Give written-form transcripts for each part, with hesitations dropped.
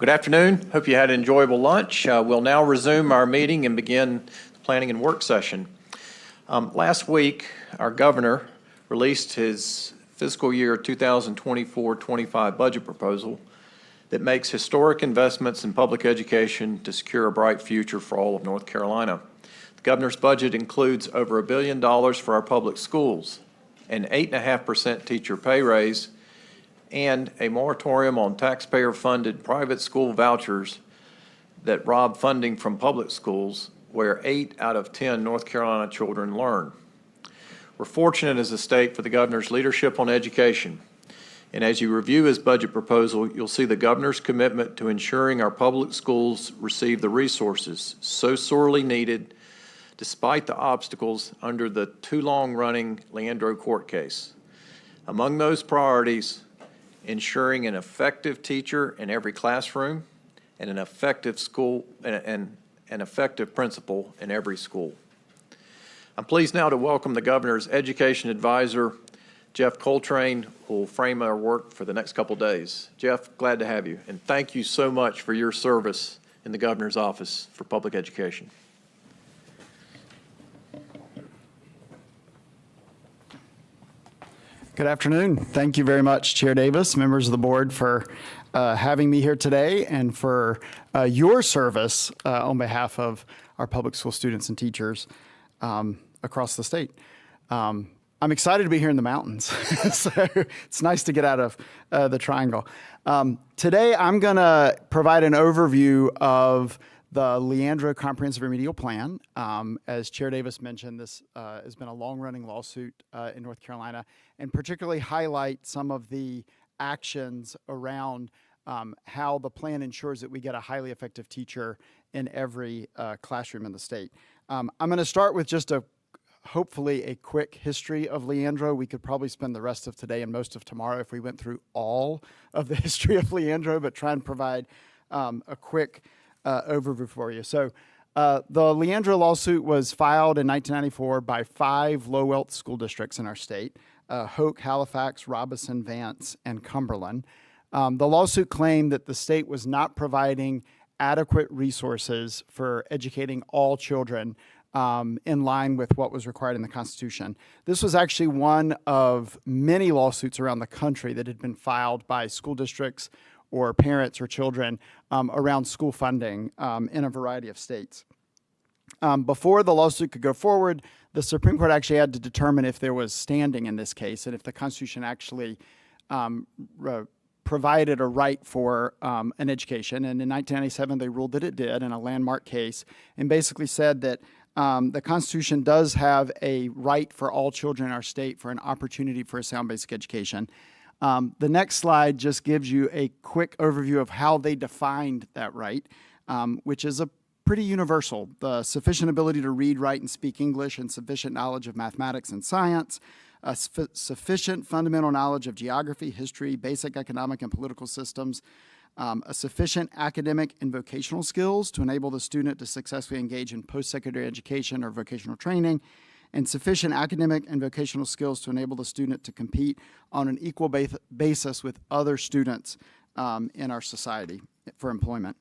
Good afternoon. Hope you had an enjoyable lunch. We'll now resume our meeting and begin the planning and work session. Last week, our governor released his fiscal year 2024-25 budget proposal that makes historic investments in public education to secure a bright future for all of North Carolina. The governor's budget includes over $1 billion for our public schools, an 8.5% teacher pay raise, and a moratorium on taxpayer-funded private school vouchers that rob funding from public schools where 8 out of 10 North Carolina children learn. We're fortunate as a state for the governor's leadership on education. And as you review his budget proposal, you'll see the governor's commitment to ensuring our public schools receive the resources so sorely needed despite the obstacles under the too long-running Leandro court case. Among those priorities, ensuring an effective teacher in every classroom and an effective school and an effective principal in every school. I'm pleased now to welcome the governor's education advisor, Jeff Coltrane, who will frame our work for the next couple days. Jeff, glad to have you, and thank you so much for your service in the governor's office for public education. Good afternoon. Thank you very much, Chair Davis, members of the board, for having me here today and for your service on behalf of our public school students and teachers across the state. I'm excited to be here in the mountains, so it's nice to get out of the triangle. Today, I'm going to provide an overview of the Leandro Comprehensive Remedial Plan. As Chair Davis mentioned, this has been a long-running lawsuit in North Carolina, and particularly highlight some of the actions around how the plan ensures that we get a highly effective teacher in every classroom in the state. I'm going to start with just hopefully a quick history of Leandro. We could probably spend the rest of today and most of tomorrow if we went through all of the history of Leandro, but try and provide a quick overview for you. So the Leandro lawsuit was filed in 1994 by 5 low-wealth school districts in our state: Hoke, Halifax, Robeson, Vance, and Cumberland. The lawsuit claimed that the state was not providing adequate resources for educating all children in line with what was required in the Constitution. This was actually one of many lawsuits around the country that had been filed by school districts or parents or children around school funding in a variety of states. Before the lawsuit could go forward, the Supreme Court actually had to determine if there was standing in this case and if the Constitution actually provided a right for an education. And in 1997, they ruled that it did in a landmark case and basically said that the Constitution does have a right for all children in our state for an opportunity for a sound basic education. The next slide just gives you a quick overview of how they defined that right, which is a pretty universal: the sufficient ability to read, write, and speak English, and sufficient knowledge of mathematics and science, sufficient fundamental knowledge of geography, history, basic economic and political systems, a sufficient academic and vocational skills to enable the student to successfully engage in post-secondary education or vocational training, and sufficient academic and vocational skills to enable the student to compete on an equal basis with other students in our society for employment.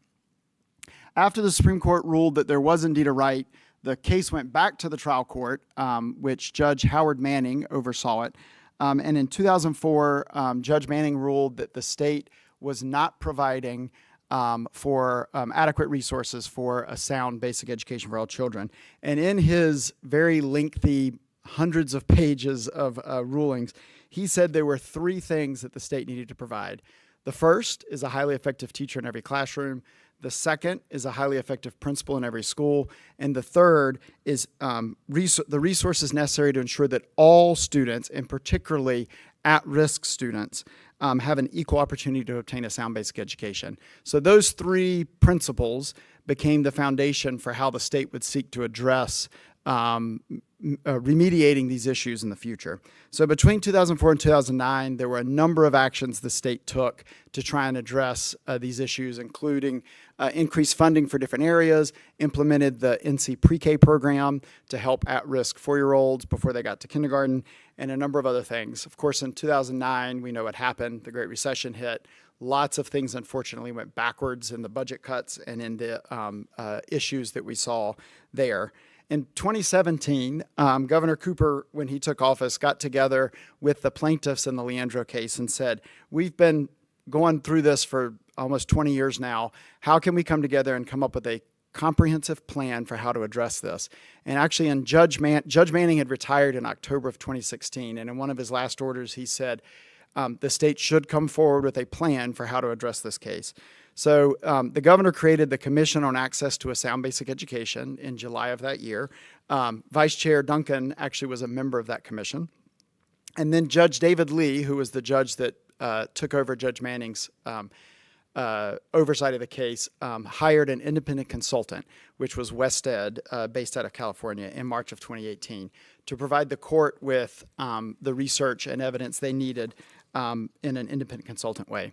After the Supreme Court ruled that there was indeed a right, the case went back to the trial court, which Judge Howard Manning oversaw it. And in 2004, Judge Manning ruled that the state was not providing for adequate resources for a sound basic education for all children. And in his very lengthy hundreds of pages of rulings, he said there were 3 things that the state needed to provide. The first is a highly effective teacher in every classroom. The second is a highly effective principal in every school. And the third is the resources necessary to ensure that all students, and particularly at-risk students, have an equal opportunity to obtain a sound basic education. So those 3 principles became the foundation for how the state would seek to address remediating these issues in the future. So between 2004 and 2009, there were a number of actions the state took to try and address these issues, including increased funding for different areas, implemented the NC Pre-K program to help at-risk 4-year-olds before they got to kindergarten, and a number of other things. Of course, in 2009, we know what happened. The Great Recession hit. Lots of things, unfortunately, went backwards in the budget cuts and in the issues that we saw there. In 2017, Governor Cooper, when he took office, got together with the plaintiffs in the Leandro case and said, we've been going through this for almost 20 years now. How can we come together and come up with a comprehensive plan for how to address this? And actually, Judge Manning had retired in October of 2016, and in one of his last orders, he said the state should come forward with a plan for how to address this case. So the governor created the Commission on Access to a Sound Basic Education in July of that year. Vice Chair Duncan actually was a member of that commission. And then Judge David Lee, who was the judge that took over Judge Manning's oversight of the case, hired an independent consultant, which was Wested, based out of California, in March of 2018, to provide the court with the research and evidence they needed in an independent consultant way.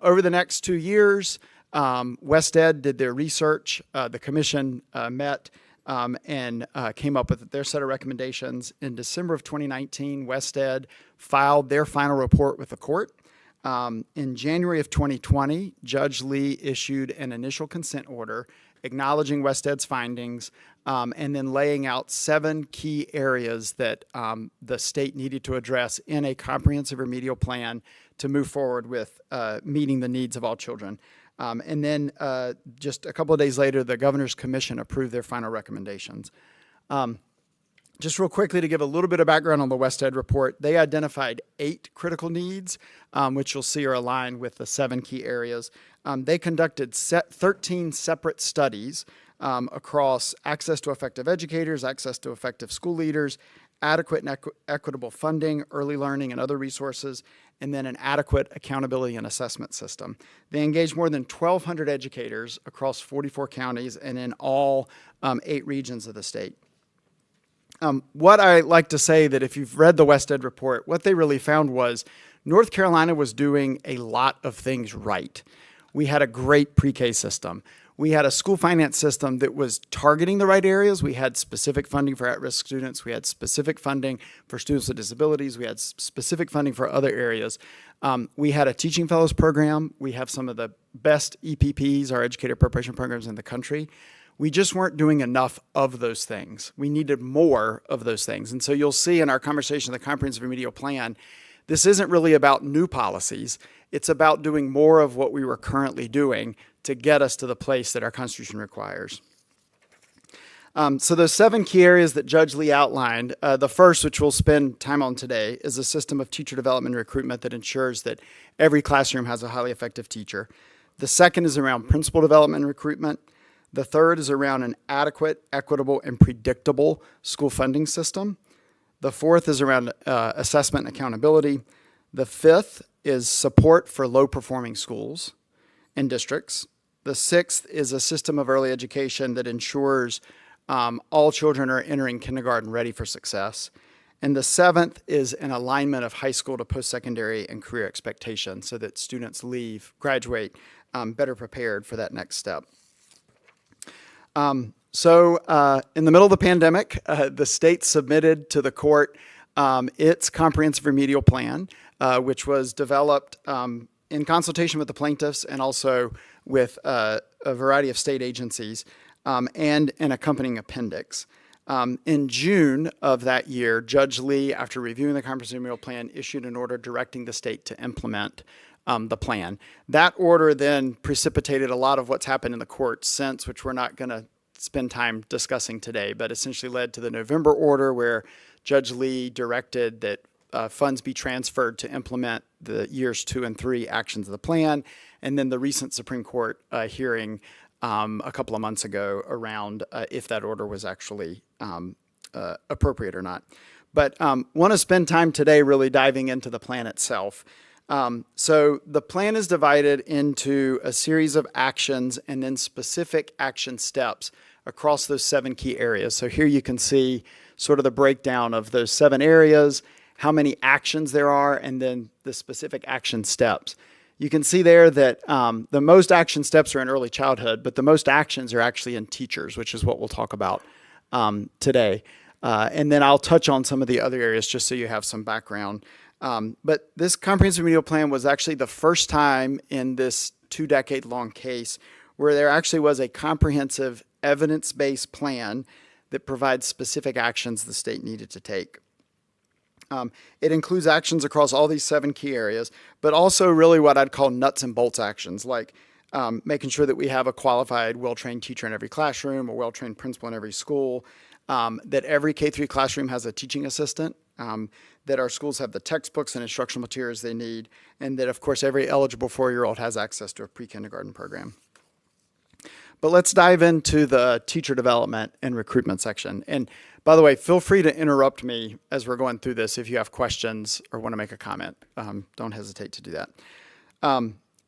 Over the next 2 years, Wested did their research. The commission met and came up with their set of recommendations. In December of 2019, Wested filed their final report with the court. In January of 2020, Judge Lee issued an initial consent order acknowledging Wested's findings and then laying out 7 key areas that the state needed to address in a comprehensive remedial plan to move forward with meeting the needs of all children. And then just a couple of days later, the Governor's Commission approved their final recommendations. Just real quickly to give a little bit of background on the Wested report, they identified 8 critical needs, which you'll see are aligned with the 7 key areas. They conducted 13 separate studies across access to effective educators, access to effective school leaders, adequate and equitable funding, early learning and other resources, and then an adequate accountability and assessment system. They engaged more than 1,200 educators across 44 counties and in all 8 regions of the state. What I like to say that if you've read the Wested report, what they really found was North Carolina was doing a lot of things right. We had a great pre-K system. We had a school finance system that was targeting the right areas. We had specific funding for at-risk students. We had specific funding for students with disabilities. We had specific funding for other areas. We had a teaching fellows program. We have some of the best EPPs, our educator preparation programs in the country. We just weren't doing enough of those things. We needed more of those things. And so you'll see in our conversation, the comprehensive remedial plan, this isn't really about new policies. It's about doing more of what we were currently doing to get us to the place that our Constitution requires. So those 7 key areas that Judge Lee outlined, the first, which we'll spend time on today, is a system of teacher development and recruitment that ensures that every classroom has a highly effective teacher. The second is around principal development and recruitment. The third is around an adequate, equitable, and predictable school funding system. The fourth is around assessment and accountability. The fifth is support for low-performing schools and districts. The sixth is a system of early education that ensures all children are entering kindergarten ready for success. And the seventh is an alignment of high school to post-secondary and career expectations so that students graduate better prepared for that next step. So in the middle of the pandemic, the state submitted to the court its comprehensive remedial plan, which was developed in consultation with the plaintiffs and also with a variety of state agencies and an accompanying appendix. In June of that year, Judge Lee, after reviewing the comprehensive remedial plan, issued an order directing the state to implement the plan. That order then precipitated a lot of what's happened in the courts since, which we're not going to spend time discussing today, but essentially led to the November order where Judge Lee directed that funds be transferred to implement the years 2 and 3 actions of the plan, and then the recent Supreme Court hearing a couple of months ago around if that order was actually appropriate or not. But want to spend time today really diving into the plan itself. So the plan is divided into a series of actions and then specific action steps across those 7 key areas. So here you can see sort of the breakdown of those 7 areas, how many actions there are, and then the specific action steps. You can see there that the most action steps are in early childhood, but the most actions are actually in teachers, which is what we'll talk about today. And then I'll touch on some of the other areas just so you have some background. But this comprehensive remedial plan was actually the first time in this 2-decade-long case where there actually was a comprehensive evidence-based plan that provides specific actions the state needed to take. It includes actions across all these 7 key areas, but also really what I'd call nuts and bolts actions, like making sure that we have a qualified, well-trained teacher in every classroom, a well-trained principal in every school, that every K-3 classroom has a teaching assistant, that our schools have the textbooks and instructional materials they need, and that, of course, every eligible 4-year-old has access to a pre-kindergarten program. But let's dive into the teacher development and recruitment section. And by the way, feel free to interrupt me as we're going through this if you have questions or want to make a comment. Don't hesitate to do that.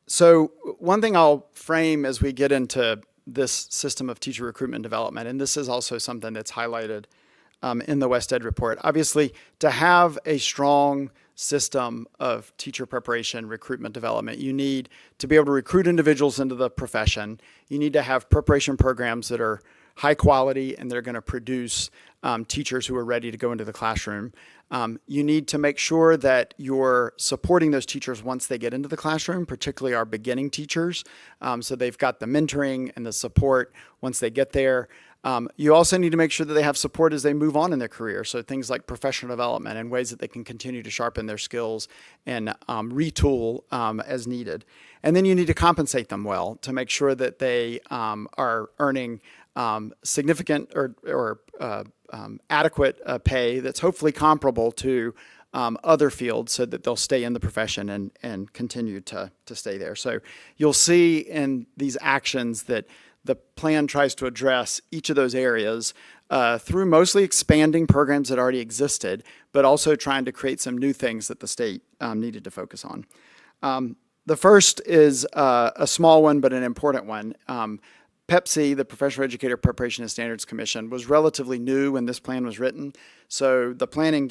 So one thing I'll frame as we get into this system of teacher recruitment development, and this is also something that's highlighted in the WestEd report. Obviously, to have a strong system of teacher preparation, recruitment development, you need to be able to recruit individuals into the profession. You need to have preparation programs that are high quality and they're going to produce teachers who are ready to go into the classroom. You need to make sure that you're supporting those teachers once they get into the classroom, particularly our beginning teachers, so they've got the mentoring and the support once they get there. You also need to make sure that they have support as they move on in their career. So things like professional development and ways that they can continue to sharpen their skills and retool as needed. And then you need to compensate them well to make sure that they are earning significant or adequate pay that's hopefully comparable to other fields so that they'll stay in the profession and continue to stay there. So you'll see in these actions that the plan tries to address each of those areas through mostly expanding programs that already existed, but also trying to create some new things that the state needed to focus on. The first is a small one, but an important one. PEPC, the Professional Educator Preparation and Standards Commission, was relatively new when this plan was written. So the planning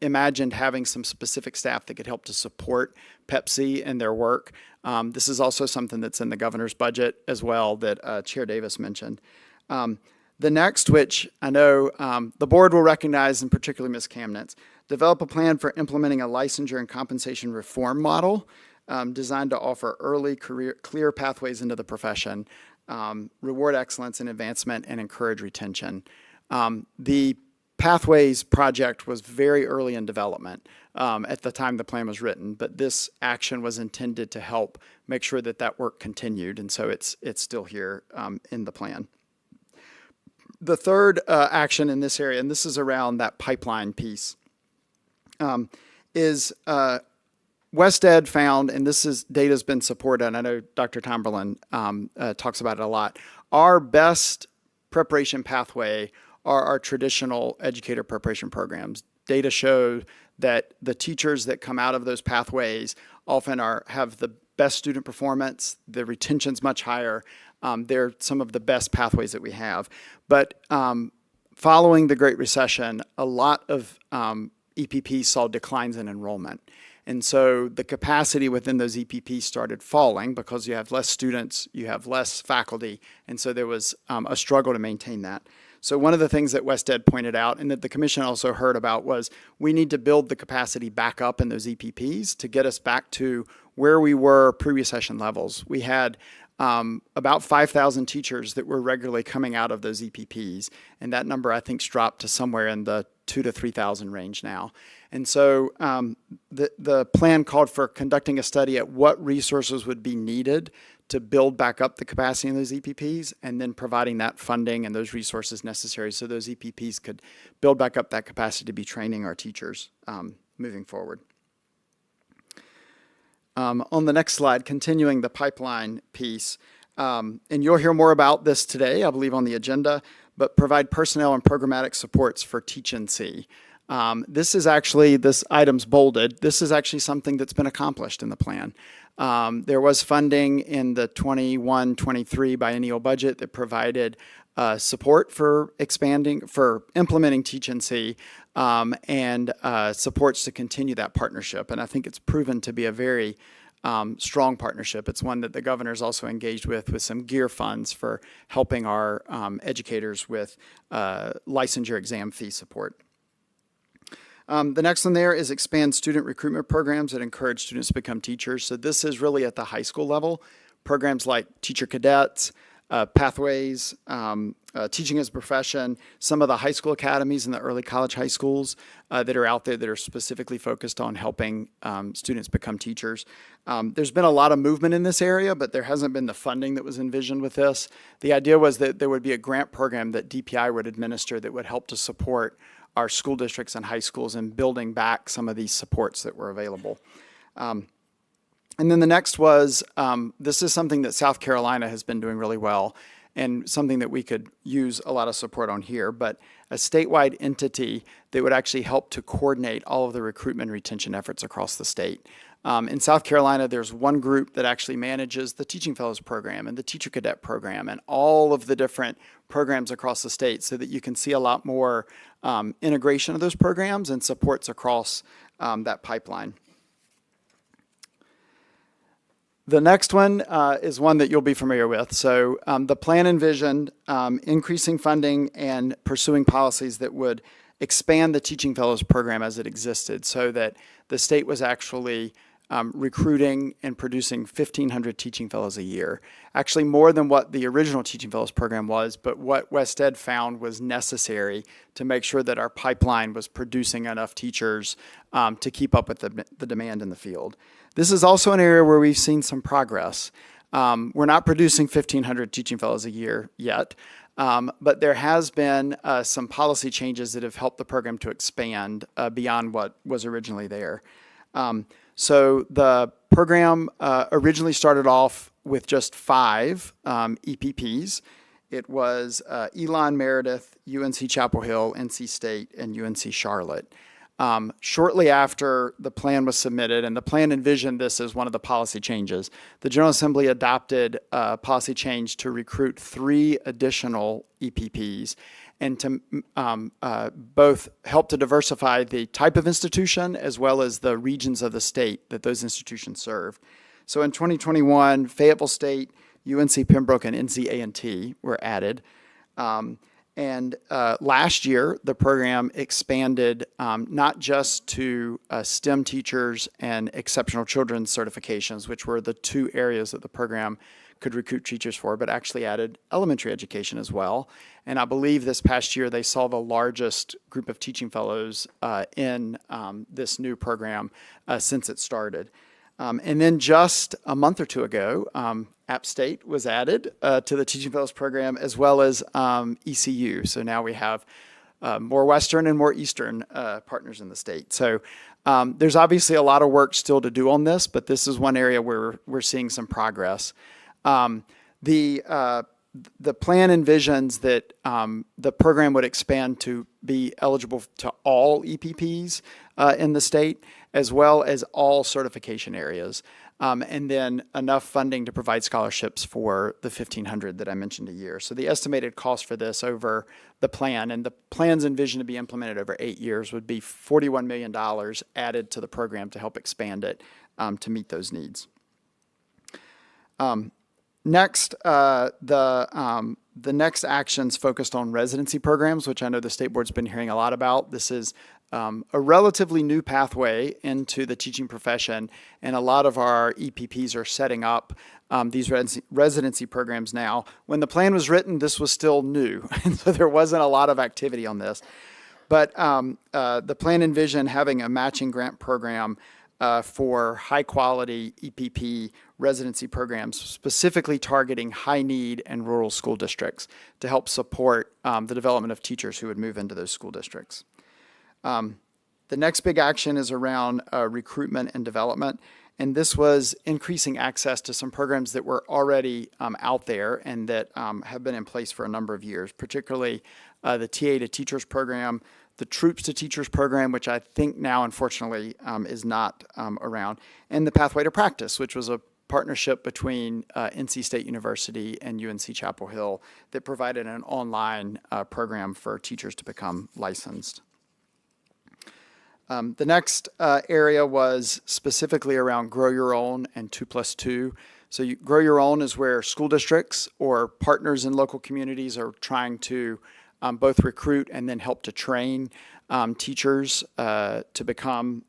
imagined having some specific staff that could help to support PEPC and their work. This is also something that's in the governor's budget as well that Chair Davis mentioned. The next, which I know the board will recognize, and particularly Ms. Kamnitz, develop a plan for implementing a licensure and compensation reform model designed to offer early clear pathways into the profession, reward excellence and advancement, and encourage retention. The Pathways project was very early in development at the time the plan was written, but this action was intended to help make sure that that work continued, and so it's still here in the plan. The third action in this area, and this is around that pipeline piece, is WestEd found, and this is data's been supported, and I know Dr. Tomberlin talks about it a lot, our best preparation pathway are our traditional educator preparation programs. Data show that the teachers that come out of those pathways often have the best student performance, the retention's much higher. They're some of the best pathways that we have. But following the Great Recession, a lot of EPPs saw declines in enrollment. And so the capacity within those EPPs started falling because you have less students, you have less faculty, and so there was a struggle to maintain that. So one of the things that WestEd pointed out and that the commission also heard about was we need to build the capacity back up in those EPPs to get us back to where we were pre-recession levels. We had about 5,000 teachers that were regularly coming out of those EPPs, and that number I think's dropped to somewhere in the 2,000 to 3,000 range now. And so the plan called for conducting a study at what resources would be needed to build back up the capacity in those EPPs, and then providing that funding and those resources necessary so those EPPs could build back up that capacity to be training our teachers moving forward. On the next slide, continuing the pipeline piece, and you'll hear more about this today, I believe, on the agenda, but provide personnel and programmatic supports for Teach-NC. This is actually, this item's bolded, this is actually something that's been accomplished in the plan. There was funding in the 21-23 biennial budget that provided support for implementing Teach-NC and supports to continue that partnership. And I think it's proven to be a very strong partnership. It's one that the governor's also engaged with some GEAR funds for helping our educators with licensure exam fee support. The next one there is expand student recruitment programs that encourage students to become teachers. So this is really at the high school level. Programs like teacher cadets, pathways, teaching as a profession, some of the high school academies and the early college high schools that are out there that are specifically focused on helping students become teachers. There's been a lot of movement in this area, but there hasn't been the funding that was envisioned with this. The idea was that there would be a grant program that DPI would administer that would help to support our school districts and high schools in building back some of these supports that were available. And then the next was, this is something that South Carolina has been doing really well and something that we could use a lot of support on here, but a statewide entity that would actually help to coordinate all of the recruitment and retention efforts across the state. In South Carolina, there's one group that actually manages the Teaching Fellows Program and the Teacher Cadet Program and all of the different programs across the state so that you can see a lot more integration of those programs and supports across that pipeline. The next one is one that you'll be familiar with. So the plan envisioned increasing funding and pursuing policies that would expand the Teaching Fellows Program as it existed so that the state was actually recruiting and producing 1,500 teaching fellows a year. Actually more than what the original Teaching Fellows Program was, but what WestEd found was necessary to make sure that our pipeline was producing enough teachers to keep up with the demand in the field. This is also an area where we've seen some progress. We're not producing 1,500 teaching fellows a year yet, but there has been some policy changes that have helped the program to expand beyond what was originally there. So the program originally started off with just 5 EPPs. It was Elon, Meredith, UNC Chapel Hill, NC State, and UNC Charlotte. Shortly after the plan was submitted, and the plan envisioned this as one of the policy changes, the General Assembly adopted a policy change to recruit 3 additional EPPs and to both help to diversify the type of institution as well as the regions of the state that those institutions serve. So in 2021, Fayetteville State, UNC Pembroke, and NC A&T were added. And last year, the program expanded not just to STEM teachers and exceptional children's certifications, which were the 2 areas that the program could recruit teachers for, but actually added elementary education as well. And I believe this past year, they saw the largest group of teaching fellows in this new program since it started. And then just a month or 2 ago, App State was added to the Teaching Fellows Program, as well as ECU. So now we have more Western and more Eastern partners in the state. So there's obviously a lot of work still to do on this, but this is one area where we're seeing some progress. The plan envisions that the program would expand to be eligible to all EPPs in the state, as well as all certification areas, and then enough funding to provide scholarships for the 1,500 that I mentioned a year. So the estimated cost for this over the plan, and the plan's envisioned to be implemented over 8 years, would be $41 million added to the program to help expand it to meet those needs. Next, the next actions focused on residency programs, which I know the State Board's been hearing a lot about. This is a relatively new pathway into the teaching profession, and a lot of our EPPs are setting up these residency programs now. When the plan was written, this was still new, and so there wasn't a lot of activity on this. But the plan envisioned having a matching grant program for high-quality EPP residency programs, specifically targeting high-need and rural school districts to help support the development of teachers who would move into those school districts. The next big action is around recruitment and development, and this was increasing access to some programs that were already out there and that have been in place for a number of years, particularly the TA to Teachers program, the Troops to Teachers program, which I think now, unfortunately, is not around, and the Pathway to Practice, which was a partnership between NC State University and UNC Chapel Hill that provided an online program for teachers to become licensed. The next area was specifically around Grow Your Own and 2+2. So Grow Your Own is where school districts or partners in local communities are trying to both recruit and then help to train teachers to become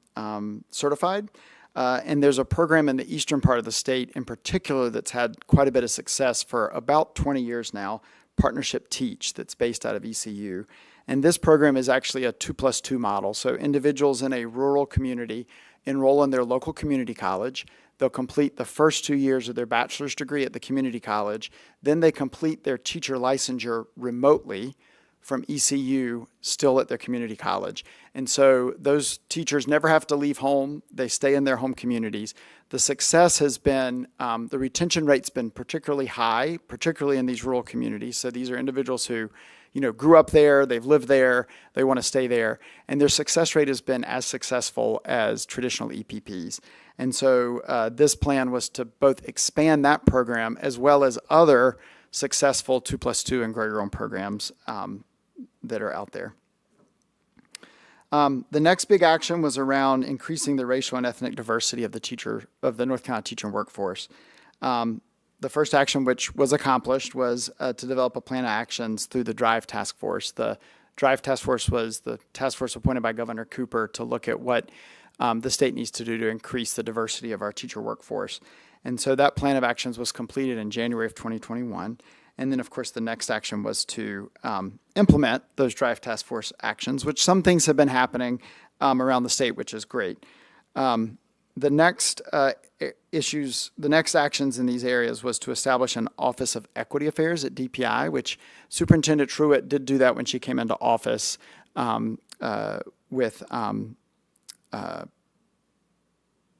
certified. And there's a program in the eastern part of the state in particular that's had quite a bit of success for about 20 years now, Partnership Teach, that's based out of ECU. And this program is actually a 2+2 model. So individuals in a rural community enroll in their local community college. They'll complete the first 2 years of their bachelor's degree at the community college. Then they complete their teacher licensure remotely from ECU, still at their community college. And so those teachers never have to leave home. They stay in their home communities. The success has been, the retention rate's been particularly high, particularly in these rural communities. So these are individuals who, grew up there, they've lived there, they want to stay there. And their success rate has been as successful as traditional EPPs. And so this plan was to both expand that program as well as other successful 2+2 and grow your own programs that are out there. The next big action was around increasing the racial and ethnic diversity of the North Carolina teacher workforce. The first action, which was accomplished, was to develop a plan of actions through the DRIVE Task Force. The DRIVE Task Force was the task force appointed by Governor Cooper to look at what the state needs to do to increase the diversity of our teacher workforce. And so that plan of actions was completed in January of 2021. And then, of course, the next action was to implement those DRIVE Task Force actions, which some things have been happening around the state, which is great. The next the next actions in these areas was to establish an Office of Equity Affairs at DPI, which Superintendent Truitt did do that when she came into office at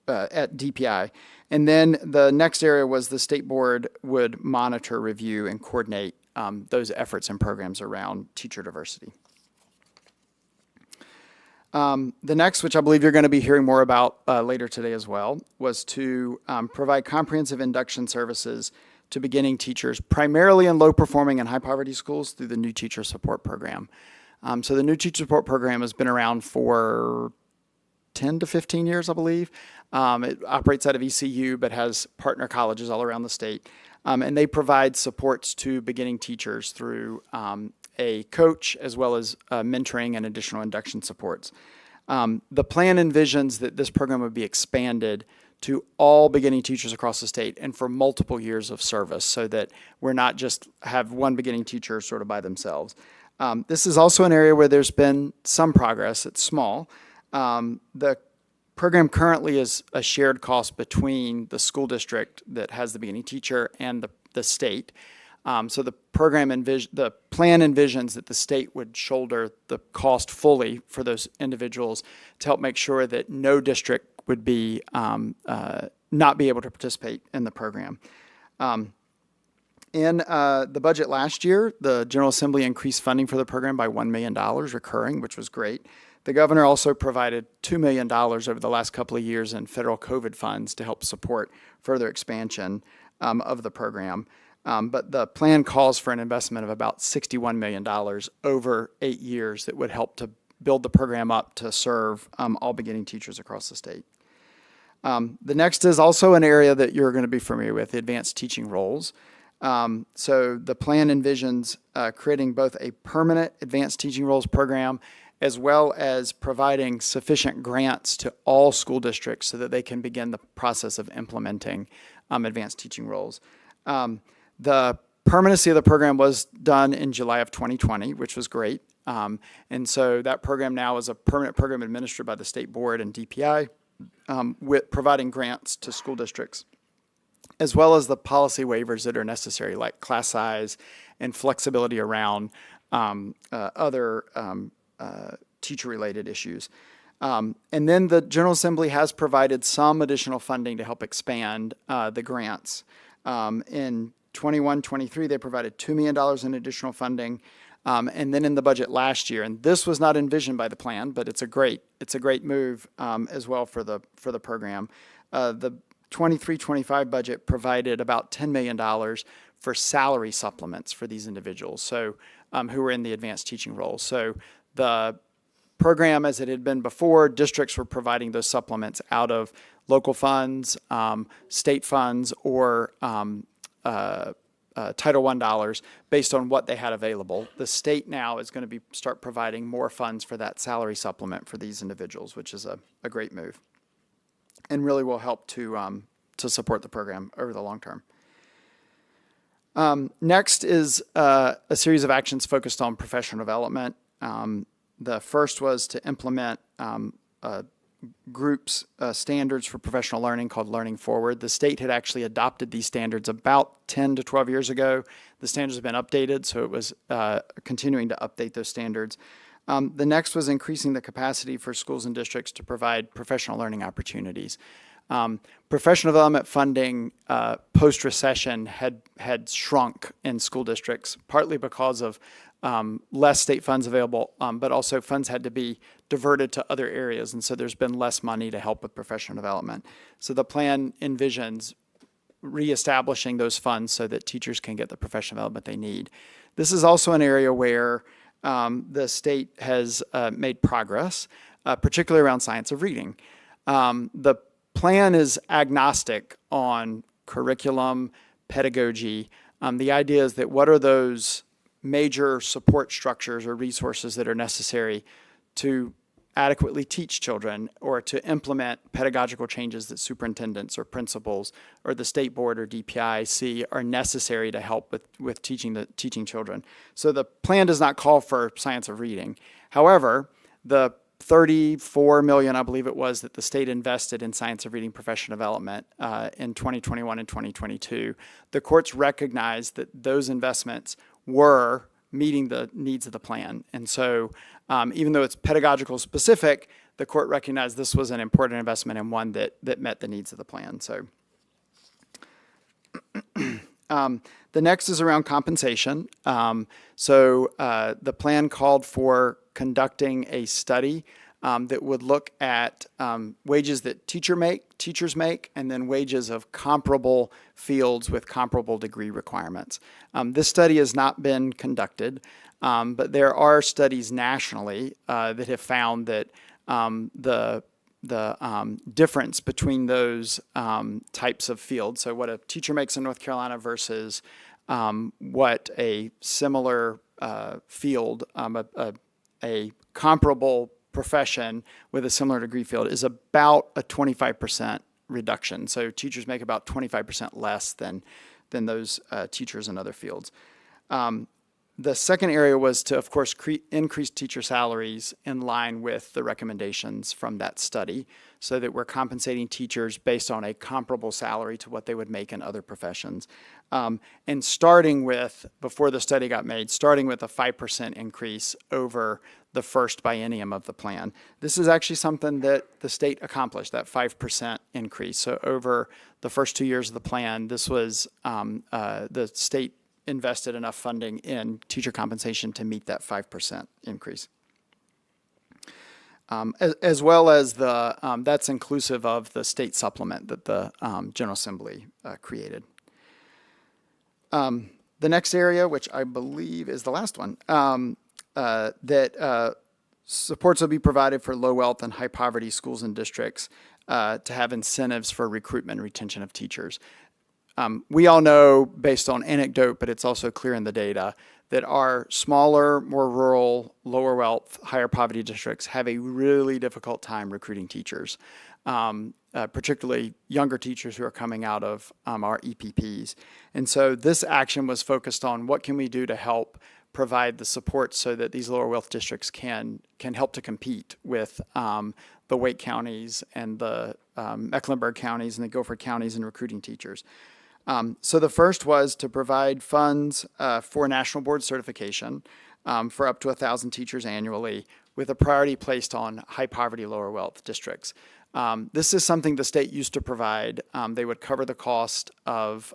DPI. And then the next area was the state board would monitor, review, and coordinate those efforts and programs around teacher diversity. The next, which I believe you're going to be hearing more about later today as well, was to provide comprehensive induction services to beginning teachers, primarily in low-performing and high-poverty schools through the New Teacher Support Program. So the New Teacher Support Program has been around for 10 to 15 years, I believe. It operates out of ECU, but has partner colleges all around the state. And they provide supports to beginning teachers through a coach as well as mentoring and additional induction supports. The plan envisions that this program would be expanded to all beginning teachers across the state and for multiple years of service so that we're not just have one beginning teacher sort of by themselves. This is also an area where there's been some progress. It's small. The program currently is a shared cost between the school district that has the beginning teacher and the state. So the plan envisions that the state would shoulder the cost fully for those individuals to help make sure that no district would be not be able to participate in the program. In the budget last year, the General Assembly increased funding for the program by $1 million recurring, which was great. The governor also provided $2 million over the last couple of years in federal COVID funds to help support further expansion of the program. But the plan calls for an investment of about $61 million over 8 years that would help to build the program up to serve all beginning teachers across the state. The next is also an area that you're going to be familiar with, the advanced teaching roles. So the plan envisions creating both a permanent advanced teaching roles program as well as providing sufficient grants to all school districts so that they can begin the process of implementing advanced teaching roles. The permanency of the program was done in July of 2020, which was great. And so that program now is a permanent program administered by the state board and DPI with providing grants to school districts, as well as the policy waivers that are necessary, like class size and flexibility around other teacher-related issues. And then the General Assembly has provided some additional funding to help expand the grants. In 21-23, they provided $2 million in additional funding. And then in the budget last year, and this was not envisioned by the plan, but it's a great move as well for the program. The 23-25 budget provided about $10 million for salary supplements for these individuals, so who were in the advanced teaching roles. So the program, as it had been before, districts were providing those supplements out of local funds, state funds, or Title I dollars based on what they had available. The state now is going to start providing more funds for that salary supplement for these individuals, which is a great move, and really will help to support the program over the long term. Next is a series of actions focused on professional development. The first was to implement groups standards for professional learning called Learning Forward. The state had actually adopted these standards about 10 to 12 years ago. The standards have been updated, so it was continuing to update those standards. The next was increasing the capacity for schools and districts to provide professional learning opportunities. Professional development funding post-recession had shrunk in school districts, partly because of less state funds available, but also funds had to be diverted to other areas, and so there's been less money to help with professional development. So the plan envisions reestablishing those funds so that teachers can get the professional development they need. This is also an area where the state has made progress, particularly around science of reading. The plan is agnostic on curriculum, pedagogy. The idea is that what are those major support structures or resources that are necessary to adequately teach children or to implement pedagogical changes that superintendents or principals or the state board or DPI see are necessary to help with teaching children. So the plan does not call for science of reading. However, the $34 million, I believe it was, that the state invested in science of reading professional development in 2021 and 2022, the courts recognized that those investments were meeting the needs of the plan. And so even though it's pedagogical specific, the court recognized this was an important investment and one that met the needs of the plan. So the next is around compensation. The plan called for conducting a study that would look at wages that teachers make, and then wages of comparable fields with comparable degree requirements. This study has not been conducted, but there are studies nationally that have found that the difference between those types of fields, so what a teacher makes in North Carolina versus what a similar field, a comparable profession with a similar degree field, is about a 25% reduction. So teachers make about 25% less than those teachers in other fields. The second area was to, of course, increase teacher salaries in line with the recommendations from that study so that we're compensating teachers based on a comparable salary to what they would make in other professions. And starting with, before the study got made, starting with a 5% increase over the first biennium of the plan. This is actually something that the state accomplished, that 5% increase. So over the first 2 years of the plan, this was the state invested enough funding in teacher compensation to meet that 5% increase. As well as that's inclusive of the state supplement that the General Assembly created. The next area, which I believe is the last one, that supports will be provided for low wealth and high poverty schools and districts to have incentives for recruitment and retention of teachers. We all know, based on anecdote, but it's also clear in the data, that our smaller, more rural, lower wealth, higher poverty districts have a really difficult time recruiting teachers, particularly younger teachers who are coming out of our EPPs. And so this action was focused on what can we do to help provide the support so that these lower wealth districts can help to compete with the Wake counties and the Mecklenburg counties and the Guilford counties in recruiting teachers. So the first was to provide funds for national board certification for up to 1,000 teachers annually, with a priority placed on high poverty, lower wealth districts. This is something the state used to provide. They would cover the cost of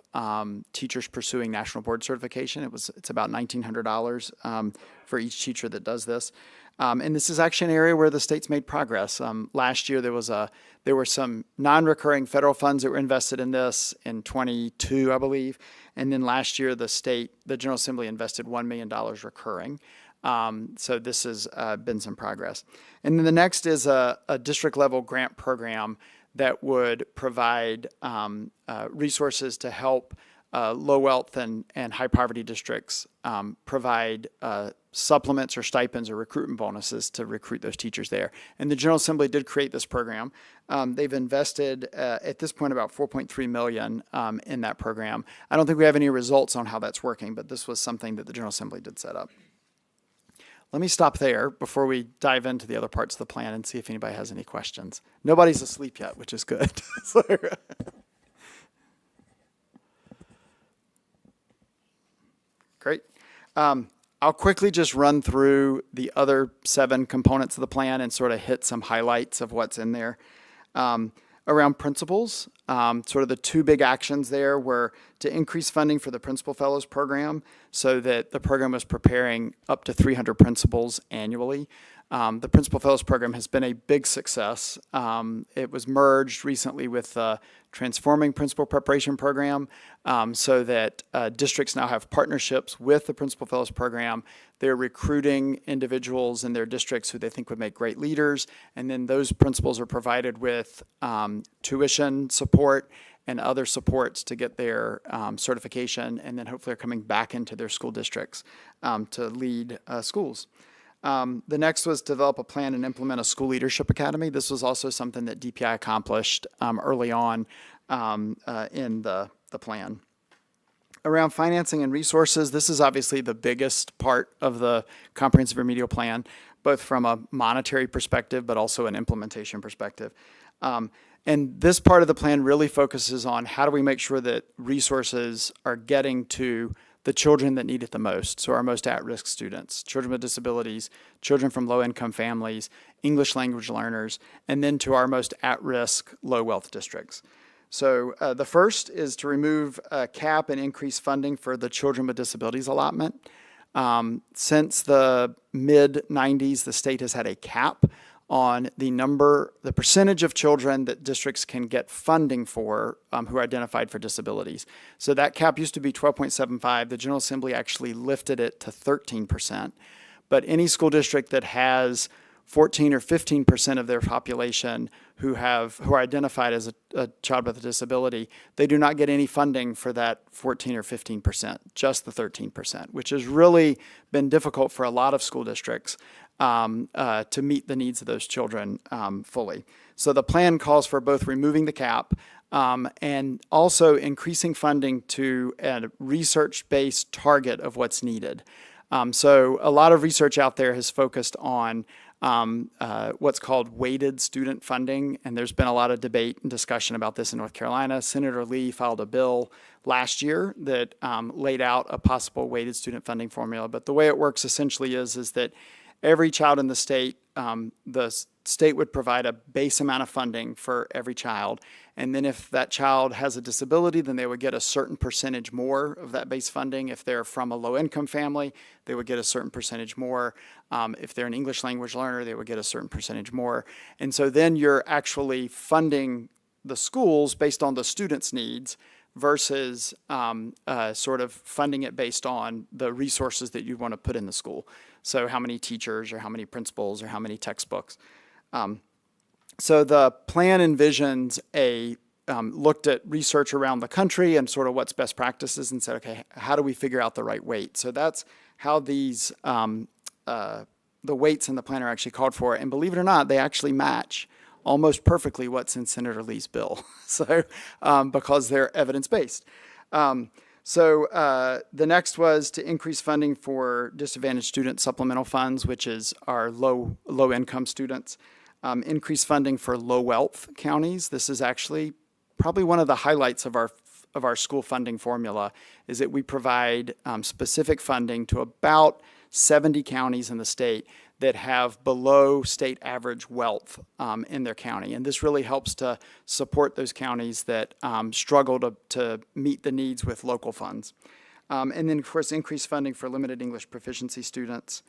teachers pursuing national board certification. It's about $1,900 for each teacher that does this. And this is actually an area where the state's made progress. Last year, there were some non-recurring federal funds that were invested in this in 22, I believe. And then last year, the General Assembly invested $1 million recurring. So this has been some progress. And then the next is a district level grant program that would provide resources to help low wealth and high poverty districts provide supplements or stipends or recruitment bonuses to recruit those teachers there. And the General Assembly did create this program. They've invested at this point about $4.3 million in that program. I don't think we have any results on how that's working, but this was something that the General Assembly did set up. Let me stop there before we dive into the other parts of the plan and see if anybody has any questions. Nobody's asleep yet, which is good. Great. I'll quickly just run through the other 7 components of the plan and sort of hit some highlights of what's in there. Around principals, sort of the 2 big actions there were to increase funding for the Principal Fellows Program so that the program was preparing up to 300 principals annually. The Principal Fellows Program has been a big success. It was merged recently with the Transforming Principal Preparation Program so that districts now have partnerships with the Principal Fellows Program. They're recruiting individuals in their districts who they think would make great leaders, and then those principals are provided with tuition support and other supports to get their certification, and then hopefully are coming back into their school districts to lead schools. The next was develop a plan and implement a school leadership academy. This was also something that DPI accomplished early on in the plan. Around financing and resources, this is obviously the biggest part of the comprehensive remedial plan, both from a monetary perspective, but also an implementation perspective. And this part of the plan really focuses on how do we make sure that resources are getting to the children that need it the most, so our most at-risk students, children with disabilities, children from low-income families, English language learners, and then to our most at-risk low-wealth districts. So the first is to remove a cap and increase funding for the children with disabilities allotment. Since the mid-90s, the state has had a cap on the percentage of children that districts can get funding for who are identified for disabilities. So that cap used to be 12.75. The General Assembly actually lifted it to 13%. But any school district that has 14 or 15% of their population who are identified as a child with a disability, they do not get any funding for that 14 or 15%, just the 13%, which has really been difficult for a lot of school districts to meet the needs of those children fully. So the plan calls for both removing the cap and also increasing funding to a research-based target of what's needed. So a lot of research out there has focused on what's called weighted student funding, and there's been a lot of debate and discussion about this in North Carolina. Senator Lee filed a bill last year that laid out a possible weighted student funding formula, but the way it works essentially is that every child in the state would provide a base amount of funding for every child. And then if that child has a disability, then they would get a certain percentage more of that base funding. If they're from a low-income family, they would get a certain percentage more. If they're an English language learner, they would get a certain percentage more. And so then you're actually funding the schools based on the students' needs versus sort of funding it based on the resources that you want to put in the school. So how many teachers or how many principals or how many textbooks. So the plan envisions looked at research around the country and sort of what's best practices and said, okay, how do we figure out the right weight? So that's how these, the weights in the plan are actually called for. And believe it or not, they actually match almost perfectly what's in Senator Lee's bill. So, because they're evidence-based. So the next was to increase funding for disadvantaged student supplemental funds, which is our low-income students. Increase funding for low-wealth counties. This is actually probably one of the highlights of our school funding formula, is that we provide specific funding to about 70 counties in the state that have below state average wealth in their county. And this really helps to support those counties that struggle to meet the needs with local funds. And then, of course, increased funding for limited English proficiency students.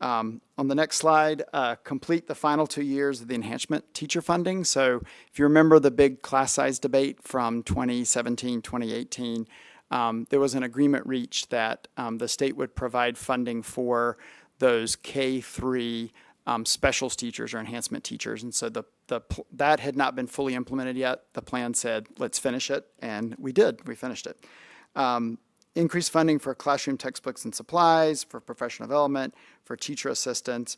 On the next slide, complete the final 2 years of the enhancement teacher funding. So if you remember the big class size debate from 2017, 2018, there was an agreement reached that the state would provide funding for those K-3 specials teachers or enhancement teachers. And so that had not been fully implemented yet. The plan said, let's finish it, and we did. We finished it. Increased funding for classroom textbooks and supplies, for professional development, for teacher assistants.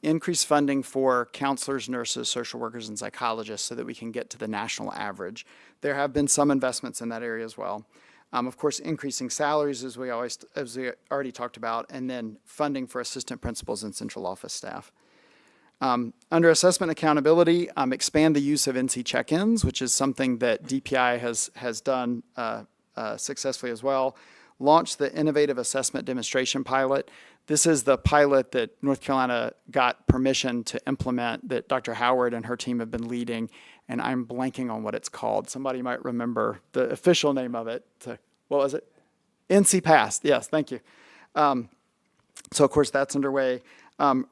Increased funding for counselors, nurses, social workers, and psychologists so that we can get to the national average. There have been some investments in that area as well. Of course, increasing salaries, as we already talked about, and then funding for assistant principals and central office staff. Under assessment accountability, expand the use of NC check-ins, which is something that DPI has done successfully as well. Launch the Innovative Assessment Demonstration Pilot. This is the pilot that North Carolina got permission to implement that Dr. Howard and her team have been leading, and I'm blanking on what it's called. Somebody might remember the official name of it. What was it? NC Pass. Yes, thank you. So, of course, that's underway.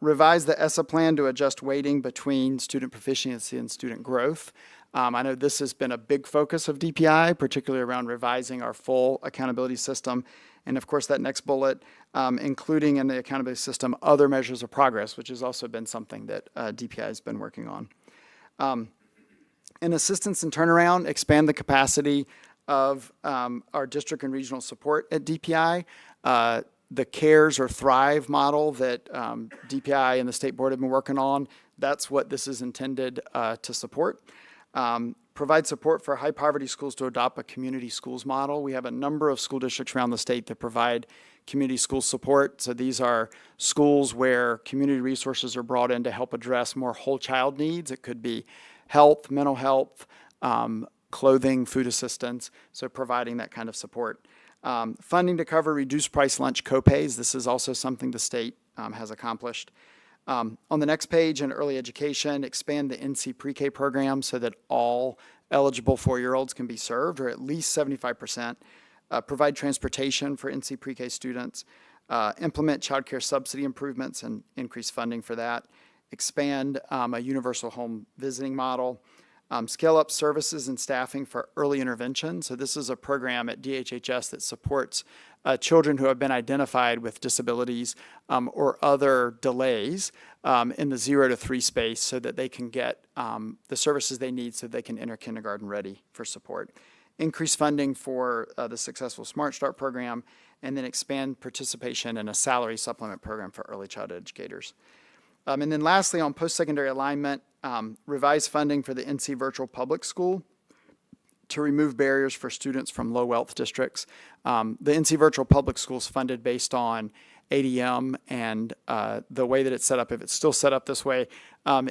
Revise the ESSA plan to adjust weighting between student proficiency and student growth. I know this has been a big focus of DPI, particularly around revising our full accountability system. And of course, that next bullet, including in the accountability system other measures of progress, which has also been something that DPI has been working on. In assistance and turnaround, expand the capacity of our district and regional support at DPI. The CARES or Thrive model that DPI and the State Board have been working on, that's what this is intended to support. Provide support for high poverty schools to adopt a community schools model. We have a number of school districts around the state that provide community school support. So these are schools where community resources are brought in to help address more whole child needs. It could be health, mental health, clothing, food assistance. So providing that kind of support. Funding to cover reduced price lunch copays. This is also something the state has accomplished. On the next page, in early education, expand the NC pre-K program so that all eligible 4-year-olds can be served, or at least 75%. Provide transportation for NC pre-K students. Implement child care subsidy improvements and increase funding for that. Expand a universal home visiting model. Scale up services and staffing for early intervention. So this is a program at DHHS that supports children who have been identified with disabilities or other delays in the 0 to 3 space so that they can get the services they need so they can enter kindergarten ready for support. Increase funding for the successful Smart Start program, and then expand participation in a salary supplement program for early childhood educators. And then lastly, on post-secondary alignment, revise funding for the NC Virtual Public School to remove barriers for students from low-wealth districts. The NC Virtual Public School is funded based on ADM, and the way that it's set up, if it's still set up this way,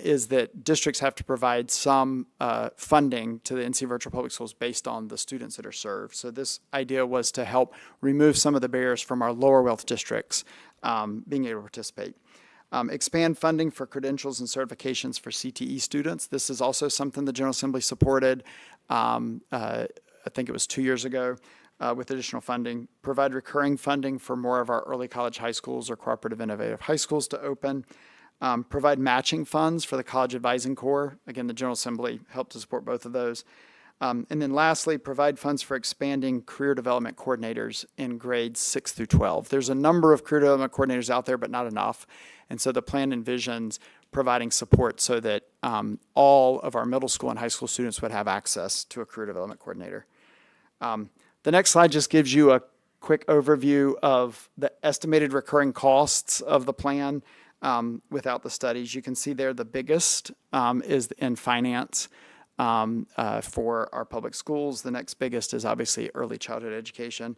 is that districts have to provide some funding to the NC Virtual Public Schools based on the students that are served. So this idea was to help remove some of the barriers from our lower wealth districts being able to participate. Expand funding for credentials and certifications for CTE students. This is also something the General Assembly supported, I think it was 2 years ago, with additional funding. Provide recurring funding for more of our early college high schools or cooperative innovative high schools to open. Provide matching funds for the College Advising Corps. Again, the General Assembly helped to support both of those. And then lastly, provide funds for expanding career development coordinators in grades 6 through 12. There's a number of career development coordinators out there, but not enough. And so the plan envisions providing support so that all of our middle school and high school students would have access to a career development coordinator. The next slide just gives you a quick overview of the estimated recurring costs of the plan without the studies. You can see there the biggest is in finance. For our public schools. The next biggest is obviously early childhood education.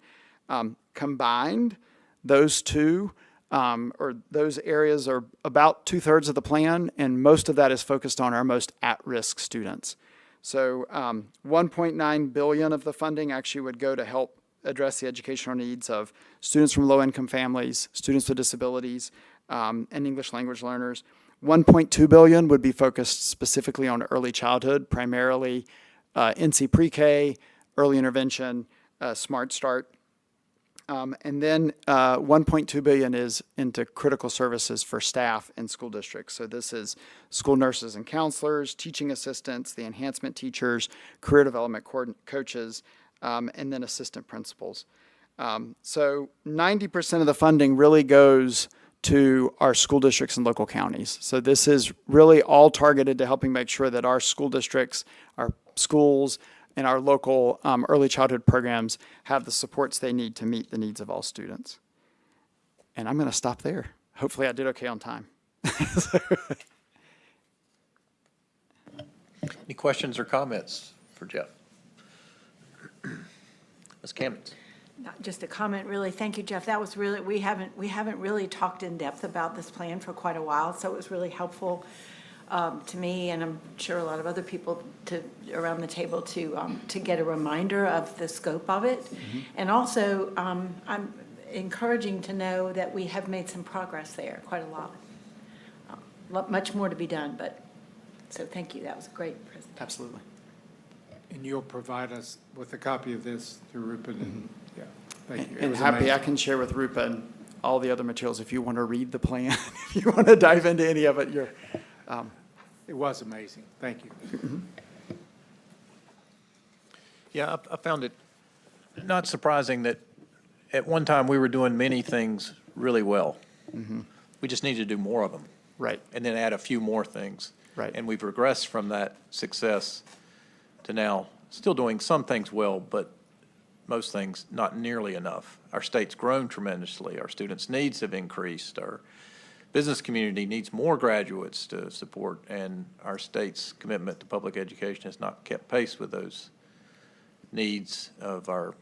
Combined, those two or those areas are about 2/3 of the plan, and most of that is focused on our most at-risk students. So $1.9 billion of the funding actually would go to help address the educational needs of students from low-income families, students with disabilities, and English language learners. $1.2 billion would be focused specifically on early childhood, primarily NC pre-K, early intervention, Smart Start. And then $1.2 billion is into critical services for staff in school districts. So this is school nurses and counselors, teaching assistants, the enhancement teachers, career development coaches, and then assistant principals. So 90% of the funding really goes to our school districts and local counties. So this is really all targeted to helping make sure that our school districts, our schools, and our local early childhood programs have the supports they need to meet the needs of all students. And I'm going to stop there. Hopefully I did okay on time. Any questions or comments for Jeff? Ms. Kamens? Not just a comment, really. Thank you, Jeff. That was really, we haven't really talked in depth about this plan for quite a while, so it was really helpful to me, and I'm sure a lot of other people around the table to get a reminder of the scope of it. Mm-hmm. And also, I'm encouraging to know that we have made some progress there, quite a lot. Much more to be done, but, so thank you. That was a great presentation. Absolutely. And you'll provide us with a copy of this through Rupert and, yeah, thank you. It And was happy I amazing. can share with Rupa and all the other materials if you want to read the plan, if you want to dive into any of it. It was amazing. Thank you. Yeah, I found it not surprising that at one time we were doing many things really well. We just needed to do more of them. Right. And then add a few more things. Right. And we've regressed from that success to now still doing some things well, but most things not nearly enough. Our state's grown tremendously. Our students' needs have increased. Our business community needs more graduates to support, and our state's commitment to public education has not kept pace with those needs of our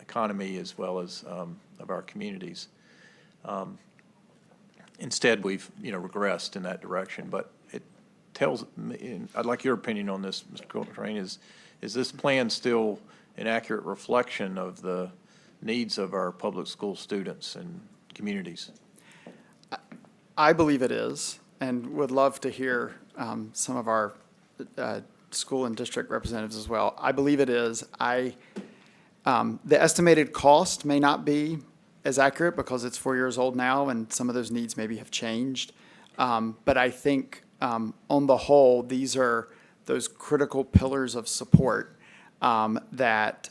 economy as well as of our communities. Instead, we've, regressed in that direction, but it tells me, and I'd like your opinion on this, Mr. Coltrane, is this plan still an accurate reflection of the needs of our public school students and communities? I believe it is, and would love to hear some of our school and district representatives as well. I believe it is. The estimated cost may not be as accurate because it's 4 years old now, and some of those needs maybe have changed. But I think on the whole, these are those critical pillars of support that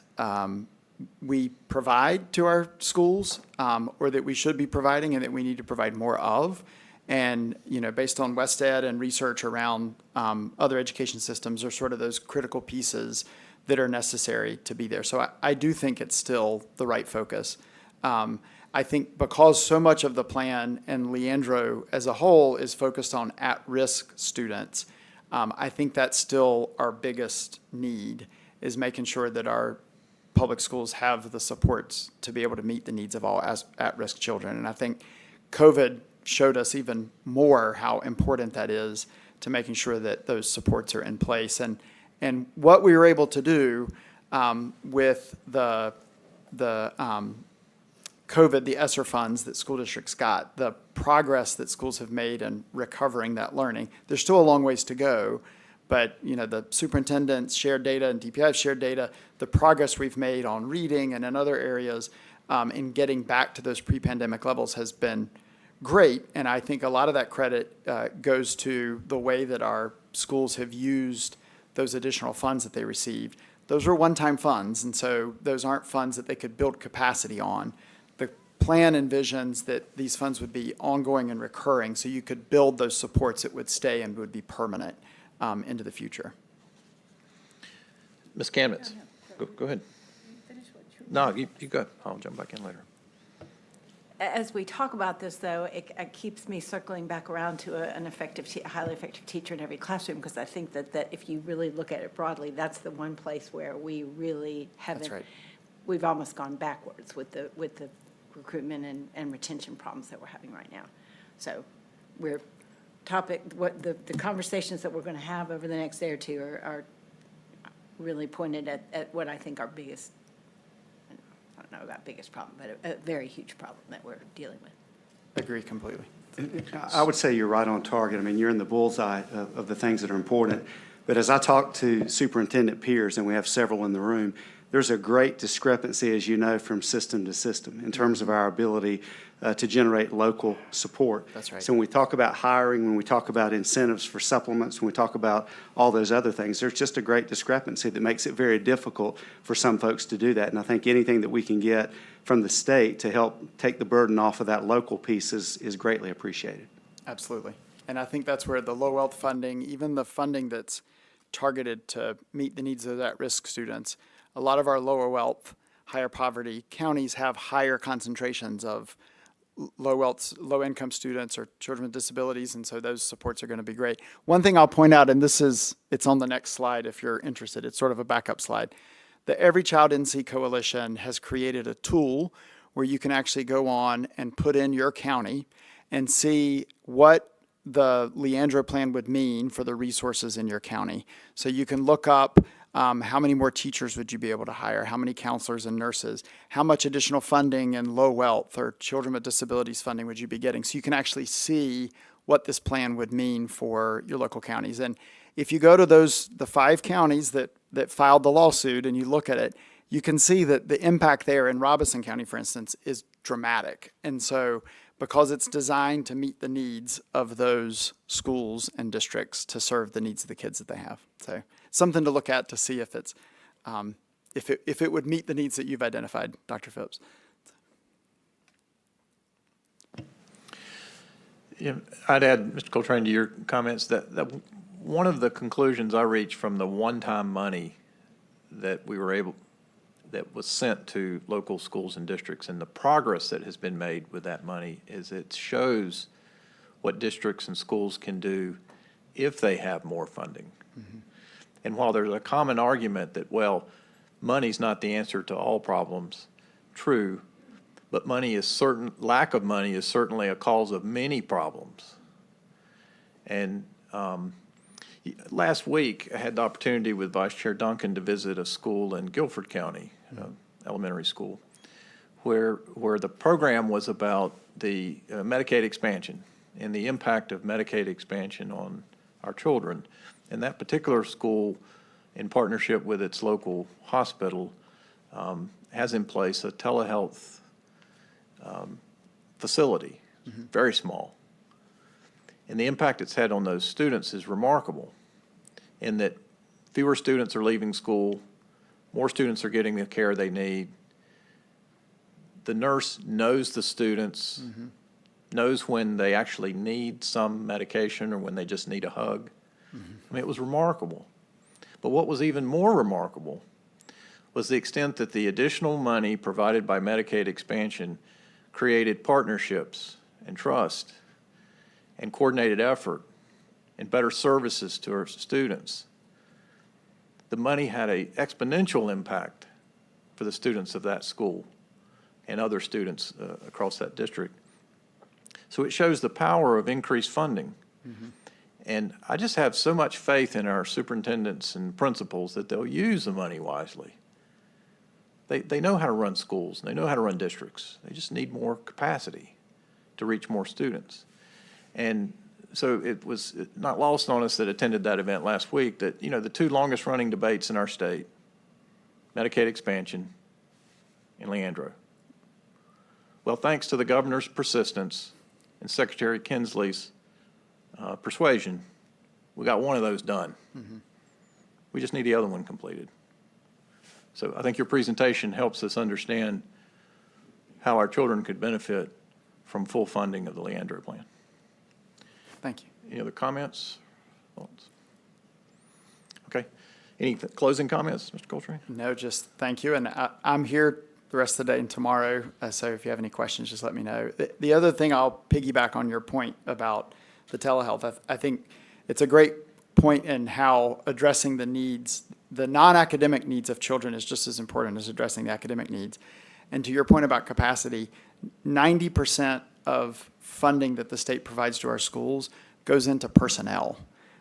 we provide to our schools, or that we should be providing and that we need to provide more of. And, based on WestEd and research around other education systems are sort of those critical pieces that are necessary to be there. So I do think it's still the right focus. I think because so much of the plan and Leandro as a whole is focused on at-risk students, I think that's still our biggest need, is making sure that our public schools have the supports to be able to meet the needs of all at-risk children. And I think COVID showed us even more how important that is to making sure that those supports are in place. And what we were able to do with the COVID, the ESSER funds that school districts got, the progress that schools have made in recovering that learning, there's still a long ways to go. But, the superintendents shared data and DPI have shared data, the progress we've made on reading and in other areas in getting back to those pre-pandemic levels has been great. And I think a lot of that credit goes to the way that our schools have used those additional funds that they received. Those were one-time funds, and so those aren't funds that they could build capacity on. The plan envisions that these funds would be ongoing and recurring, so you could build those supports that would stay and would be permanent into the future. Ms. Kamens? Go ahead. No, you go. I'll jump back in later. As we talk about this, though, it keeps me circling back around to an effective, highly effective teacher in every classroom, because I think that if you really look at it broadly, that's the one place where we really haven't. That's right. We've almost gone backwards with the recruitment and retention problems that we're having right now. So the conversations that we're going to have over the next day or two are really pointed at what I think our biggest, I don't know about biggest problem, but a very huge problem that we're dealing with. Agree completely. I would say you're right on target. I mean, you're in the bullseye of the things that are important. But as I talk to superintendent peers, and we have several in the room, there's a great discrepancy, as you know, from system to system in terms of our ability to generate local support. That's right. So when we talk about hiring, when we talk about incentives for supplements, when we talk about all those other things, there's just a great discrepancy that makes it very difficult for some folks to do that. And I think anything that we can get from the state to help take the burden off of that local piece is greatly appreciated. Absolutely. And I think that's where the low wealth funding, even the funding that's targeted to meet the needs of at-risk students. A lot of our lower wealth, higher poverty counties have higher concentrations of low wealth, low income students or children with disabilities, and so those supports are going to be great. One thing I'll point out, and it's on the next slide if you're interested, it's sort of a backup slide. The Every Child NC Coalition has created a tool where you can actually go on and put in your county and see what the Leandro plan would mean for the resources in your county. So you can look up how many more teachers would you be able to hire, how many counselors and nurses, how much additional funding and low wealth or children with disabilities funding would you be getting. So you can actually see what this plan would mean for your local counties. And if you go to the 5 counties that filed the lawsuit and you look at it, you can see that the impact there in Robeson County, for instance, is dramatic. And so because it's designed to meet the needs of those schools and districts to serve the needs of the kids that they have. So something to look at to see if it's if it would meet the needs that you've identified, Dr. Phipps. Yeah, I'd add, Mr. Coltrane, to your comments that one of the conclusions I reached from the one-time money that was sent to local schools and districts and the progress that has been made with that money is it shows what districts and schools can do if they have more funding. Mm-hmm. And while there's a common argument that, well, money's not the answer to all problems, true, but lack of money is certainly a cause of many problems. And last week, I had the opportunity with Vice Chair Duncan to visit a school in Guilford County, elementary school, where the program was about the Medicaid expansion and the impact of Medicaid expansion on our children. And that particular school, in partnership with its local hospital, has in place a telehealth facility, very small. And the impact it's had on those students is remarkable in that fewer students are leaving school, more students are getting the care they need. The nurse knows the students, knows when they actually need some medication or when they just need a hug. I mean, it was remarkable. But what was even more remarkable was the extent that the additional money provided by Medicaid expansion created partnerships and trust and coordinated effort and better services to our students. The money had an exponential impact for the students of that school and other students across that district. So it shows the power of increased funding. And I just have so much faith in our superintendents and principals that they'll use the money wisely. They know how to run schools, and they know how to run districts. They just need more capacity to reach more students. And so it was not lost on us that attended that event last week that, the 2 longest running debates in our state, Medicaid expansion and Leandro. Well, thanks to the governor's persistence and Secretary Kinsley's persuasion, we got one of those done. We just need the other one completed. So I think your presentation helps us understand how our children could benefit from full funding of the Leandro plan. Thank you. Any other comments? Thoughts? Okay. Any closing comments, Mr. Coltrane? No, just thank you. And I'm here the rest of the day and tomorrow, so if you have any questions, just let me know. The other thing, I'll piggyback on your point about the telehealth. I think it's a great point in how addressing the needs, the non-academic needs of children is just as important as addressing the academic needs. And to your point about capacity, 90% of funding that the state provides to our schools goes into personnel,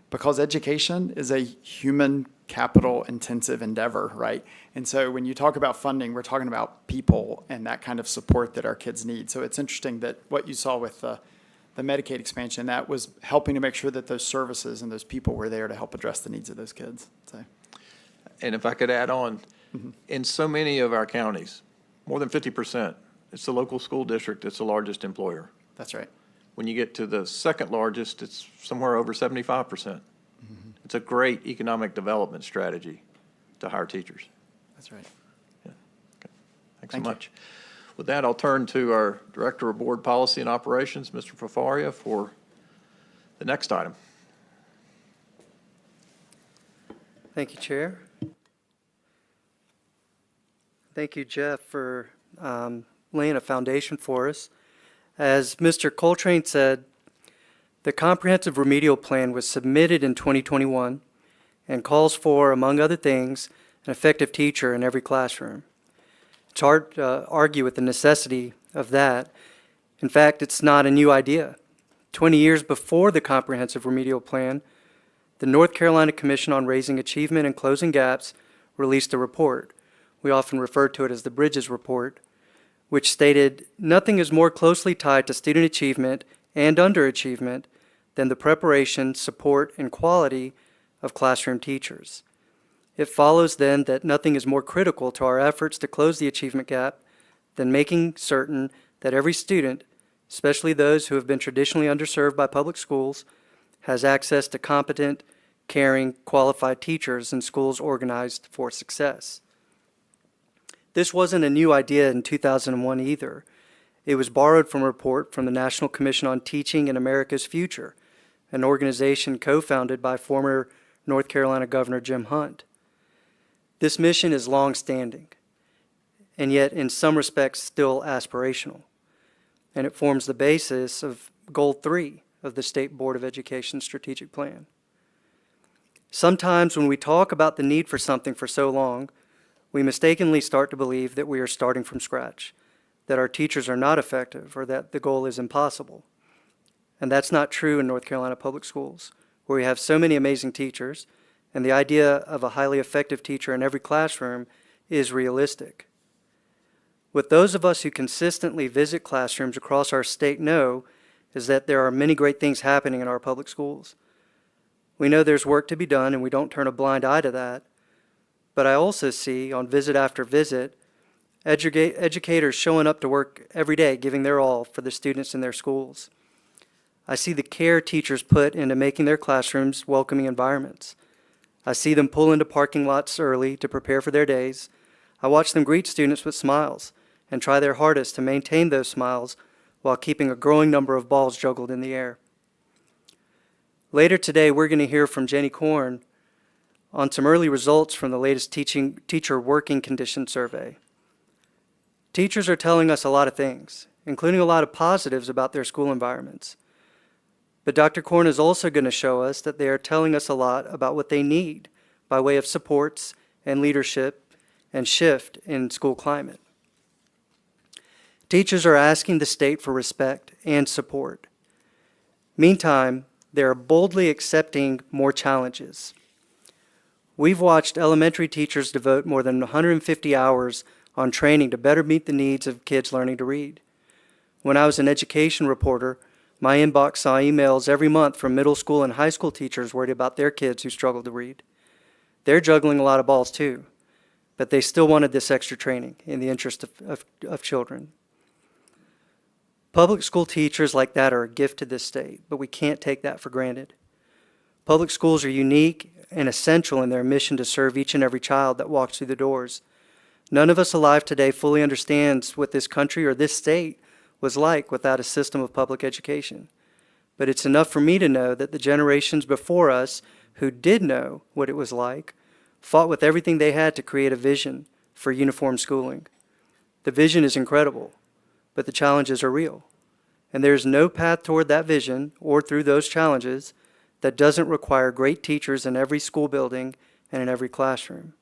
because education is a human capital intensive endeavor, right? And so when you talk about funding, we're talking about people and that kind of support that our kids need. So it's interesting that what you saw with the Medicaid expansion, that was helping to make sure that those services and those people were there to help address the needs of those kids. So, And if I could add on, in so many of our counties, more than 50%, it's the local school district that's the largest employer. that's right. When you get to the second largest, it's somewhere over 75%. It's a great economic development strategy to hire teachers. That's right. Yeah. Okay. Thanks Thank so you. much. With that, I'll turn to our Director of Board Policy and Operations, Mr. Fafaria, for the next item. Thank you, Chair. Thank you, Jeff, for laying a foundation for us. As Mr. Coltrane said, the comprehensive remedial plan was submitted in 2021 and calls for, among other things, an effective teacher in every classroom. It's hard to argue with the necessity of that. In fact, it's not a new idea. 20 years before the comprehensive remedial plan, the North Carolina Commission on Raising Achievement and Closing Gaps released a report. We often refer to it as the Bridges Report, which stated, "Nothing is more closely tied to student achievement and underachievement than the preparation, support, and quality of classroom teachers." It follows then that nothing is more critical to our efforts to close the achievement gap than making certain that every student, especially those who have been traditionally underserved by public schools, has access to competent, caring, qualified teachers in schools organized for success. This wasn't a new idea in 2001 either. It was borrowed from a report from the National Commission on Teaching in America's Future, an organization co-founded by former North Carolina Governor Jim Hunt. This mission is long-standing, and yet in some respects still aspirational, and it forms the basis of Goal 3 of the State Board of Education Strategic Plan. Sometimes when we talk about the need for something for so long, we mistakenly start to believe that we are starting from scratch, that our teachers are not effective, or that the goal is impossible. And that's not true in North Carolina public schools, where we have so many amazing teachers, and the idea of a highly effective teacher in every classroom is realistic. What those of us who consistently visit classrooms across our state know is that there are many great things happening in our public schools. We know there's work to be done, and we don't turn a blind eye to that. But I also see, on visit after visit, educators showing up to work every day, giving their all for the students in their schools. I see the care teachers put into making their classrooms welcoming environments. I see them pull into parking lots early to prepare for their days. I watch them greet students with smiles and try their hardest to maintain those smiles while keeping a growing number of balls juggled in the air. Later today, we're going to hear from Jenny Korn on some early results from the latest teacher working condition survey. Teachers are telling us a lot of things, including a lot of positives about their school environments. But Dr. Korn is also going to show us that they are telling us a lot about what they need by way of supports and leadership and shift in school climate. Teachers are asking the state for respect and support. Meantime, they are boldly accepting more challenges. We've watched elementary teachers devote more than 150 hours on training to better meet the needs of kids learning to read. When I was an education reporter, my inbox saw emails every month from middle school and high school teachers worried about their kids who struggled to read. They're juggling a lot of balls too, but they still wanted this extra training in the interest of children. Public school teachers like that are a gift to this state, but we can't take that for granted. Public schools are unique and essential in their mission to serve each and every child that walks through the doors. None of us alive today fully understands what this country or this state was like without a system of public education. But it's enough for me to know that the generations before us who did know what it was like fought with everything they had to create a vision for uniform schooling. The vision is incredible, but the challenges are real. And there's no path toward that vision or through those challenges that doesn't require great teachers in every school building and in every classroom.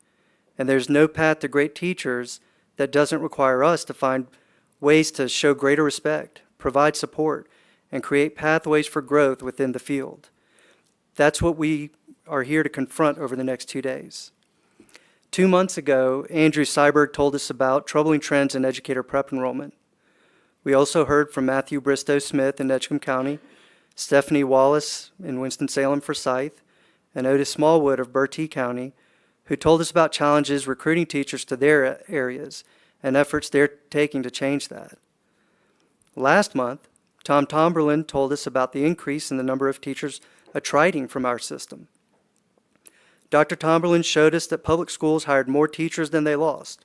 And there's no path to great teachers that doesn't require us to find ways to show greater respect, provide support, and create pathways for growth within the field. That's what we are here to confront over the next 2 days. 2 months ago, Andrew Seiberg told us about troubling trends in educator prep enrollment. We also heard from Matthew Bristow Smith in Edgecombe County, Stephanie Wallace in Winston-Salem Forsyth, and Otis Smallwood of Bertie County, who told us about challenges recruiting teachers to their areas and efforts they're taking to change that. Last month, Tom Tomberlin told us about the increase in the number of teachers attriting from our system. Dr. Tomberlin showed us that public schools hired more teachers than they lost,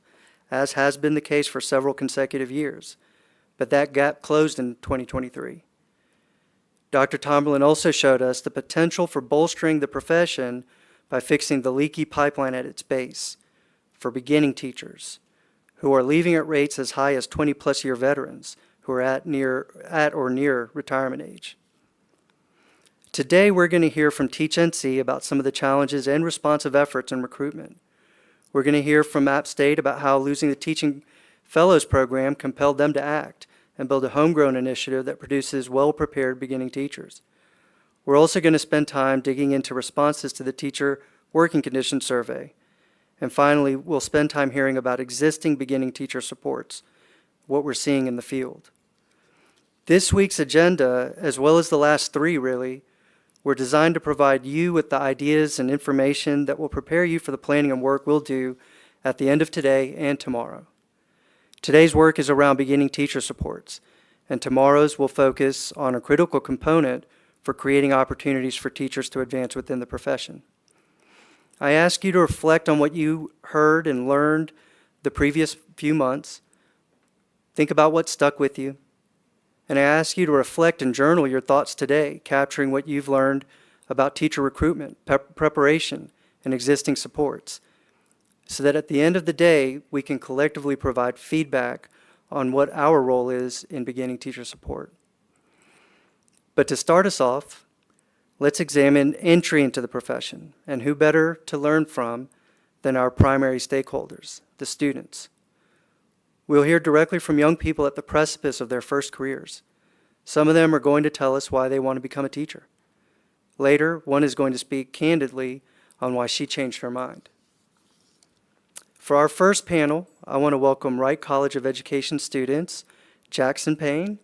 as has been the case for several consecutive years, but that gap closed in 2023. Dr. Tomberlin also showed us the potential for bolstering the profession by fixing the leaky pipeline at its base for beginning teachers who are leaving at rates as high as 20-plus year veterans who are at or near retirement age. Today, we're going to hear from Teach NC about some of the challenges and responsive efforts in recruitment. We're going to hear from App State about how losing the Teaching Fellows program compelled them to act and build a homegrown initiative that produces well-prepared beginning teachers. We're also going to spend time digging into responses to the Teacher Working Conditions Survey. And finally, we'll spend time hearing about existing beginning teacher supports, what we're seeing in the field. This week's agenda, as well as the last three really, were designed to provide you with the ideas and information that will prepare you for the planning and work we'll do at the end of today and tomorrow. Today's work is around beginning teacher supports, and tomorrow's will focus on a critical component for creating opportunities for teachers to advance within the profession. I ask you to reflect on what you heard and learned the previous few months. Think about what stuck with you. And I ask you to reflect and journal your thoughts today, capturing what you've learned about teacher recruitment, preparation, and existing supports, so that at the end of the day, we can collectively provide feedback on what our role is in beginning teacher support. But to start us off, let's examine entry into the profession, and who better to learn from than our primary stakeholders, the students. We'll hear directly from young people at the precipice of their first careers. Some of them are going to tell us why they want to become a teacher. Later, one is going to speak candidly on why she changed her mind. For our first panel, I want to welcome Wright College of Education students, Jackson Payne,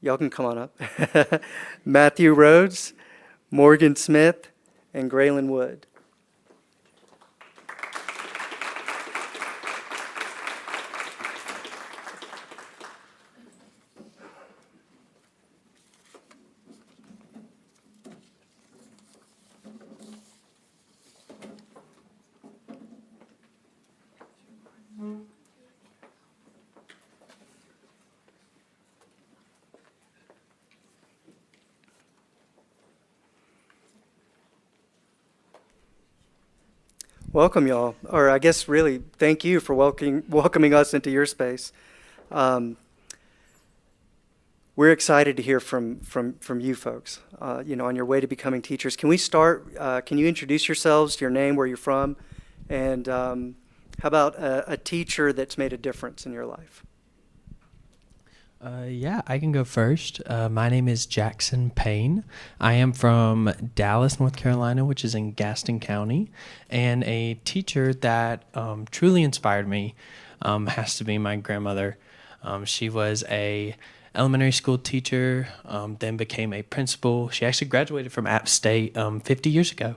y'all can come on up, Matthew Rhodes, Morgan Smith, and Graylin Wood. Welcome, y'all, or I guess really thank you for welcoming us into your space. We're excited to hear from you folks, on your way to becoming teachers. Can we start, can you introduce yourselves, your name, where you're from, and how about a teacher that's made a difference in your life? Yeah, I can go first. My name is Jackson Payne. I am from Dallas, North Carolina, which is in Gaston County. And a teacher that truly inspired me has to be my grandmother. She was a elementary school teacher, then became a principal. She actually graduated from App State 50 years ago.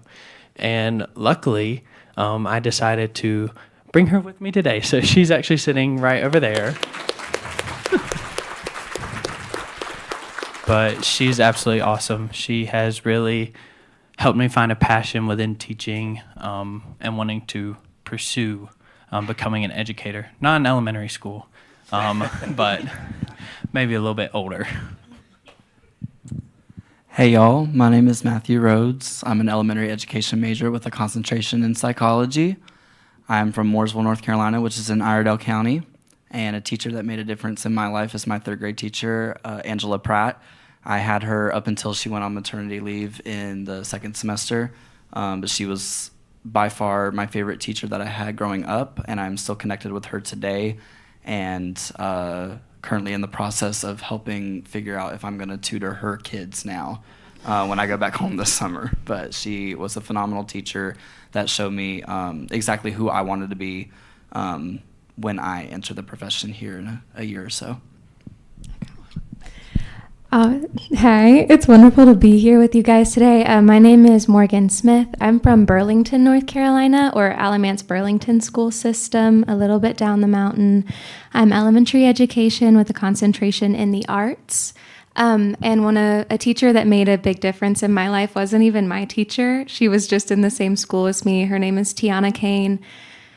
And luckily, I decided to bring her with me today. So she's actually sitting right over there. But she's absolutely awesome. She has really helped me find a passion within teaching and wanting to pursue becoming an educator. Not in elementary school, but maybe a little bit older. Hey y'all, my name is Matthew Rhodes. I'm an elementary education major with a concentration in psychology. I'm from Mooresville, North Carolina, which is in Iredell County. And a teacher that made a difference in my life is my third grade teacher, Angela Pratt. I had her up until she went on maternity leave in the second semester, but she was by far my favorite teacher that I had growing up, and I'm still connected with her today, and currently in the process of helping figure out if I'm going to tutor her kids now when I go back home this summer. But she was a phenomenal teacher that showed me exactly who I wanted to be when I enter the profession here in a year or so. Hi, it's wonderful to be here with you guys today. My name is Morgan Smith. I'm from Burlington, North Carolina, or Alamance Burlington School System, a little bit down the mountain. I'm elementary education with a concentration in the arts. And a teacher that made a big difference in my life wasn't even my teacher. She was just in the same school as me. Her name is Tiana Kane.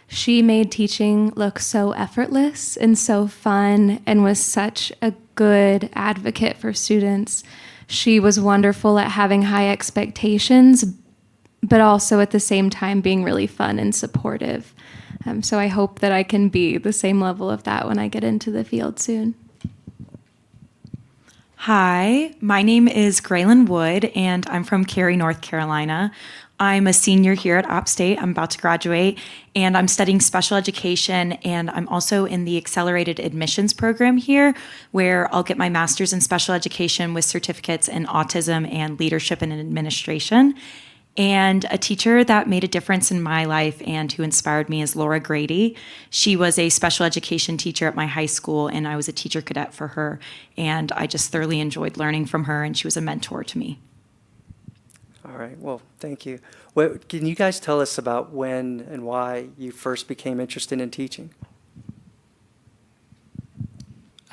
She made teaching look so effortless and so fun and was such a good advocate for students. She was wonderful at having high expectations, but also at the same time being really fun and supportive. So I hope that I can be the same level of that when I get into the field soon. Hi, my name is Graylin Wood, and I'm from Cary, North Carolina. I'm a senior here at App State. I'm about to graduate, and I'm studying special education, and I'm also in the accelerated admissions program here, where I'll get my master's in special education with certificates in autism and leadership and administration. And a teacher that made a difference in my life and who inspired me is Laura Grady. She was a special education teacher at my high school, and I was a teacher cadet for her. And I just thoroughly enjoyed learning from her, and she was a mentor to me. All right, well, thank you. Can you guys tell us about when and why you first became interested in teaching?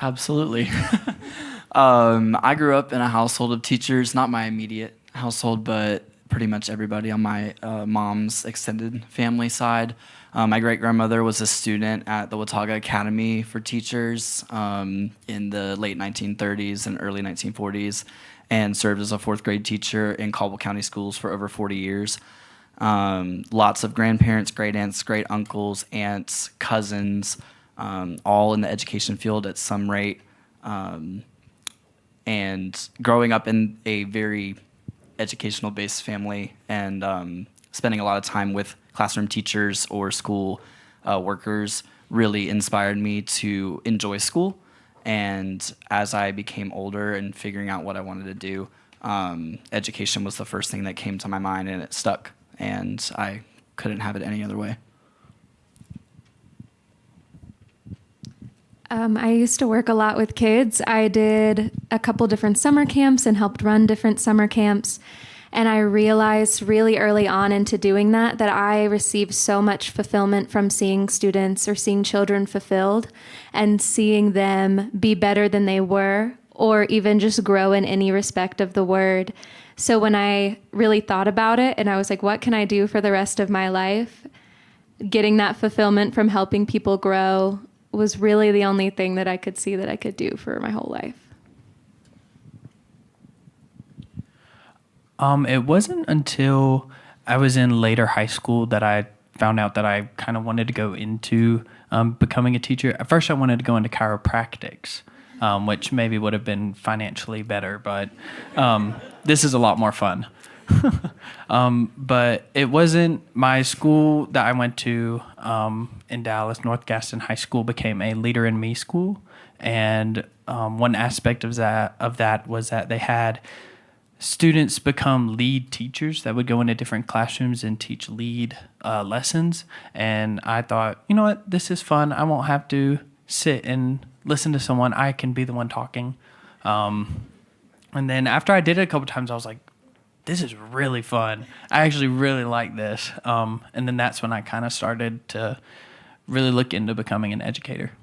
Absolutely. I grew up in a household of teachers, not my immediate household, but pretty much everybody on my mom's extended family side. My great-grandmother was a student at the Watauga Academy for Teachers in the late 1930s and early 1940s, and served as a fourth grade teacher in Caldwell County schools for over 40 years. Lots of grandparents, great aunts, great uncles, aunts, cousins, all in the education field at some rate. And growing up in a very educational-based family and spending a lot of time with classroom teachers or school workers really inspired me to enjoy school. And as I became older and figuring out what I wanted to do, education was the first thing that came to my mind, and it stuck. And I couldn't have it any other way. I used to work a lot with kids. I did a couple different summer camps and helped run different summer camps. And I realized really early on into doing that I received so much fulfillment from seeing students or seeing children fulfilled and seeing them be better than they were, or even just grow in any respect of the word. So when I really thought about it and I was like, what can I do for the rest of my life? Getting that fulfillment from helping people grow was really the only thing that I could see that I could do for my whole life. It wasn't until I was in later high school that I found out that I kind of wanted to go into becoming a teacher. At first, I wanted to go into chiropractics, which maybe would have been financially better, but this is a lot more fun. But it wasn't my school that I went to in Dallas. North Gaston High School became a Leader in Me school, and one aspect of that was that they had students become lead teachers that would go into different classrooms and teach lead lessons. And I thought, you know what, this is fun. I won't have to sit and listen to someone. I can be the one talking. And then after I did it a couple times, I was like, this is really fun. I actually really like this. And then that's when I kind of started to really look into becoming an educator.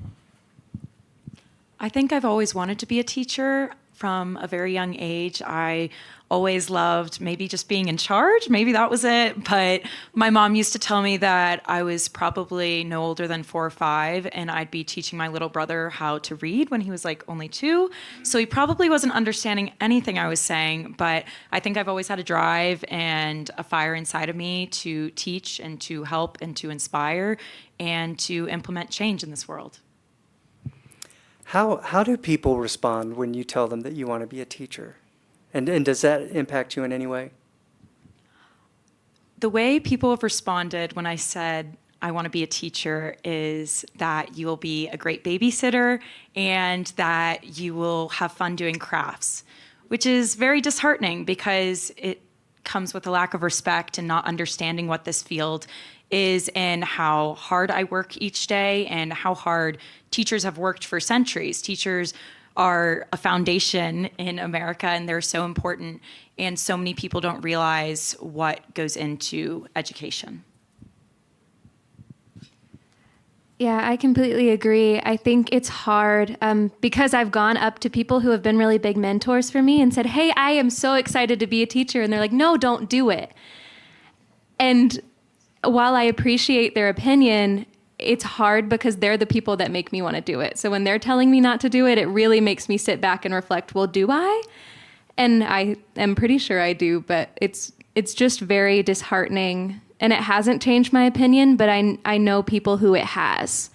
I think I've always wanted to be a teacher from a very young age. I always loved maybe just being in charge. Maybe that was it. But my mom used to tell me that I was probably no older than 4 or 5, and I'd be teaching my little brother how to read when he was like only 2. So he probably wasn't understanding anything I was saying. But I think I've always had a drive and a fire inside of me to teach and to help and to inspire and to implement change in this world. How do people respond when you tell them that you want to be a teacher? And does that impact you in any way? The way people have responded when I said I want to be a teacher is that you will be a great babysitter and that you will have fun doing crafts, which is very disheartening because it comes with a lack of respect and not understanding what this field is and how hard I work each day and how hard teachers have worked for centuries. Teachers are a foundation in America, and they're so important, and so many people don't realize what goes into education. Yeah, I completely agree. I think it's hard because I've gone up to people who have been really big mentors for me and said, hey, I am so excited to be a teacher. And they're like, no, don't do it. And while I appreciate their opinion, it's hard because they're the people that make me want to do it. So when they're telling me not to do it, it really makes me sit back and reflect, well, do I? And I am pretty sure I do, but it's it's just very disheartening. And it hasn't changed my opinion, but I know people who it has.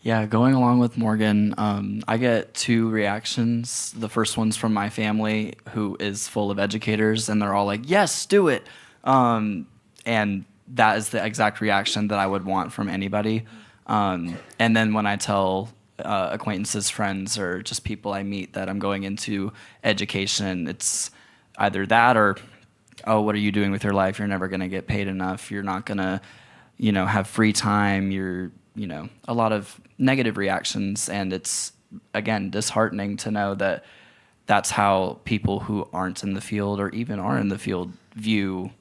Yeah, going along with Morgan, I get two reactions. The first one's from my family, who is full of educators, and they're all like, yes, do it. And that is the exact reaction that I would want from anybody. And then when I tell acquaintances, friends, or just people I meet that I'm going into education, it's either that or, oh, what are you doing with your life? You're never going to get paid enough. You're not going to, have free time. You're, a lot of negative reactions. And it's, again, disheartening to know that that's how people who aren't in the field or even are in the field view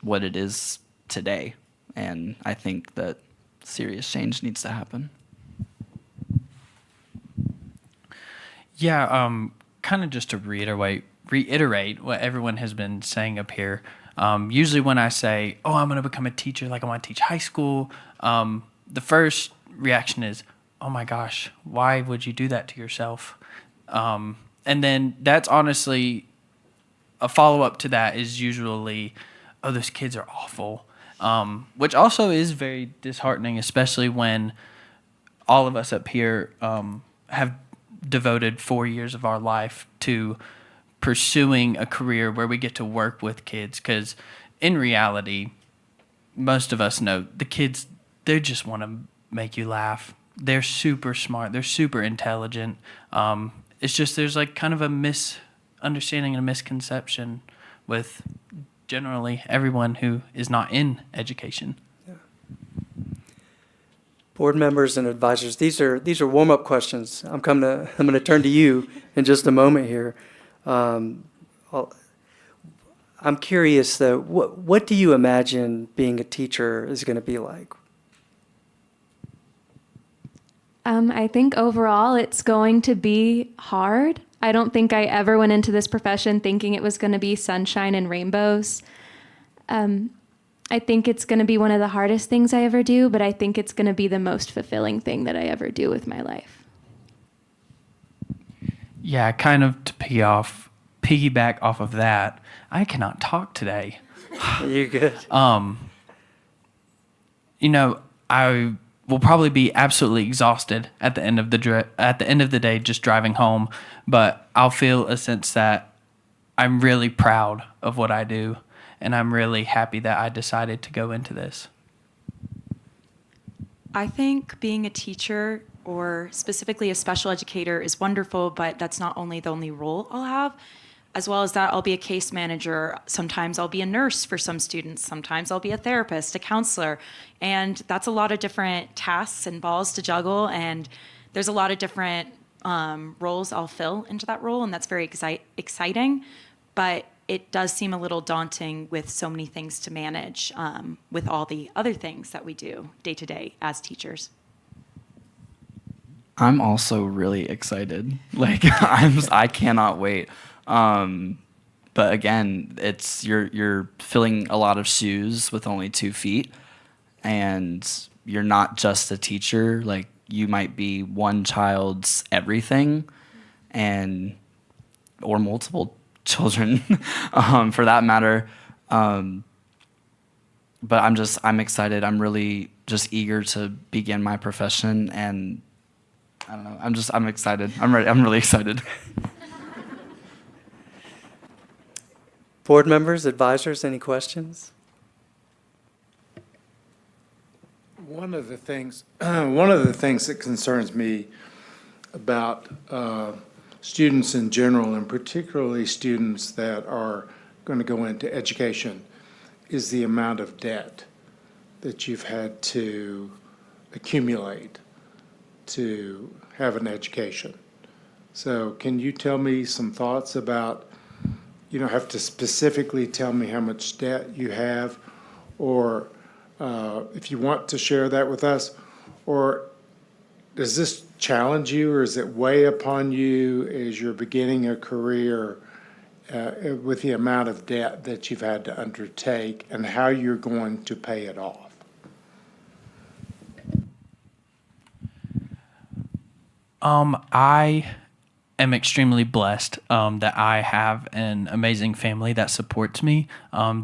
what it is today. And I think that serious change needs to happen. Yeah, kind of just to reiterate what everyone has been saying up here. Usually when I say, oh, I'm going to become a teacher, like I want to teach high school, the first reaction is, oh my gosh, why would you do that to yourself? And then that's honestly, a follow-up to that is usually, oh, those kids are awful, which also is very disheartening, especially when all of us up here have devoted 4 years of our life to pursuing a career where we get to work with kids. Because in reality, most of us know the kids, they just want to make you laugh. They're super smart. They're super intelligent. It's just there's like kind of a misunderstanding and a misconception with generally everyone who is not in education. Board members and advisors, these are warm-up questions. I'm going to turn to you in just a moment here. I'm curious though, what do you imagine being a teacher is going to be like? I think overall it's going to be hard. I don't think I ever went into this profession thinking it was going to be sunshine and rainbows. I think it's going to be one of the hardest things I ever do, but I think it's going to be the most fulfilling thing that I ever do with my life. Yeah, kind of to piggyback off of that, I cannot talk today. You're good. I will probably be absolutely exhausted at the end of the day just driving home, but I'll feel a sense that I'm really proud of what I do, and I'm really happy that I decided to go into this. I think being a teacher or specifically a special educator is wonderful, but that's not only the only role I'll have. As well as that, I'll be a case manager. Sometimes I'll be a nurse for some students. Sometimes I'll be a therapist, a counselor. And that's a lot of different tasks and balls to juggle. And there's a lot of different roles I'll fill into that role. And that's very exciting. But it does seem a little daunting with so many things to manage with all the other things that we do day to day as teachers. I'm also really excited. I cannot wait. But again, it's you're filling a lot of shoes with only 2 feet, and you're not just a teacher. Like, you might be one child's everything, or multiple children, for that matter. But I'm excited. I'm really just eager to begin my profession, and I don't know. I'm excited. I'm ready. I'm really excited. Board members, advisors, any questions? One of the things that concerns me about students in general, and particularly students that are going to go into education, is the amount of debt that you've had to accumulate to have an education. So can you tell me some thoughts about, you don't have to specifically tell me how much debt you have, or if you want to share that with us, or does this challenge you, or is it weigh upon you as you're beginning a career with the amount of debt that you've had to undertake and how you're going to pay it off? am extremely blessed that I have an amazing family that supports me.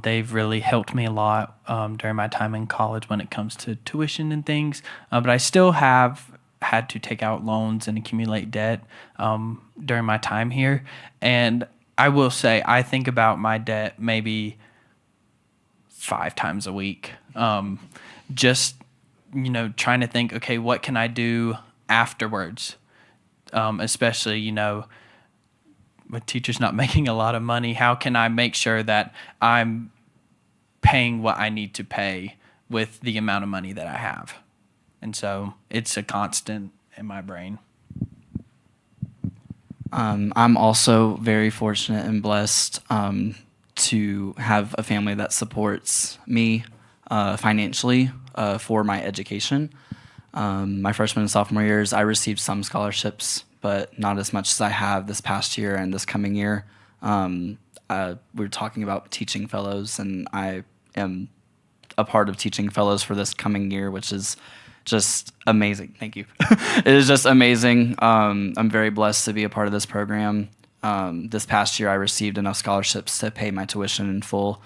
They've really helped me a lot during my time in college when it comes to tuition and things. But I still have had to take out loans and accumulate debt during my time here. And I will say, I think about my debt maybe 5 times a week. Just, trying to think, okay, what can I do afterwards? Especially, with teachers not making a lot of money, how can I make sure that I'm paying what I need to pay with the amount of money that I have? And so it's a constant in my brain. I'm also very fortunate and blessed to have a family that supports me financially for my education. My freshman and sophomore years, I received some scholarships, but not as much as I have this past year and this coming year. We were talking about teaching fellows, and I am a part of teaching fellows for this coming year, which is just amazing. Thank you. It is just amazing. I'm very blessed to be a part of this program. This past year, I received enough scholarships to pay my tuition in full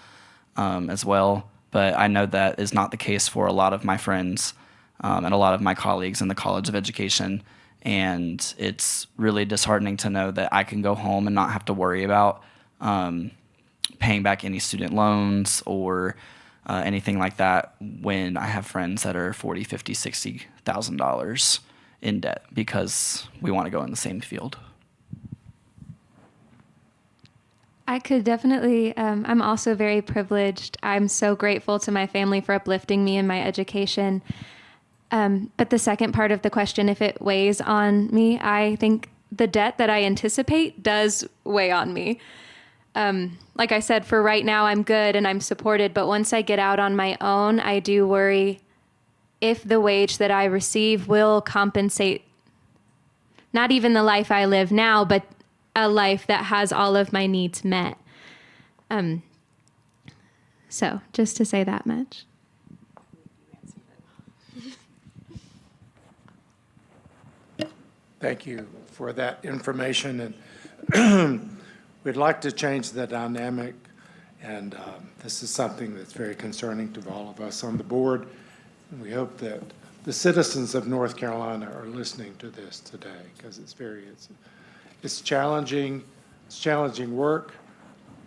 as well, but I know that is not the case for a lot of my friends and a lot of my colleagues in the College of Education. And it's really disheartening to know that I can go home and not have to worry about paying back any student loans or anything like that when I have friends that are $40,000, $50,000, $60,000 in debt because we want to go in the same field. I could definitely, I'm also very privileged. I'm so grateful to my family for uplifting me in my education. But the second part of the question, if it weighs on me, I think the debt that I anticipate does weigh on me. Like I said, for right now, I'm good and I'm supported. But once I get out on my own, I do worry if the wage that I receive will compensate not even the life I live now, but a life that has all of my needs met. So just to say that much. Thank you for that information, and we'd like to change the dynamic, and this is something that's very concerning to all of us on the board, and we hope that the citizens of North Carolina are listening to this today, because it's challenging work,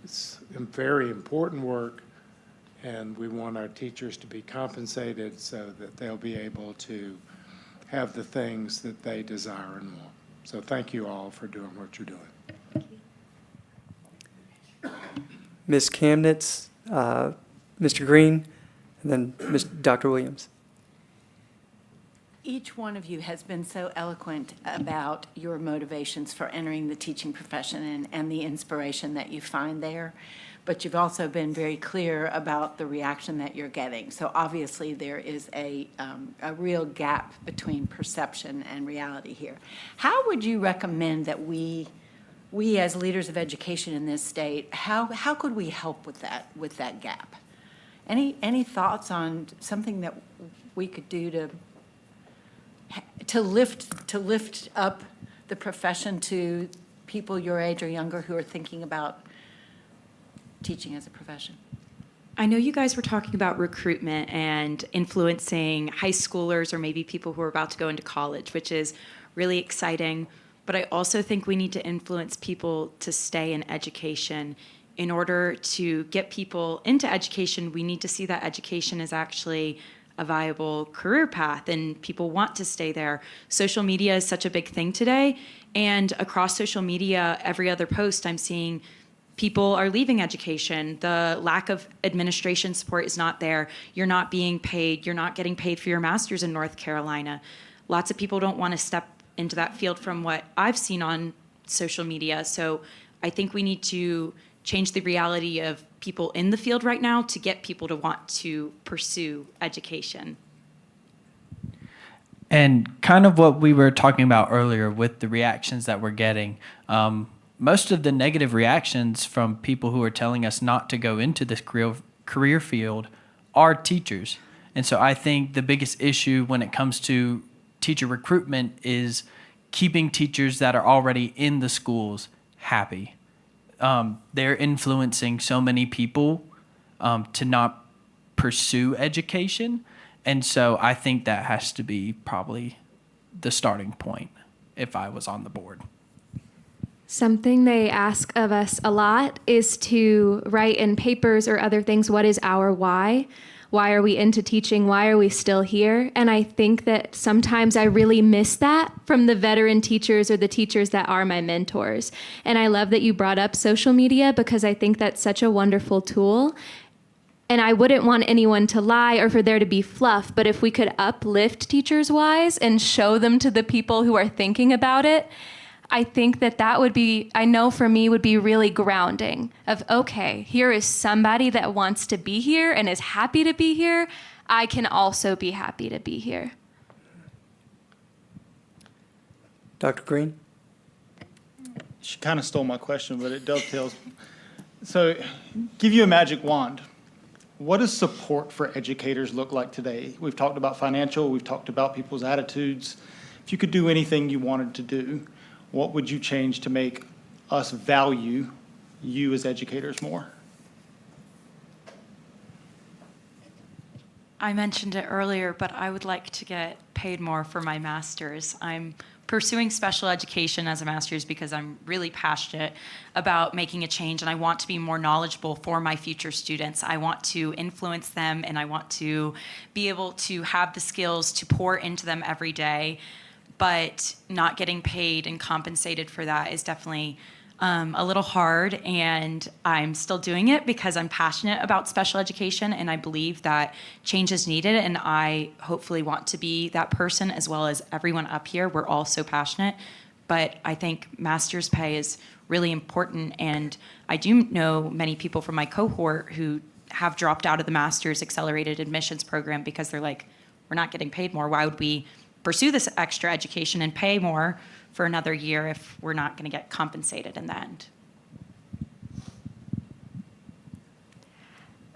it's very important work, and we want our teachers to be compensated so that they'll be able to have the things that they desire and want. So thank you all for doing what you're doing. Ms. Kamnitz, Mr. Green, and then Dr. Williams. Each one of you has been so eloquent about your motivations for entering the teaching profession and the inspiration that you find there. But you've also been very clear about the reaction that you're getting. So obviously there is a real gap between perception and reality here. How would you recommend that we as leaders of education in this state, how could we help with that gap? Any thoughts on something that we could do to lift up the profession to people your age or younger who are thinking about teaching as a profession? I know you guys were talking about recruitment and influencing high schoolers or maybe people who are about to go into college, which is really exciting. But I also think we need to influence people to stay in education. In order to get people into education, we need to see that education is actually a viable career path and people want to stay there. Social media is such a big thing today. And across social media, every other post I'm seeing people are leaving education. The lack of administration support is not there. You're not being paid. You're not getting paid for your master's in North Carolina. Lots of people don't want to step into that field from what I've seen on social media. So I think we need to change the reality of people in the field right now to get people to want to pursue education. And kind of what we were talking about earlier with the reactions that we're getting, most of the negative reactions from people who are telling us not to go into this career field are teachers. And so I think the biggest issue when it comes to teacher recruitment is keeping teachers that are already in the schools happy. They're influencing so many people to not pursue education. And so I think that has to be probably the starting point if I was on the board. Something they ask of us a lot is to write in papers or other things, what is our why? Why are we into teaching? Why are we still here? And I think that sometimes I really miss that from the veteran teachers or the teachers that are my mentors. And I love that you brought up social media because I think that's such a wonderful tool. And I wouldn't want anyone to lie or for there to be fluff, but if we could uplift teachers' whys and show them to the people who are thinking about it, I think that would be, I know for me, would be really grounding of, okay, here is somebody that wants to be here and is happy to be here. I can also be happy to be here. Dr. Green? She kind of stole my question, but it dovetails. So, give you a magic wand. What does support for educators look like today? We've talked about financial, we've talked about people's attitudes. If you could do anything you wanted to do, what would you change to make us value you as educators more? I mentioned it earlier, but I would like to get paid more for my master's. I'm pursuing special education as a master's because I'm really passionate about making a change and I want to be more knowledgeable for my future students. I want to influence them and I want to be able to have the skills to pour into them every day, but not getting paid and compensated for that is definitely a little hard, and I'm still doing it because I'm passionate about special education and I believe that change is needed, and I hopefully want to be that person as well as everyone up here. We're all so passionate, but I think master's pay is really important, and I do know many people from my cohort who have dropped out of the master's accelerated admissions program because they're like, we're not getting paid more. Why would we pursue this extra education and pay more for another year if we're not going to get compensated in the end?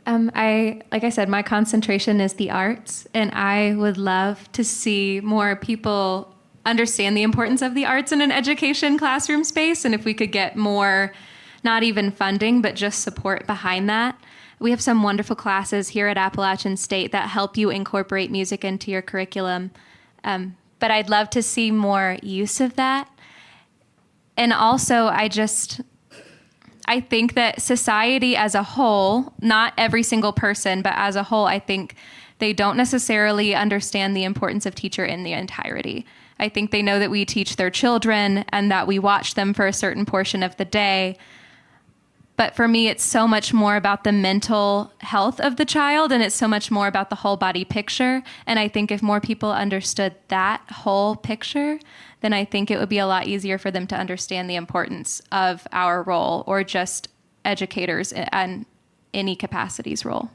Like I said, my concentration is the arts, and I would love to see more people understand the importance of the arts in an education classroom space, and if we could get more, not even funding, but just support behind that. We have some wonderful classes here at Appalachian State that help you incorporate music into your curriculum. But I'd love to see more use of that. And also, I think that society as a whole, not every single person, but as a whole, I think they don't necessarily understand the importance of teacher in the entirety. I think they know that we teach their children and that we watch them for a certain portion of the day. But for me, it's so much more about the mental health of the child, and it's so much more about the whole body picture. And I think if more people understood that whole picture, then I think it would be a lot easier for them to understand the importance of our role, or just educators and any capacities role.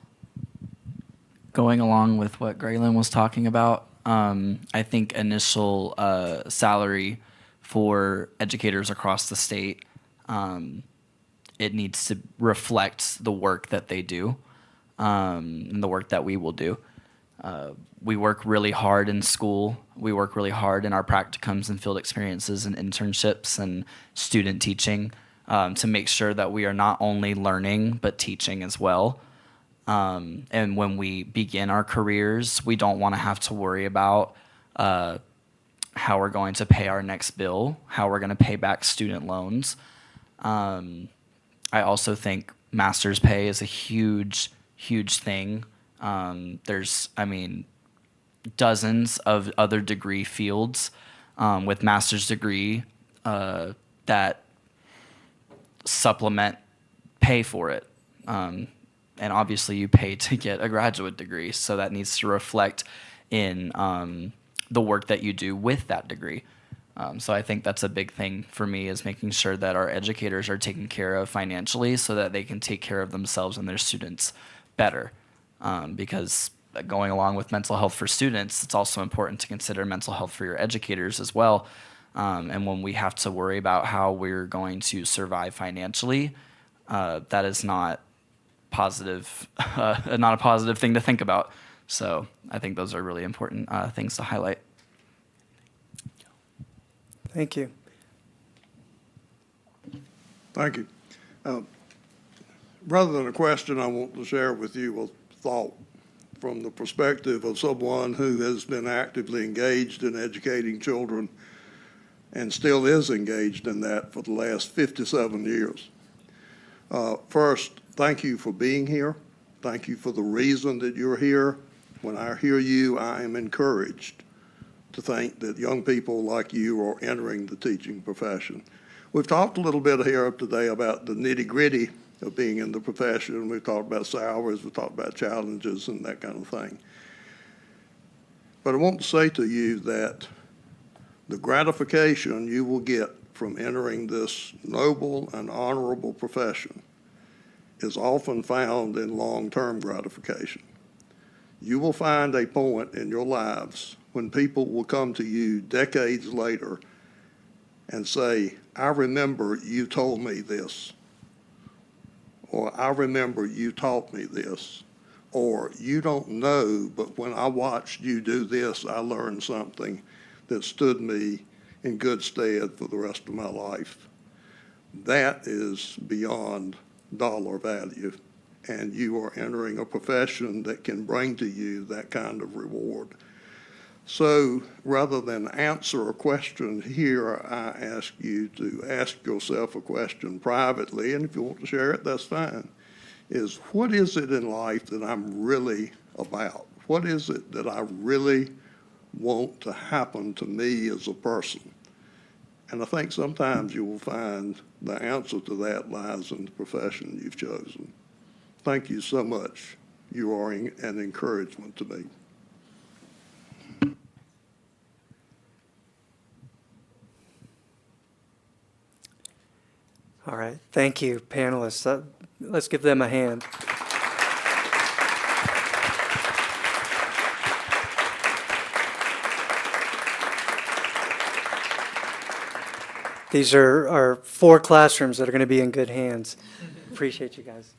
Going along with what Graylin was talking about, I think initial salary for educators across the state, it needs to reflect the work that they do and the work that we will do. We work really hard in school. We work really hard in our practicums and field experiences and internships and student teaching to make sure that we are not only learning but teaching as well. And when we begin our careers, we don't want to have to worry about how we're going to pay our next bill, how we're going to pay back student loans. I also think master's pay is a huge, huge thing. There's, dozens of other degree fields with master's degree that supplement pay for it. And obviously you pay to get a graduate degree, so that needs to reflect in the work that you do with that degree. So I think that's a big thing for me, is making sure that our educators are taken care of financially so that they can take care of themselves and their students better. Because going along with mental health for students, it's also important to consider mental health for your educators as well. And when we have to worry about how we're going to survive financially, that is not positive, not a positive thing to think about. So I think those are really important things to highlight. Thank you. Thank you. Rather than a question, I want to share with you a thought from the perspective of someone who has been actively engaged in educating children and still is engaged in that for the last 57 years. First, thank you for being here. Thank you for the reason that you're here. When I hear you, I am encouraged to think that young people like you are entering the teaching profession. We've talked a little bit here today about the nitty-gritty of being in the profession. We've talked about salaries, we've talked about challenges and that kind of thing. But I want to say to you that the gratification you will get from entering this noble and honorable profession is often found in long-term gratification. You will find a point in your lives when people will come to you decades later and say, I remember you told me this, or I remember you taught me this, or you don't know, but when I watched you do this, I learned something that stood me in good stead for the rest of my life. That is beyond dollar value, and you are entering a profession that can bring to you that kind of reward. So rather than answer a question here, I ask you to ask yourself a question privately, and if you want to share it, that's fine, is what is it in life that I'm really about? What is it that I really want to happen to me as a person? And I think sometimes you will find the answer to that lies in the profession you've chosen. Thank you so much. You are an encouragement to me. All right. Thank you, panelists. Let's give them a hand. These are our 4 classrooms that are going to be in good hands. Appreciate you guys.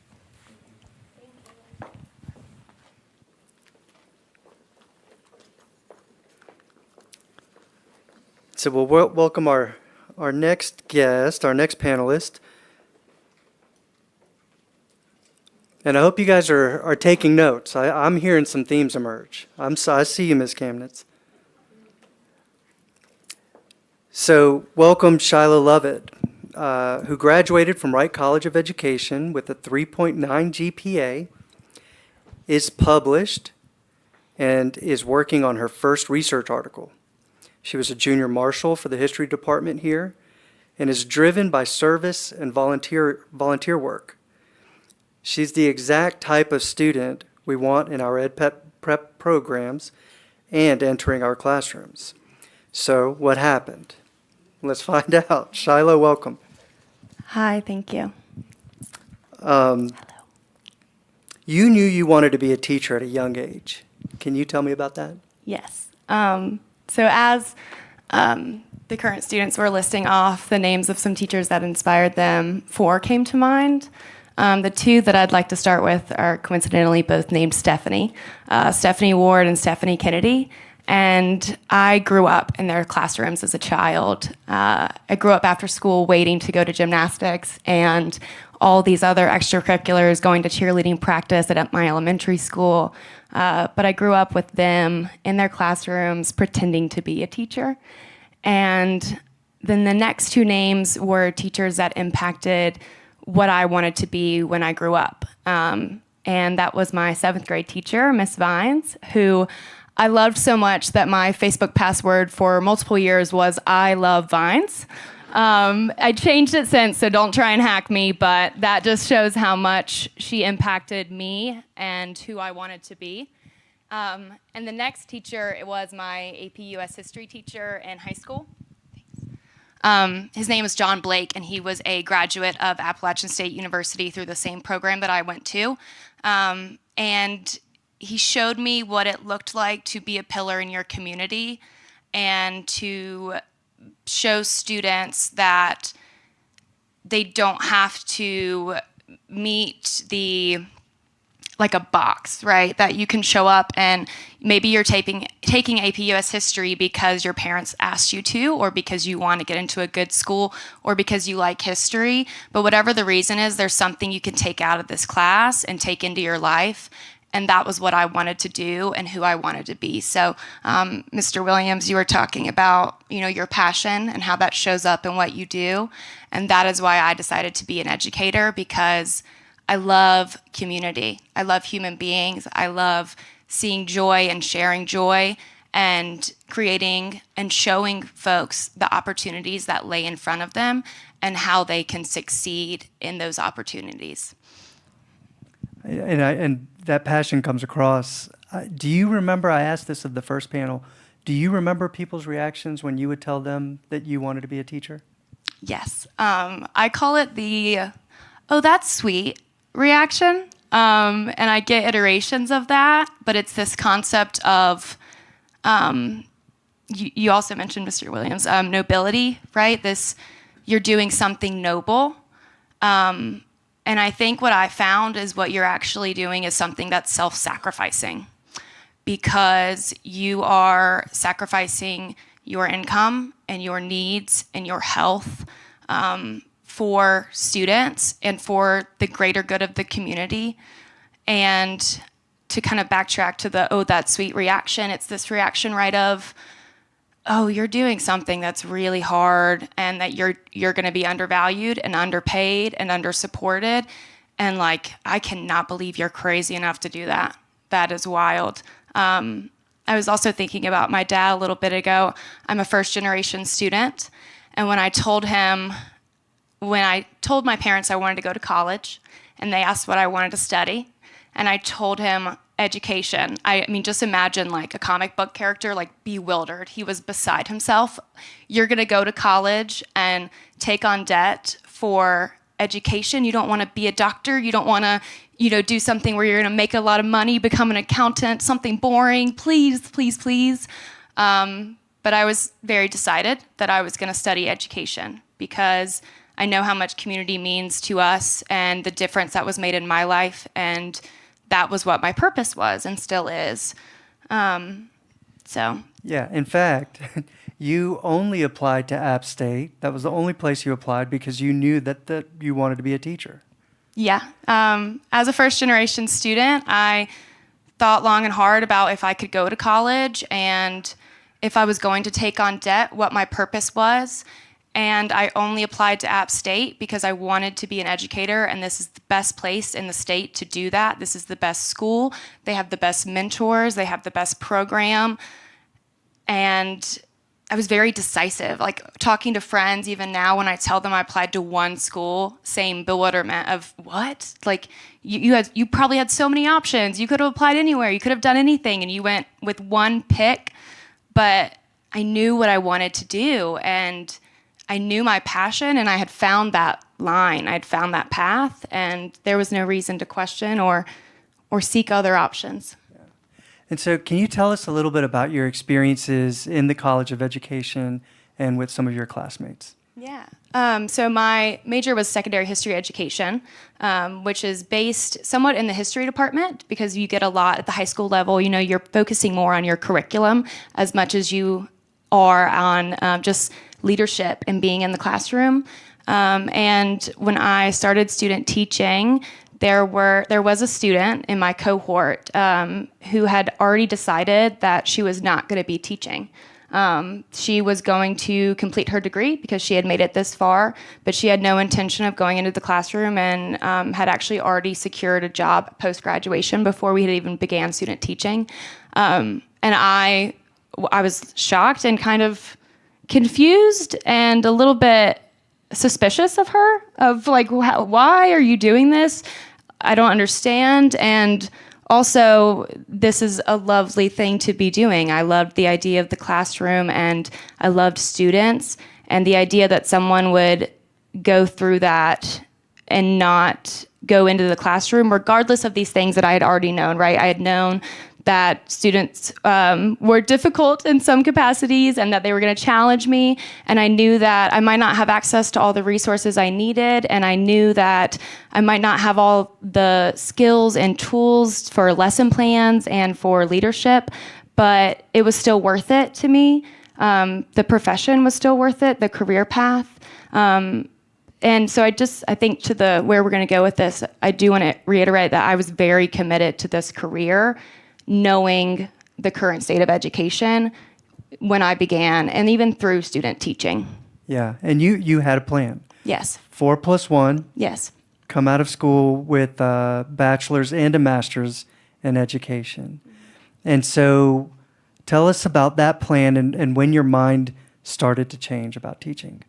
So we'll welcome our next guest, our next panelist. And I hope you guys are taking notes. I'm hearing some themes emerge. I see you, Ms. Kamnitz. So welcome Shiloh Lovett, who graduated from Wright College of Education with a 3.9 GPA, is published, and is working on her first research article. She was a junior marshal for the history department here and is driven by service and volunteer work. She's the exact type of student we want in our ed prep programs and entering our classrooms. So what happened? Let's find out. Shiloh, welcome. Hi, thank you. You knew you wanted to be a teacher at a young age. Can you tell me about that? Yes. So as the current students were listing off the names of some teachers that inspired them, 4 came to mind. The 2 that I'd like to start with are coincidentally both named Stephanie, Stephanie Ward and Stephanie Kennedy. And I grew up in their classrooms as a child. I grew up after school waiting to go to gymnastics and all these other extracurriculars, going to cheerleading practice at my elementary school. But I grew up with them in their classrooms pretending to be a teacher. And then the next 2 names were teachers that impacted what I wanted to be when I grew up. And that was my 7th grade teacher, Miss Vines, who I loved so much that my Facebook password for multiple years was I love Vines. I changed it since, so don't try and hack me, but that just shows how much she impacted me and who I wanted to be. And the next teacher, it was my AP US history teacher in high school. His name is John Blake, and he was a graduate of Appalachian State University through the same program that I went to. And he showed me what it looked like to be a pillar in your community and to show students that they don't have to meet the like a box, right? That you can show up and maybe you're taking AP US history because your parents asked you to, or because you want to get into a good school, or because you like history. But whatever the reason is, there's something you can take out of this class and take into your life. And that was what I wanted to do and who I wanted to be. So, Mr. Williams, you were talking about, your passion and how that shows up in what you do. And that is why I decided to be an educator, because I love community. I love human beings. I love seeing joy and sharing joy and creating and showing folks the opportunities that lay in front of them and how they can succeed in those opportunities. And that passion comes across. Do you remember, I asked this at the first panel, do you remember people's reactions when you would tell them that you wanted to be a teacher? Yes. I call it the, oh, that's sweet reaction. And I get iterations of that, but it's this concept of, you also mentioned, Mr. Williams, nobility, right? You're doing something noble. And I think what I found is what you're actually doing is something that's self-sacrificing, because you are sacrificing your income and your needs and your health for students and for the greater good of the community. And to kind of backtrack to the, oh, that sweet reaction, it's this reaction, right, of, oh, you're doing something that's really hard and that you're going to be undervalued and underpaid and undersupported. And like, I cannot believe you're crazy enough to do that. That is wild. I was also thinking about my dad a little bit ago. I'm a first generation student. And when I told my parents I wanted to go to college, and they asked what I wanted to study, and I told him education. I mean, just imagine like a comic book character, like bewildered. He was beside himself. You're going to go to college and take on debt for education. You don't want to be a doctor. You don't want to, do something where you're going to make a lot of money, become an accountant, something boring. Please, please, please. But I was very decided that I was going to study education, because I know how much community means to us and the difference that was made in my life. And that was what my purpose was and still is. Yeah, in fact, you only applied to App State. That was the only place you applied because you knew that you wanted to be a teacher. Yeah. As a first generation student, I thought long and hard about if I could go to college and if I was going to take on debt, what my purpose was. And I only applied to App State because I wanted to be an educator, and this is the best place in the state to do that. This is the best school. They have the best mentors. They have the best program. And I was very decisive. Like, talking to friends, even now, when I tell them I applied to one school, same bewilderment of, what? Like, you probably had so many options. You could have applied anywhere. You could have done anything, and you went with one pick. But I knew what I wanted to do, and I knew my passion, and I had found that line. I had found that path, and there was no reason to question or seek other options. And so can you tell us a little bit about your experiences in the College of Education and with some of your classmates? Yeah. So my major was secondary history education, which is based somewhat in the history department, because you get a lot at the high school level. You're focusing more on your curriculum as much as you are on just leadership and being in the classroom. And when I started student teaching, there was a student in my cohort who had already decided that she was not going to be teaching. She was going to complete her degree because she had made it this far, but she had no intention of going into the classroom, and had actually already secured a job post-graduation before we had even began student teaching. And I was shocked and kind of confused and a little bit suspicious of her, of like, why are you doing this? I don't understand. And also, this is a lovely thing to be doing. I loved the idea of the classroom, and I loved students, and the idea that someone would go through that and not go into the classroom, regardless of these things that I had already known, right? I had known that students were difficult in some capacities and that they were going to challenge me. And I knew that I might not have access to all the resources I needed. And I knew that I might not have all the skills and tools for lesson plans and for leadership, but it was still worth it to me. The profession was still worth it, the career path. And so I think to where we're going to go with this, I do want to reiterate that I was very committed to this career, knowing the current state of education when I began, and even through student teaching. Yeah, and you had a plan. Yes. 4+1. Yes. Come out of school with a bachelor's and a master's in education. And so tell us about that plan and when your mind started to change about teaching.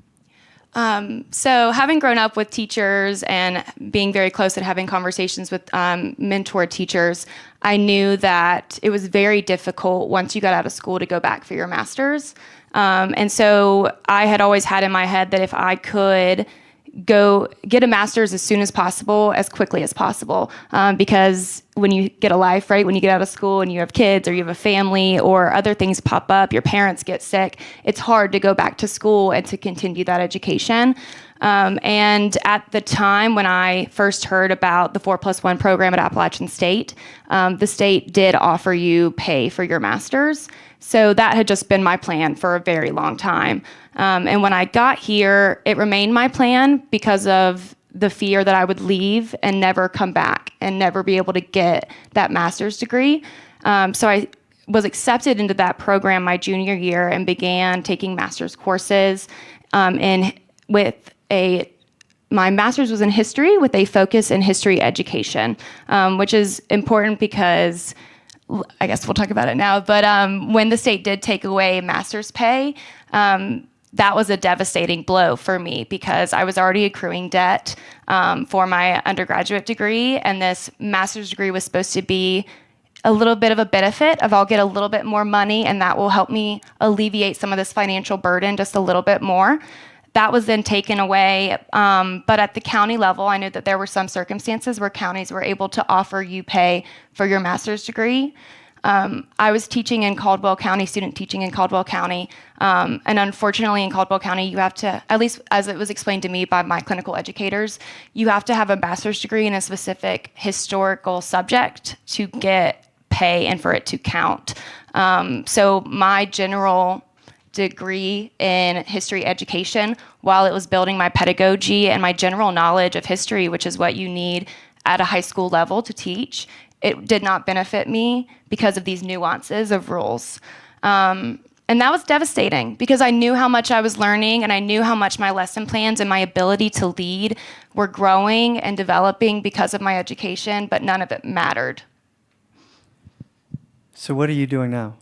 So having grown up with teachers and being very close and having conversations with mentor teachers, I knew that it was very difficult once you got out of school to go back for your master's. And so I had always had in my head that if I could go get a master's as soon as possible, as quickly as possible, because when you get a life, right, when you get out of school and you have kids or you have a family or other things pop up, your parents get sick, it's hard to go back to school and to continue that education. And at the time when I first heard about the 4+1 program at Appalachian State, the state did offer you pay for your master's. So that had just been my plan for a very long time. And when I got here, it remained my plan because of the fear that I would leave and never come back and never be able to get that master's degree. So I was accepted into that program my junior year and began taking master's courses. My master's was in history with a focus in history education, which is important because I guess we'll talk about it now, but when the state did take away master's pay, that was a devastating blow for me because I was already accruing debt for my undergraduate degree, and this master's degree was supposed to be a little bit of a benefit of I'll get a little bit more money and that will help me alleviate some of this financial burden just a little bit more. That was then taken away, but at the county level, I knew that there were some circumstances where counties were able to offer you pay for your master's degree. I was teaching in Caldwell County, student teaching in Caldwell County, and unfortunately in Caldwell County, you have to, at least as it was explained to me by my clinical educators, you have to have a master's degree in a specific historical subject to get pay and for it to count. So my general degree in history education, while it was building my pedagogy and my general knowledge of history, which is what you need at a high school level to teach, it did not benefit me because of these nuances of rules. And that was devastating because I knew how much I was learning and I knew how much my lesson plans and my ability to lead were growing and developing because of my education, but none of it mattered. So what are you doing now?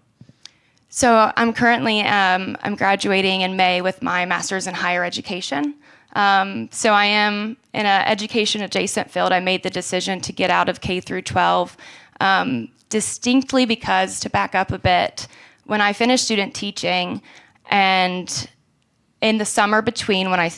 So I'm currently, I'm graduating in May with my master's in higher education. So I am in an education adjacent field. I made the decision to get out of K through 12 distinctly because, to back up a bit, when I finished student teaching and in the summer between when I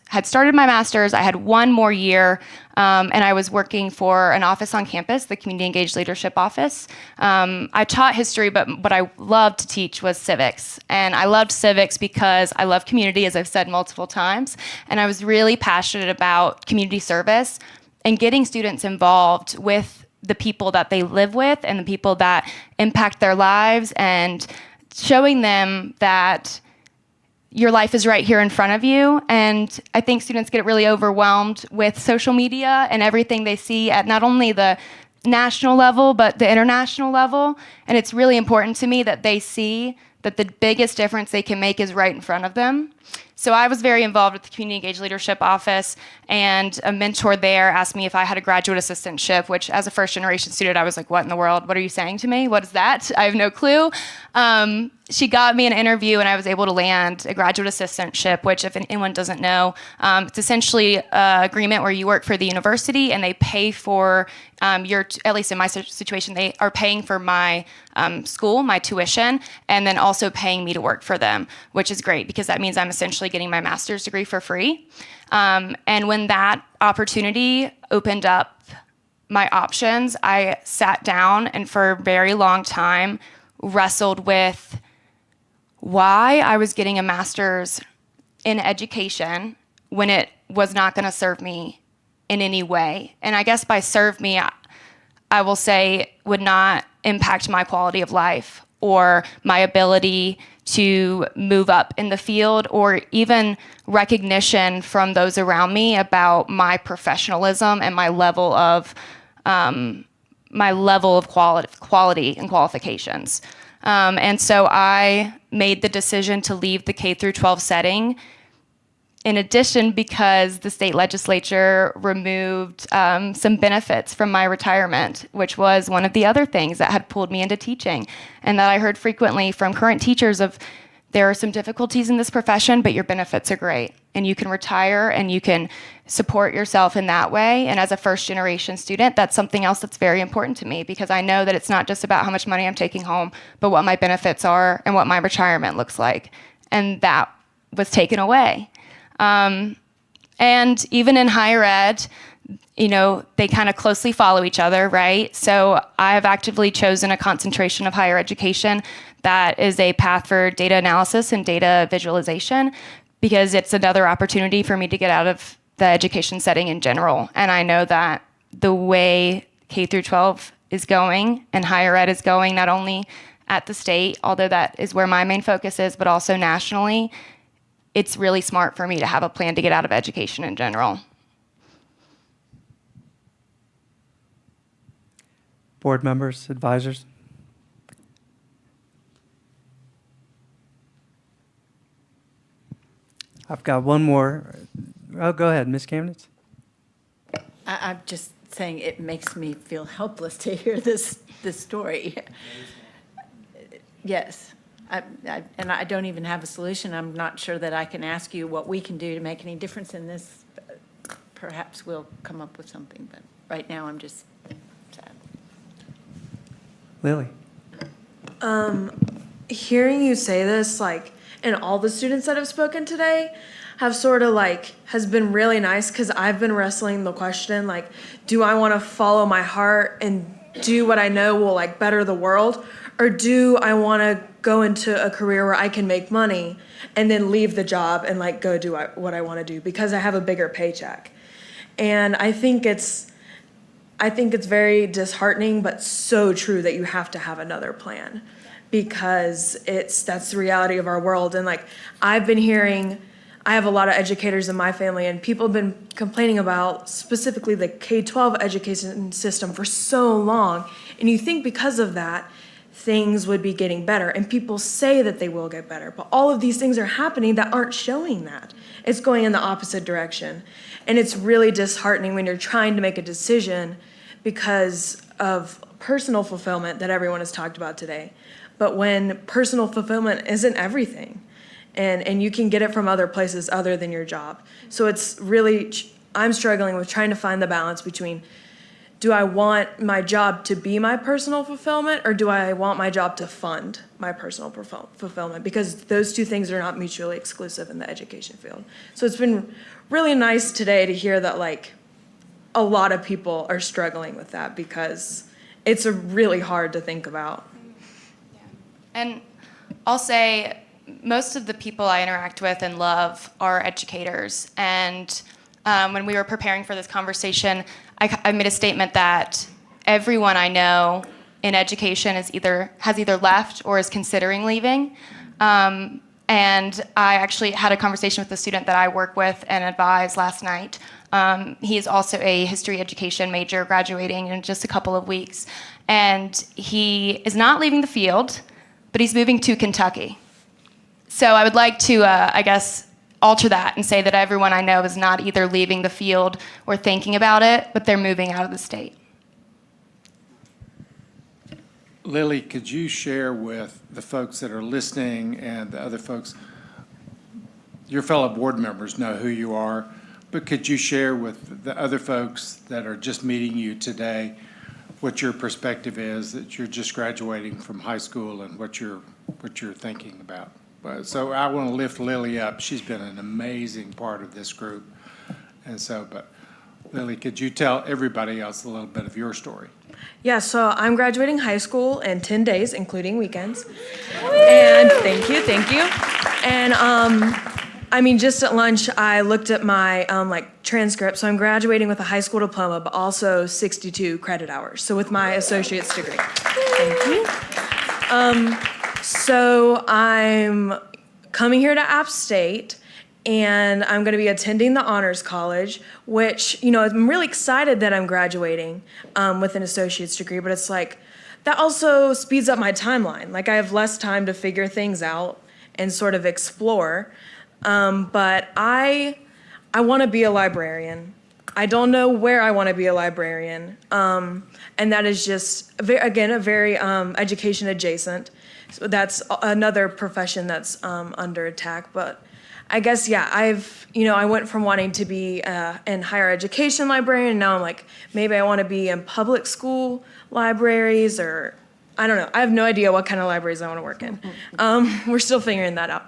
had started my master's, I had one more year, and I was working for an office on campus, the Community Engaged Leadership Office. I taught history, but what I loved to teach was civics. And I loved civics because I love community, as I've said multiple times. And I was really passionate about community service and getting students involved with the people that they live with and the people that impact their lives and showing them that your life is right here in front of you. And I think students get really overwhelmed with social media and everything they see at not only the national level, but the international level. And it's really important to me that they see that the biggest difference they can make is right in front of them. So I was very involved with the Community Engaged Leadership Office, and a mentor there asked me if I had a graduate assistantship, which as a first generation student, I was like, what in the world? What are you saying to me? What is that? I have no clue. She got me an interview and I was able to land a graduate assistantship, which if anyone doesn't know, it's essentially an agreement where you work for the university and they pay for at least in my situation, they are paying for my school, my tuition, and then also paying me to work for them, which is great because that means I'm essentially getting my master's degree for free. And when that opportunity opened up my options, I sat down and for a very long time wrestled with why I was getting a master's in education when it was not going to serve me in any way. And I guess by serve me, I will say would not impact my quality of life or my ability to move up in the field, or even recognition from those around me about my professionalism and my level of quality and qualifications. And so I made the decision to leave the K through 12 setting. In addition, because the state legislature removed some benefits from my retirement, which was one of the other things that had pulled me into teaching, and that I heard frequently from current teachers of, there are some difficulties in this profession, but your benefits are great, and you can retire and you can support yourself in that way. And as a first-generation student, that's something else that's very important to me, because I know that it's not just about how much money I'm taking home, but what my benefits are and what my retirement looks like. And that was taken away. And even in higher ed, you know, they kind of closely follow each other, right? So I have actively chosen a concentration of higher education that is a path for data analysis and data visualization, because it's another opportunity for me to get out of the education setting in general. And I know that the way K through 12 is going and higher ed is going, not only at the state, although that is where my main focus is, but also nationally, it's really smart for me to have a plan to get out of education in general. Board members, advisors? I've got one more. Oh, go ahead, Ms. Kamnitz. I'm just saying it makes me feel helpless to hear this story. Yes. And I don't even have a solution. I'm not sure that I can ask you what we can do to make any difference in this. Perhaps we'll come up with something, but right now I'm just sad. Lily? Hearing you say this, like, and all the students that have spoken today have sort of like, has been really nice, because I've been wrestling the question, like, do I want to follow my heart and do what I know will like better the world? Or do I want to go into a career where I can make money and then leave the job and like go do what I want to do because I have a bigger paycheck? And I think it's very disheartening, but so true that you have to have another plan, because that's the reality of our world. And like, I've been hearing, I have a lot of educators in my family, and people have been complaining about specifically the K-12 education system for so long. And you think because of that, things would be getting better. And people say that they will get better, but all of these things are happening that aren't showing that. It's going in the opposite direction. And it's really disheartening when you're trying to make a decision because of personal fulfillment that everyone has talked about today. But when personal fulfillment isn't everything, and you can get it from other places other than your job. So it's really, I'm struggling with trying to find the balance between, do I want my job to be my personal fulfillment, or do I want my job to fund my personal fulfillment? Because those two things are not mutually exclusive in the education field. So it's been really nice today to hear that like a lot of people are struggling with that, because it's really hard to think about. And I'll say most of the people I interact with and love are educators. And when we were preparing for this conversation, I made a statement that everyone I know in education has either left or is considering leaving. And I actually had a conversation with a student that I work with and advise last night. He is also a history education major, graduating in just a couple of weeks. And he is not leaving the field, but he's moving to Kentucky. So I would like to, alter that and say that everyone I know is not either leaving the field or thinking about it, but they're moving out of the state. Lily, could you share with the folks that are listening and the other folks, your fellow board members know who you are, but could you share with the other folks that are just meeting you today what your perspective is, that you're just graduating from high school, and what you're thinking about? So I want to lift Lily up. She's been an amazing part of this group. And so, but Lily, could you tell everybody else a little bit of your story? Yeah, so I'm graduating high school in 10 days, including weekends. And thank you. And I mean, just at lunch, I looked at my transcript. So I'm graduating with a high school diploma, but also 62 credit hours. So with my associate's degree. Thank you. So I'm coming here to App State, and I'm going to be attending the Honors College, which, you know, I'm really excited that I'm graduating with an associate's degree, but it's like, that also speeds up my timeline. Like, I have less time to figure things out and sort of explore. But I want to be a librarian. I don't know where I want to be a librarian. And that is just, again, a very education adjacent. So that's another profession that's under attack. But I guess, yeah, I went from wanting to be in higher education librarian, and now I'm like, maybe I want to be in public school libraries, or I don't know. I have no idea what kind of libraries I want to work in. We're still figuring that out.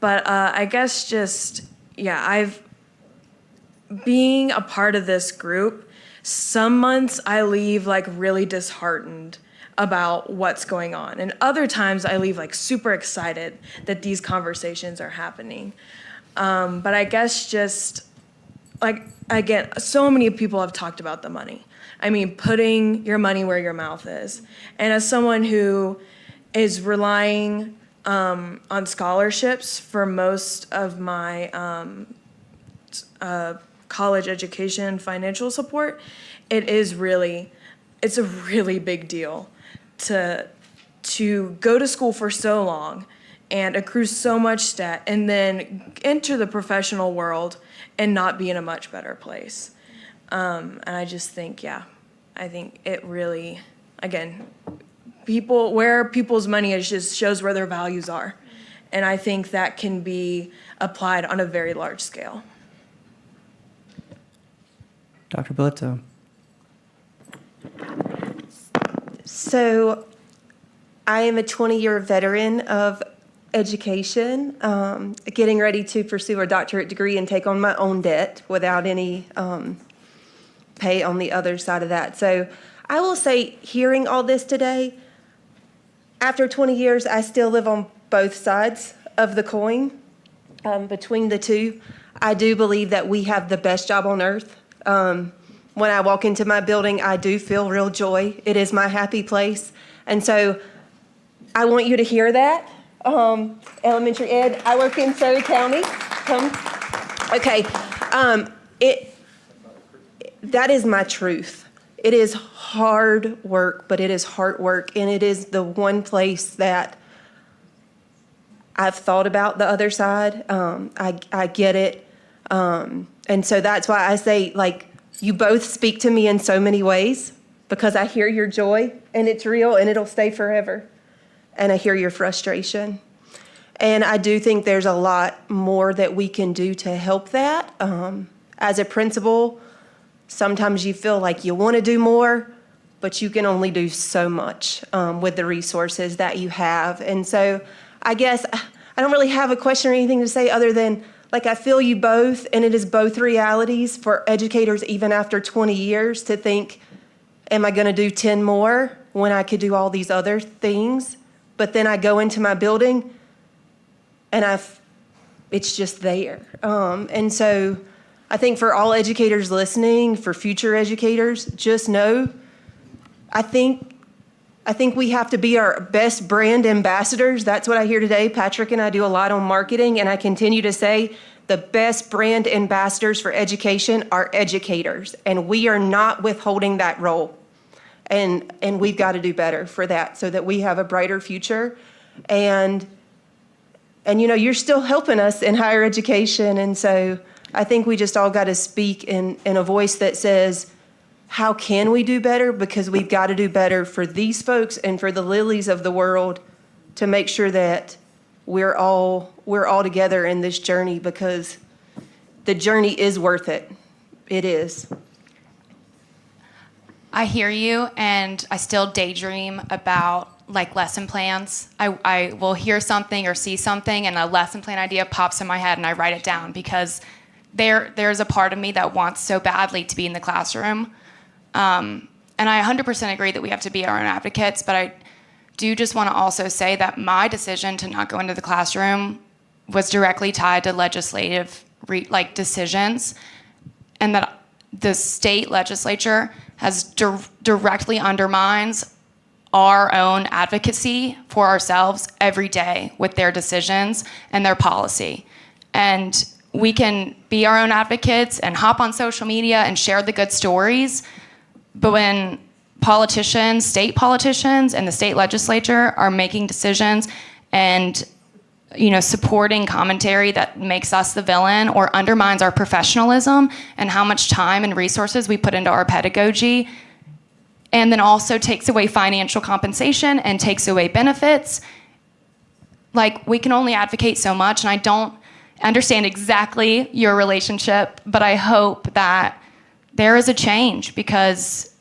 But I guess just, yeah, being a part of this group, some months I leave like really disheartened about what's going on. And other times I leave like super excited that these conversations are happening. But I guess just, like, again, so many people have talked about the money. I mean, putting your money where your mouth is. And as someone who is relying on scholarships for most of my college education financial support, it's a really big deal to go to school for so long and accrue so much debt and then enter the professional world and not be in a much better place. And I just think, I think it really, again, where people's money is just shows where their values are. And I think that can be applied on a very large scale. Dr. Bledsoe. So I am a 20-year veteran of education, getting ready to pursue a doctorate degree and take on my own debt without any pay on the other side of that. So I will say, hearing all this today, after 20 years, I still live on both sides of the coin. Between the two, I do believe that we have the best job on earth. When I walk into my building, I do feel real joy. It is my happy place. And so I want you to hear that. Elementary ed, I work in Surrey County. Okay. That is my truth. It is hard work, but it is hard work, and it is the one place that I've thought about the other side. I get it. And so that's why I say, like, you both speak to me in so many ways, because I hear your joy, and it's real, and it'll stay forever. And I hear your frustration. And I do think there's a lot more that we can do to help that. As a principal, sometimes you feel like you want to do more, but you can only do so much with the resources that you have. And so I guess I don't really have a question or anything to say other than, like, I feel you both, and it is both realities for educators even after 20 years to think, am I going to do 10 more when I could do all these other things? But then I go into my building and it's just there. And so I think for all educators listening, for future educators, just know, I think we have to be our best brand ambassadors. That's what I hear today. Patrick and I do a lot on marketing, and I continue to say the best brand ambassadors for education are educators, and we are not withholding that role. And we've got to do better for that so that we have a brighter future. And you know, you're still helping us in higher education, and so I think we just all got to speak in a voice that says, how can we do better? Because we've got to do better for these folks and for the Lilies of the world to make sure that we're all together in this journey, because the journey is worth it. It is. I hear you, and I still daydream about like lesson plans. I will hear something or see something, and a lesson plan idea pops in my head, and I write it down, because there's a part of me that wants so badly to be in the classroom. And I 100% agree that we have to be our own advocates, but I do just want to also say that my decision to not go into the classroom was directly tied to legislative decisions, and that the state legislature has directly undermines our own advocacy for ourselves every day with their decisions and their policy. And we can be our own advocates and hop on social media and share the good stories, but when politicians, state politicians, and the state legislature are making decisions and supporting commentary that makes us the villain or undermines our professionalism and how much time and resources we put into our pedagogy, and then also takes away financial compensation and takes away benefits, we can only advocate so much. And I don't understand exactly your relationship, but I hope that there is a change, because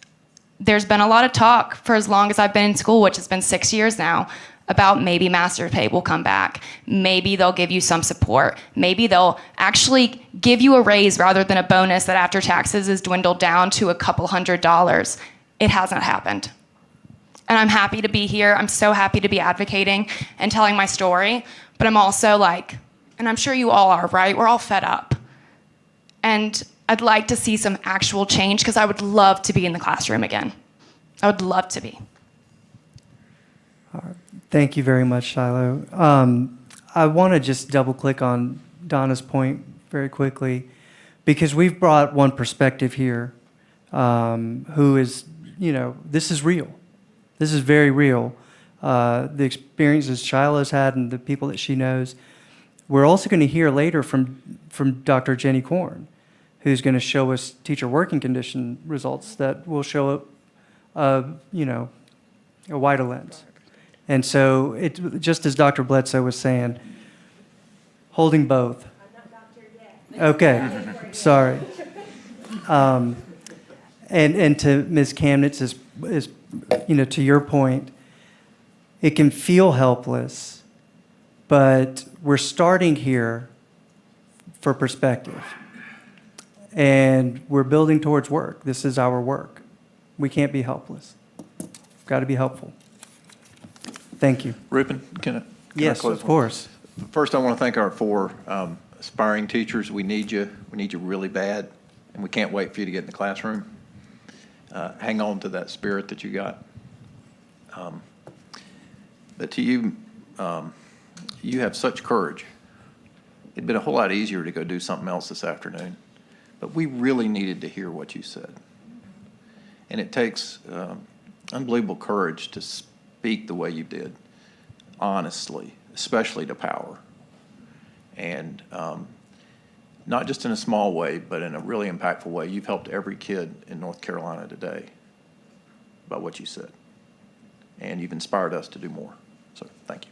there's been a lot of talk for as long as I've been in school, which has been 6 years now, about maybe master's pay will come back. Maybe they'll give you some support. Maybe they'll actually give you a raise rather than a bonus that after taxes is dwindled down to a couple $100s. It hasn't happened. And I'm happy to be here. I'm so happy to be advocating and telling my story. But I'm also and I'm sure you all are, right? We're all fed up. And I'd like to see some actual change, because I would love to be in the classroom again. I would love to be. Thank you very much, Shiloh. I want to just double click on Donna's point very quickly, because we've brought one perspective here, who is, this is real. This is very real. The experiences Shiloh's had and the people that she knows. We're also going to hear later from Dr. Jenny Korn, who's going to show us teacher working condition results that will show a wider lens. And so, it just as Dr. Bledsoe was saying, holding both. I'm not doctor yet. Okay, sorry. And to Ms. Kamnitz, is to your point, it can feel helpless, but we're starting here for perspective. And we're building towards work. This is our work. We can't be helpless. We've got to be helpful. Thank you. Rupen, can I Yes, close? of course. First, I want to thank our 4 aspiring teachers. We need you. We need you really bad, and we can't wait for you to get in the classroom. Hang on to that spirit that you got. But to you, you have such courage. It'd been a whole lot easier to go do something else this afternoon, but we really needed to hear what you said. And it takes unbelievable courage to speak the way you did, honestly, especially to power. And not just in a small way, but in a really impactful way. You've helped every kid in North Carolina today by what you said. And you've inspired us to do more. So thank you.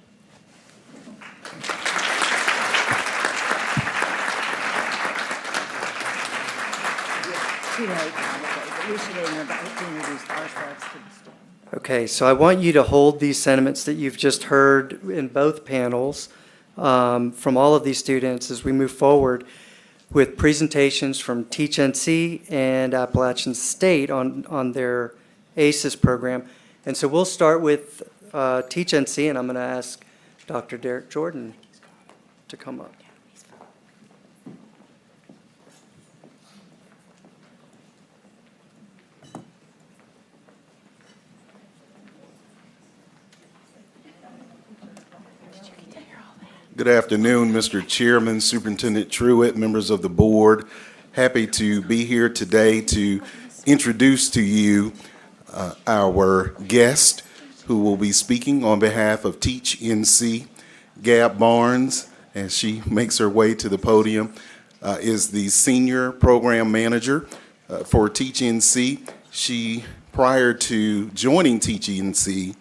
Too late, but we should introduce ourselves to the students. Okay, so I want you to hold these sentiments that you've just heard in both panels from all of these students as we move forward with presentations from Teach NC and Appalachian State on their ACES program. And so we'll start with Teach NC, and I'm going to ask Dr. Derek Jordan to come up. Good afternoon, Mr. Chairman, Superintendent Truitt, members of the board. Happy to be here today to introduce to you our guest who will be speaking on behalf of Teach NC. Gab Barnes, as she makes her way to the podium, is the senior program manager for Teach NC. She, prior to joining Teach NC,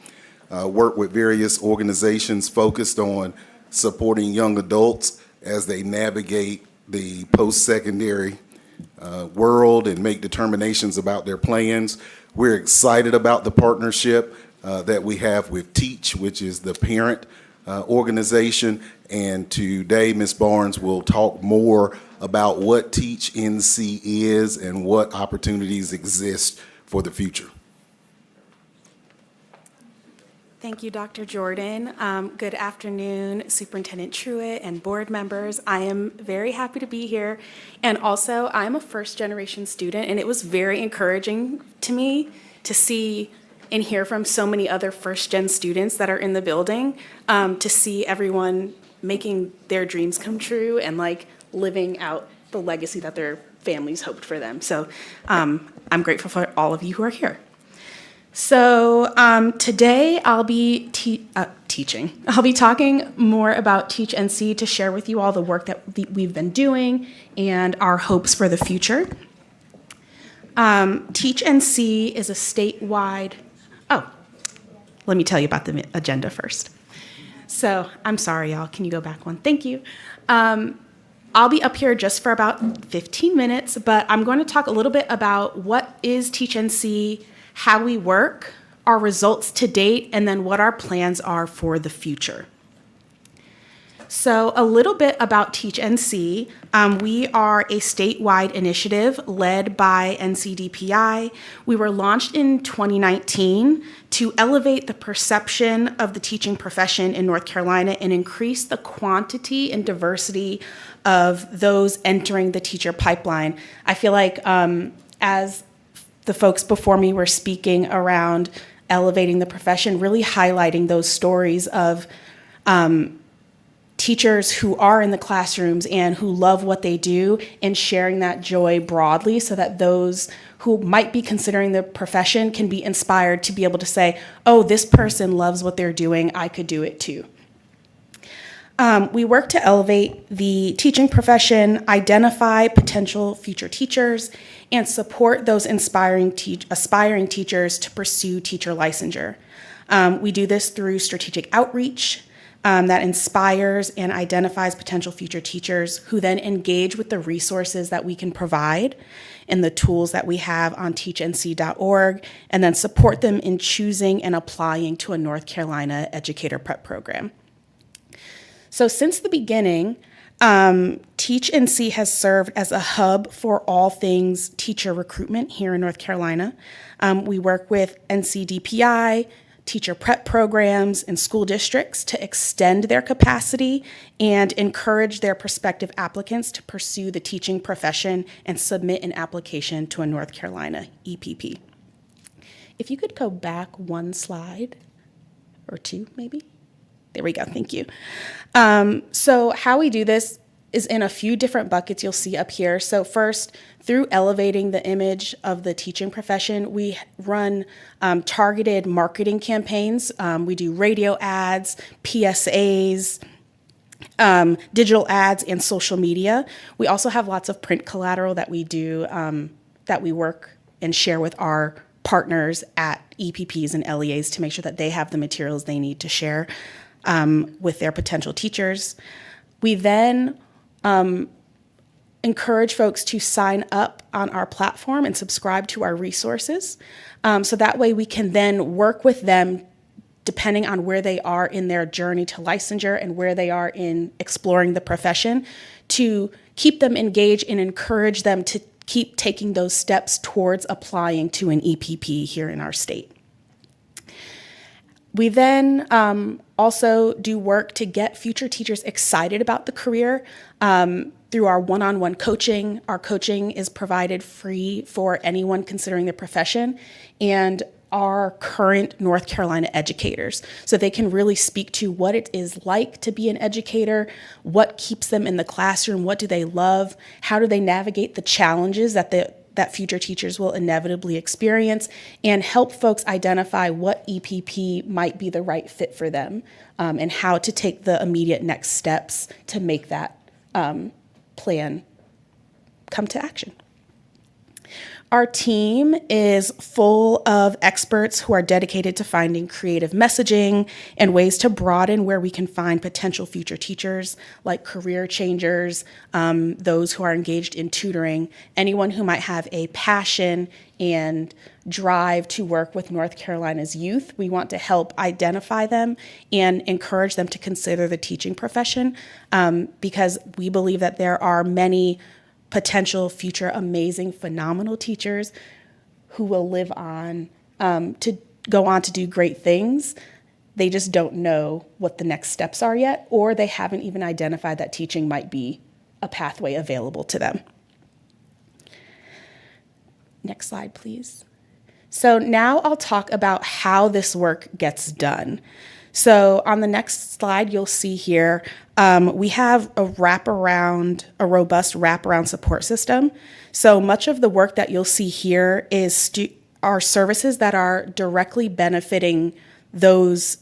worked with various organizations focused on supporting young adults as they navigate the post-secondary world and make determinations about their plans. We're excited about the partnership that we have with Teach, which is the parent organization. And today, Ms. Barnes will talk more about what Teach NC is and what opportunities exist for the future. Thank you, Dr. Jordan. Good afternoon, Superintendent Truitt and board members. I am very happy to be here. And also, I'm a first-generation student, and it was very encouraging to me to see and hear from so many other first-gen students that are in the building, to see everyone making their dreams come true and like living out the legacy that their families hoped for them. So I'm grateful for all of you who are here. So today I'll be teaching. I'll be talking more about Teach NC to share with you all the work that we've been doing and our hopes for the future. Teach NC is a statewide, let me tell you about the agenda first. So I'm sorry, y'all. Can you go back one? Thank you. I'll be up here just for about 15 minutes, but I'm going to talk a little bit about what is Teach NC, how we work, our results to date, and then what our plans are for the future. So a little bit about Teach NC. We are a statewide initiative led by NCDPI. We were launched in 2019 to elevate the perception of the teaching profession in North Carolina and increase the quantity and diversity of those entering the teacher pipeline. I feel like as the folks before me were speaking around elevating the profession, really highlighting those stories of teachers who are in the classrooms and who love what they do, and sharing that joy broadly so that those who might be considering the profession can be inspired to be able to say, oh, this person loves what they're doing, I could do it too. We work to elevate the teaching profession, identify potential future teachers, and support those aspiring teachers to pursue teacher licensure. We do this through strategic outreach that inspires and identifies potential future teachers who then engage with the resources that we can provide and the tools that we have on teachnc.org, and then support them in choosing and applying to a North Carolina educator prep program. So since the beginning, Teach NC has served as a hub for all things teacher recruitment here in North Carolina. We work with NCDPI, teacher prep programs, and school districts to extend their capacity and encourage their prospective applicants to pursue the teaching profession and submit an application to a North Carolina EPP. If you could go back one slide, or two maybe. There we go, thank you. So how we do this is in a few different buckets you'll see up here. So first, through elevating the image of the teaching profession, we run targeted marketing campaigns. We do radio ads, PSAs, digital ads, and social media. We also have lots of print collateral that we do, that we work and share with our partners at EPPs and LEAs to make sure that they have the materials they need to share with their potential teachers. We then encourage folks to sign up on our platform and subscribe to our resources. So that way we can then work with them depending on where they are in their journey to licensure and where they are in exploring the profession, to keep them engaged and encourage them to keep taking those steps towards applying to an EPP here in our state. We then also do work to get future teachers excited about the career through our one-on-one coaching. Our coaching is provided free for anyone considering the profession, and our current North Carolina educators, so they can really speak to what it is like to be an educator, what keeps them in the classroom, what do they love, how do they navigate the challenges that future teachers will inevitably experience, and help folks identify what EPP might be the right fit for them, and how to take the immediate next steps to make that plan come to action. Our team is full of experts who are dedicated to finding creative messaging and ways to broaden where we can find potential future teachers, like career changers, those who are engaged in tutoring, anyone who might have a passion and drive to work with North Carolina's youth. We want to help identify them and encourage them to consider the teaching profession, because we believe that there are many potential future amazing, phenomenal teachers who will live on to go on to do great things. They just don't know what the next steps are yet, or they haven't even identified that teaching might be a pathway available to them. Next slide, please. So now I'll talk about how this work gets done. So on the next slide, you'll see here, we have a robust wraparound support system. So much of the work that you'll see here are services that are directly benefiting those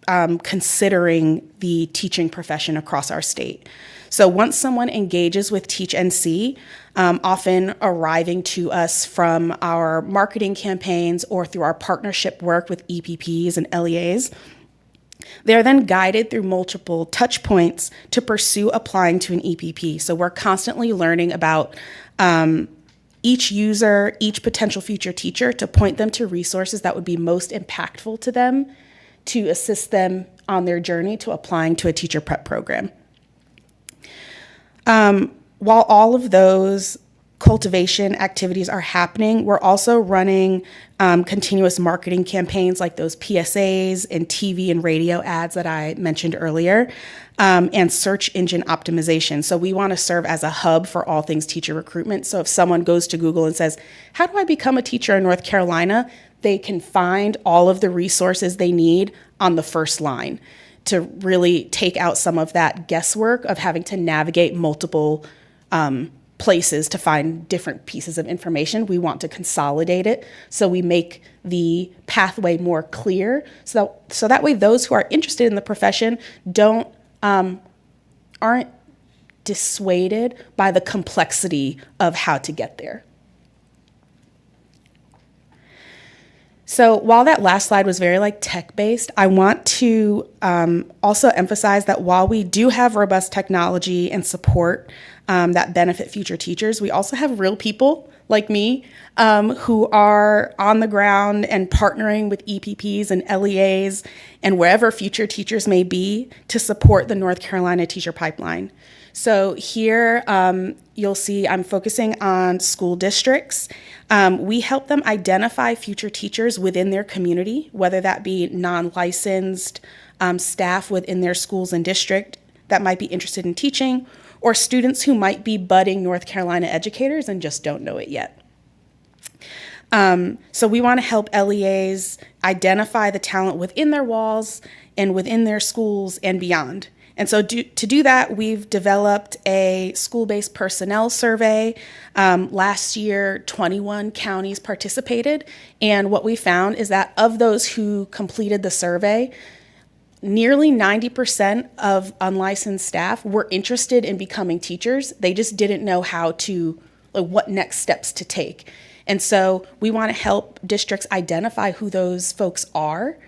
considering the teaching profession across our state. So once someone engages with Teach NC, often arriving to us from our marketing campaigns or through our partnership work with EPPs and LEAs, they are then guided through multiple touch points to pursue applying to an EPP. So we're constantly learning about each user, each potential future teacher, to point them to resources that would be most impactful to them to assist them on their journey to applying to a teacher prep program. While all of those cultivation activities are happening, we're also running continuous marketing campaigns like those PSAs and TV and radio ads that I mentioned earlier, and search engine optimization. So we want to serve as a hub for all things teacher recruitment. So if someone goes to Google and says, how do I become a teacher in North Carolina? They can find all of the resources they need on the first line to really take out some of that guesswork of having to navigate multiple places to find different pieces of information. We want to consolidate it so we make the pathway more clear, so that way those who are interested in the profession aren't dissuaded by the complexity of how to get there. So while that last slide was very tech-based, I want to also emphasize that while we do have robust technology and support that benefit future teachers, we also have real people like me who are on the ground and partnering with EPPs and LEAs and wherever future teachers may be to support the North Carolina teacher pipeline. So here you'll see I'm focusing on school districts. We help them identify future teachers within their community, whether that be non-licensed staff within their schools and district that might be interested in teaching, or students who might be budding North Carolina educators and just don't know it yet. So we want to help LEAs identify the talent within their walls and within their schools and beyond. And so to do that, we've developed a school-based personnel survey. Last year, 21 counties participated. And what we found is that of those who completed the survey, nearly 90% of unlicensed staff were interested in becoming teachers. They just didn't know how to, what next steps to take. And so we want to help districts identify who those folks are,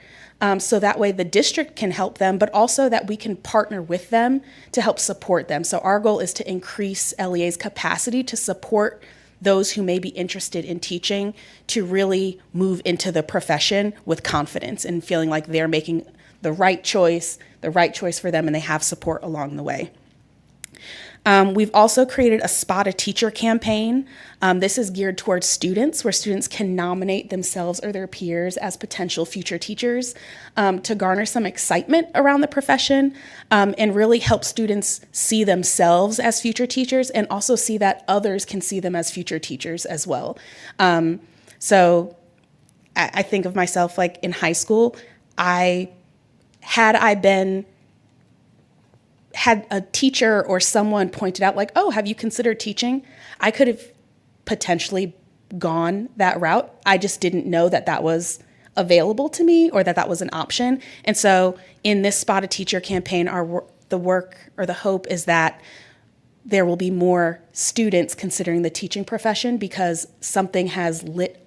so that way the district can help them, but also that we can partner with them to help support them. So our goal is to increase LEA's capacity to support those who may be interested in teaching to really move into the profession with confidence and feeling like they're making the right choice for them, and they have support along the way. We've also created a Spot a Teacher campaign. This is geared towards students, where students can nominate themselves or their peers as potential future teachers to garner some excitement around the profession and really help students see themselves as future teachers and also see that others can see them as future teachers as well. So I think of myself like in high school, had a teacher or someone pointed out like, oh, have you considered teaching? I could have potentially gone that route. I just didn't know that that was available to me or that that was an option. And so in this Spot a Teacher campaign, the hope is that there will be more students considering the teaching profession because something has lit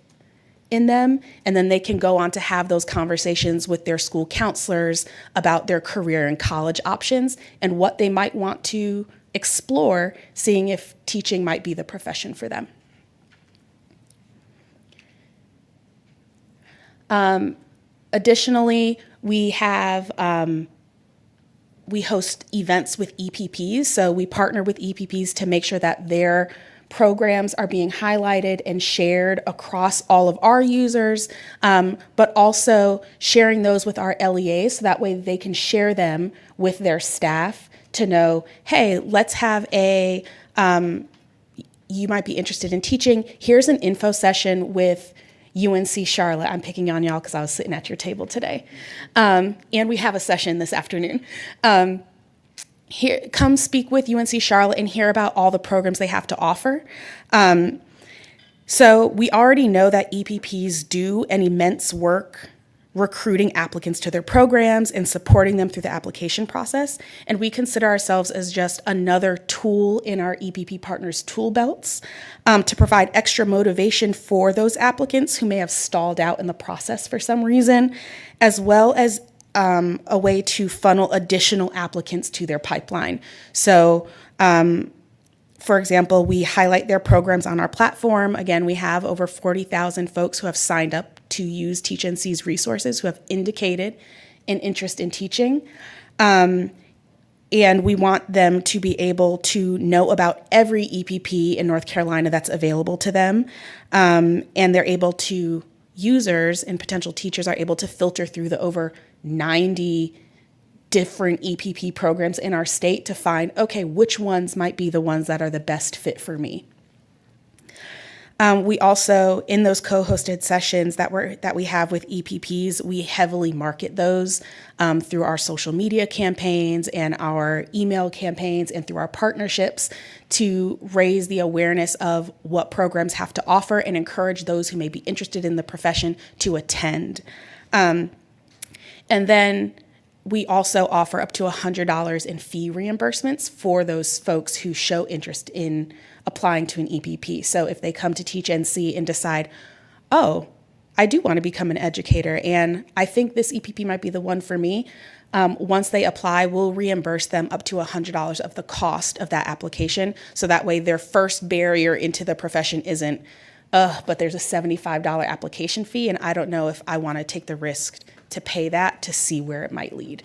in them, and then they can go on to have those conversations with their school counselors about their career and college options and what they might want to explore, seeing if teaching might be the profession for them. Additionally, we have we host events with EPPs, so we partner with EPPs to make sure that their programs are being highlighted and shared across all of our users, but also sharing those with our LEAs so that way they can share them with their staff to know, hey, let's have a, you might be interested in teaching. Here's an info session with UNC Charlotte. I'm picking on y'all because I was sitting at your table today. And we have a session this afternoon. Here, come speak with UNC Charlotte and hear about all the programs they have to offer. So we already know that EPPs do an immense work recruiting applicants to their programs and supporting them through the application process. And we consider ourselves as just another tool in our EPP partners' tool belts to provide extra motivation for those applicants who may have stalled out in the process for some reason, as well as a way to funnel additional applicants to their pipeline. So, for example, we highlight their programs on our platform. Again, we have over 40,000 folks who have signed up to use Teach NC's resources, who have indicated an interest in teaching. And we want them to be able to know about every EPP in North Carolina that's available to them. And they're able to, users and potential teachers are able to filter through the over 90 different EPP programs in our state to find, okay, which ones might be the ones that are the best fit for me. We also, in those co-hosted sessions that we have with EPPs, we heavily market those through our social media campaigns and our email campaigns and through our partnerships to raise the awareness of what programs have to offer and encourage those who may be interested in the profession to attend. And then we also offer up to $100 in fee reimbursements for those folks who show interest in applying to an EPP. So if they come to Teach NC and decide, oh, I do want to become an educator and I think this EPP might be the one for me, once they apply, we'll reimburse them up to $100 of the cost of that application. So that way their first barrier into the profession isn't, but there's a $75 application fee and I don't know if I want to take the risk to pay that to see where it might lead.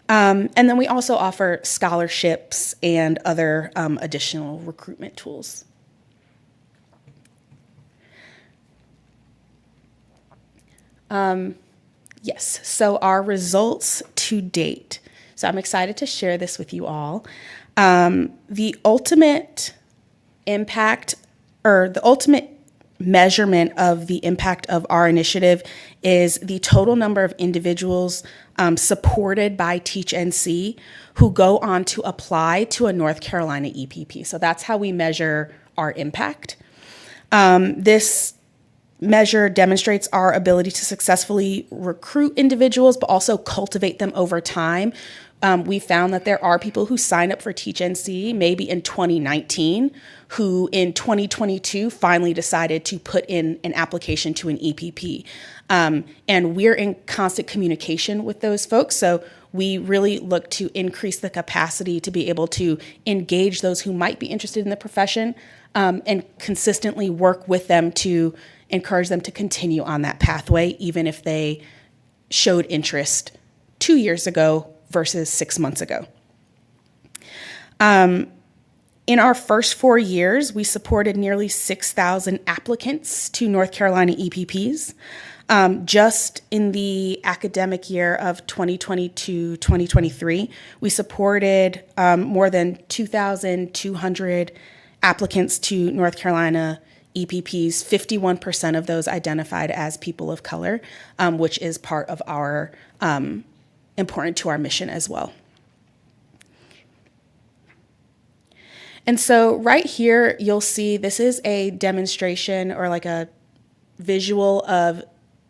And then we also offer scholarships and other additional recruitment tools. Yes, so our results to date. So I'm excited to share this with you all. The ultimate impact, or the ultimate measurement of the impact of our initiative is the total number of individuals supported by Teach NC who go on to apply to a North Carolina EPP. So that's how we measure our impact. This measure demonstrates our ability to successfully recruit individuals, but also cultivate them over time. We found that there are people who sign up for Teach NC maybe in 2019, who in 2022 finally decided to put in an application to an EPP. And we're in constant communication with those folks. So we really look to increase the capacity to be able to engage those who might be interested in the profession and consistently work with them to encourage them to continue on that pathway, even if they showed interest 2 years ago versus 6 months ago. In our first 4 years, we supported nearly 6,000 applicants to North Carolina EPPs. Just in the academic year of 2022-2023, we supported more than 2,200 applicants to North Carolina EPPs, 51% of those identified as people of color, which is part of our, important to our mission as well. And so right here, you'll see this is a demonstration or like a visual of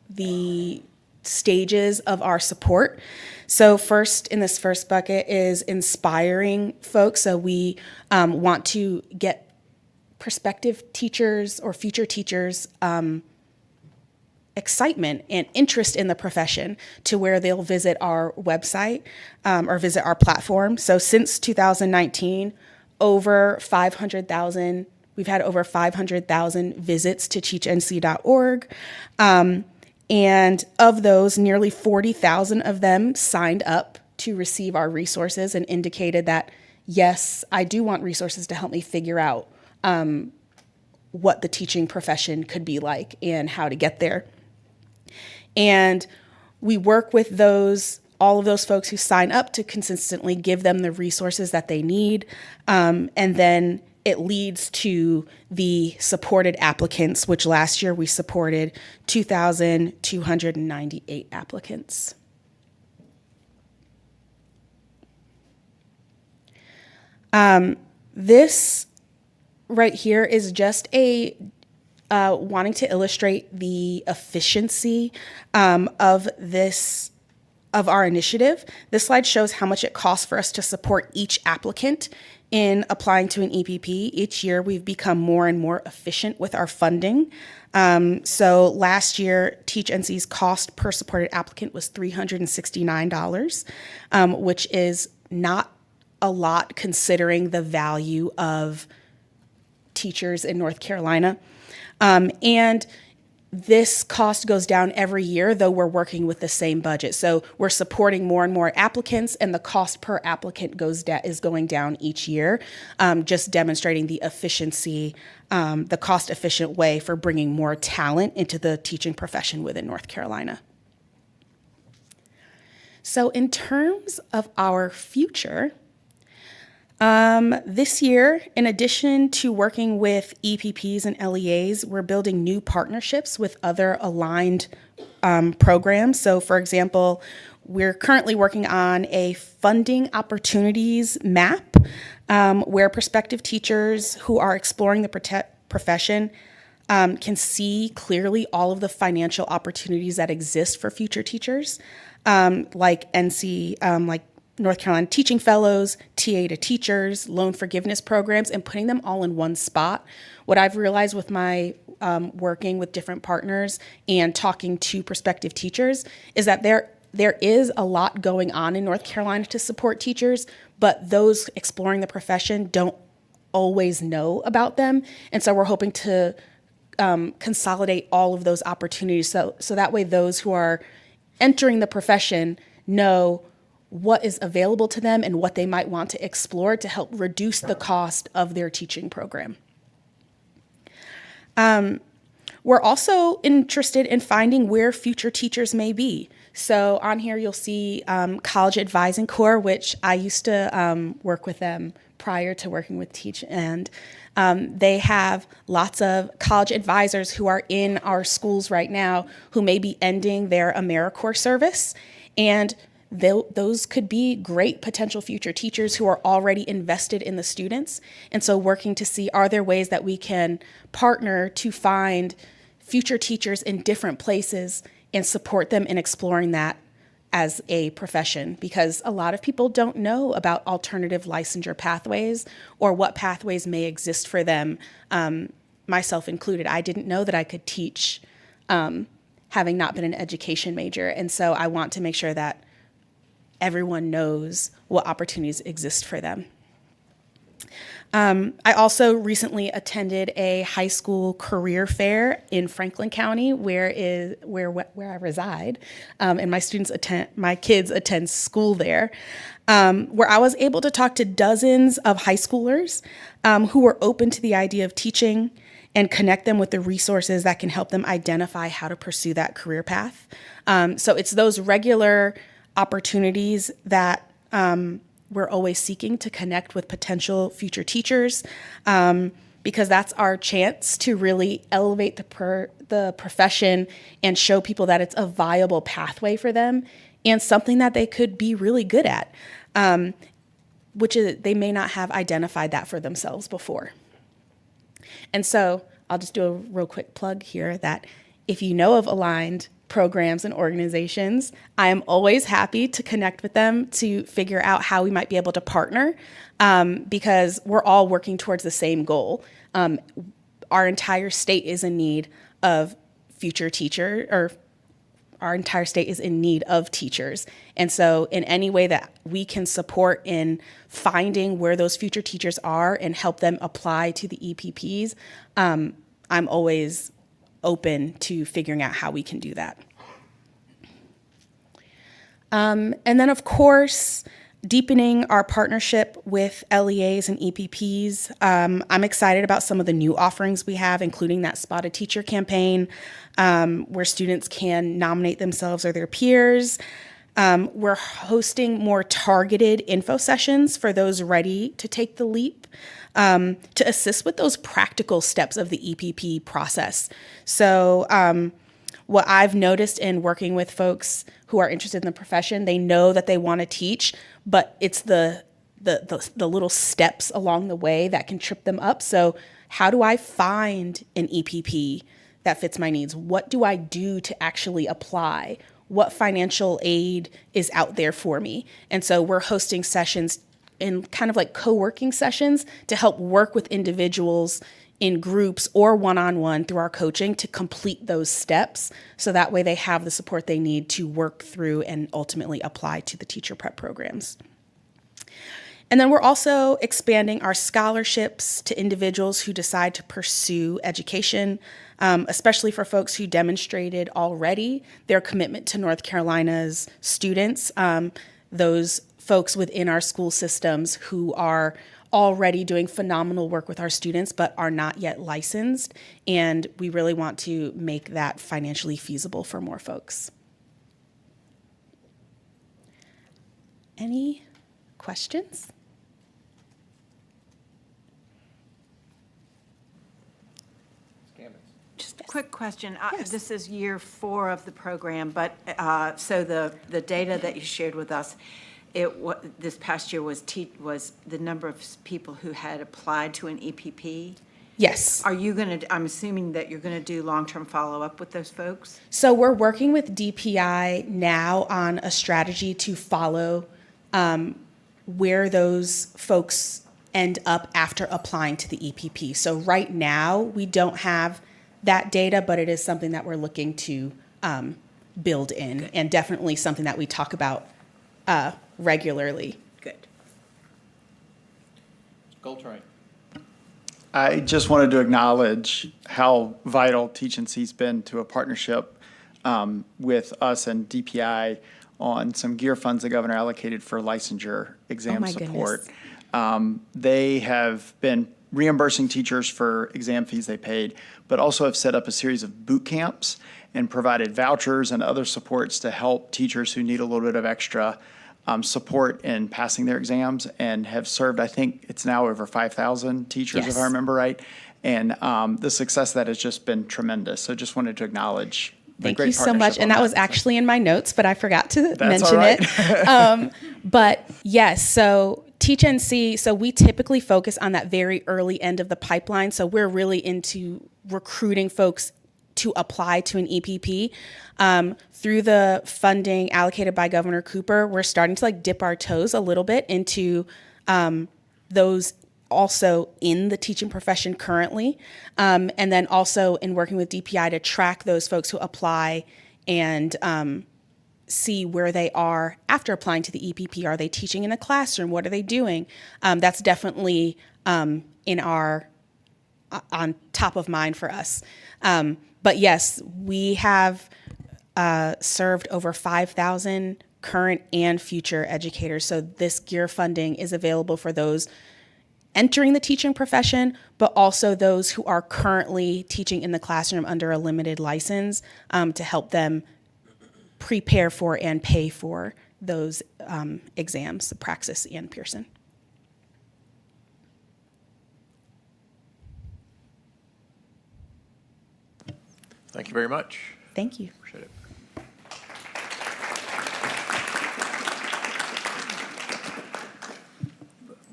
the stages of our support. So first, in this first bucket is inspiring folks. So we want to get prospective teachers or future teachers excitement and interest in the profession to where they'll visit our website or visit our platform. So since 2019, we've had over 500,000 visits to teachnc.org. And of those, nearly 40,000 of them signed up to receive our resources and indicated that, yes, I do want resources to help me figure out what the teaching profession could be like and how to get there. And we work with all of those folks who sign up to consistently give them the resources that they need. And then it leads to the supported applicants, which last year we supported 2,298 applicants. This right here is just wanting to illustrate the efficiency of our initiative. This slide shows how much it costs for us to support each applicant in applying to an EPP. Each year, we've become more and more efficient with our funding. So last year, Teach NC's cost per supported applicant was $369, which is not a lot considering the value of teachers in North Carolina. And this cost goes down every year, though we're working with the same budget. So we're supporting more and more applicants, and the cost per applicant is going down each year, just demonstrating the efficiency, the cost-efficient way for bringing more talent into the teaching profession within North Carolina. So in terms of our future, this year, in addition to working with EPPs and LEAs, we're building new partnerships with other aligned programs. So, for example, we're currently working on a funding opportunities map where prospective teachers who are exploring the profession can see clearly all of the financial opportunities that exist for future teachers, like North Carolina Teaching Fellows, TA to Teachers, loan forgiveness programs, and putting them all in one spot. What I've realized with my working with different partners and talking to prospective teachers is that there is a lot going on in North Carolina to support teachers, but those exploring the profession don't always know about them. And so we're hoping to consolidate all of those opportunities so that way those who are entering the profession know what is available to them and what they might want to explore to help reduce the cost of their teaching program. We're also interested in finding where future teachers may be. So on here you'll see College Advising Corps, which I used to work with them prior to working with Teach, and they have lots of college advisors who are in our schools right now who may be ending their AmeriCorps service, and those could be great potential future teachers who are already invested in the students. And so working to see, are there ways that we can partner to find future teachers in different places and support them in exploring that as a profession? Because a lot of people don't know about alternative licensure pathways or what pathways may exist for them, myself included. I didn't know that I could teach having not been an education major. And so I want to make sure that everyone knows what opportunities exist for them. I also recently attended a high school career fair in Franklin County, where I reside, and my kids attend school there, where I was able to talk to dozens of high schoolers who were open to the idea of teaching and connect them with the resources that can help them identify how to pursue that career path. So it's those regular opportunities that we're always seeking to connect with potential future teachers, because that's our chance to really elevate the profession and show people that it's a viable pathway for them and something that they could be really good at, which is they may not have identified that for themselves before. And so I'll just do a real quick plug here that if you know of aligned programs and organizations. I am always happy to connect with them to figure out how we might be able to partner because we're all working towards the same goal. Our entire state is in need of future teacher, or our entire state is in need of teachers. And so in any way that we can support in finding where those future teachers are and help them apply to the EPPs, I'm always open to figuring out how we can do that. And then, of course, deepening our partnership with LEAs and EPPs. I'm excited about some of the new offerings we have, including that Spotted Teacher campaign, where students can nominate themselves or their peers. We're hosting more targeted info sessions for those ready to take the leap, to assist with those practical steps of the EPP process. So what I've noticed in working with folks who are interested in the profession, they know that they want to teach, but it's the little steps along the way that can trip them up. So how do I find an EPP that fits my needs? What do I do to actually apply? What financial aid is out there for me? And so we're hosting sessions in kind of like co-working sessions to help work with individuals in groups or one-on-one through our coaching to complete those steps, so that way they have the support they need to work through and ultimately apply to the teacher prep programs. And then we're also expanding our scholarships to individuals who decide to pursue education, especially for folks who demonstrated already their commitment to North Carolina's students, those folks within our school systems who are already doing phenomenal work with our students but are not yet licensed, and we really want to make that financially feasible for more folks. Any questions? Just a quick question. This is year 4 of the program, but so the data that you shared with us, this past year was the number of people who had applied to an EPP? Yes. Are you going to, I'm assuming that you're going to do long-term follow-up with those folks? So we're working with DPI now on a strategy to follow where those folks end up after applying to the EPP. So right now, we don't have that data, but it is something that we're looking to build in, and definitely something that we talk about regularly. Good. Goldtrain. I just wanted to acknowledge how vital Teach and C's been to a partnership with us and DPI on some GEAR funds the governor allocated for licensure exam my support. goodness. They have been reimbursing teachers for exam fees they paid, but also have set up a series of boot camps and provided vouchers and other supports to help teachers who need a little bit of extra support in passing their exams, and have served, I think it's now over 5,000 teachers, Yes. if I remember right. And the success of that has just been tremendous. So just wanted to acknowledge the Thank great you so partnership much. on And that was actually in my notes, but I forgot to mention all right. it. But yes, so Teach and See, so we typically focus on that very early end of the pipeline. So we're really into recruiting folks to apply to an EPP. Through the funding allocated by Governor Cooper, we're starting to dip our toes a little bit into those also in the teaching profession currently. And then also in working with DPI to track those folks who apply and see where they are after applying to the EPP. Are they teaching in a classroom? What are they doing? That's definitely in our on top of mind for us. But yes, we have served over 5,000 current and future educators. So this GEAR funding is available for those entering the teaching profession, but also those who are currently teaching in the classroom under a limited license, to help them prepare for and pay for those exams, the Praxis and Pearson. Thank you very much. Thank you. Appreciate it.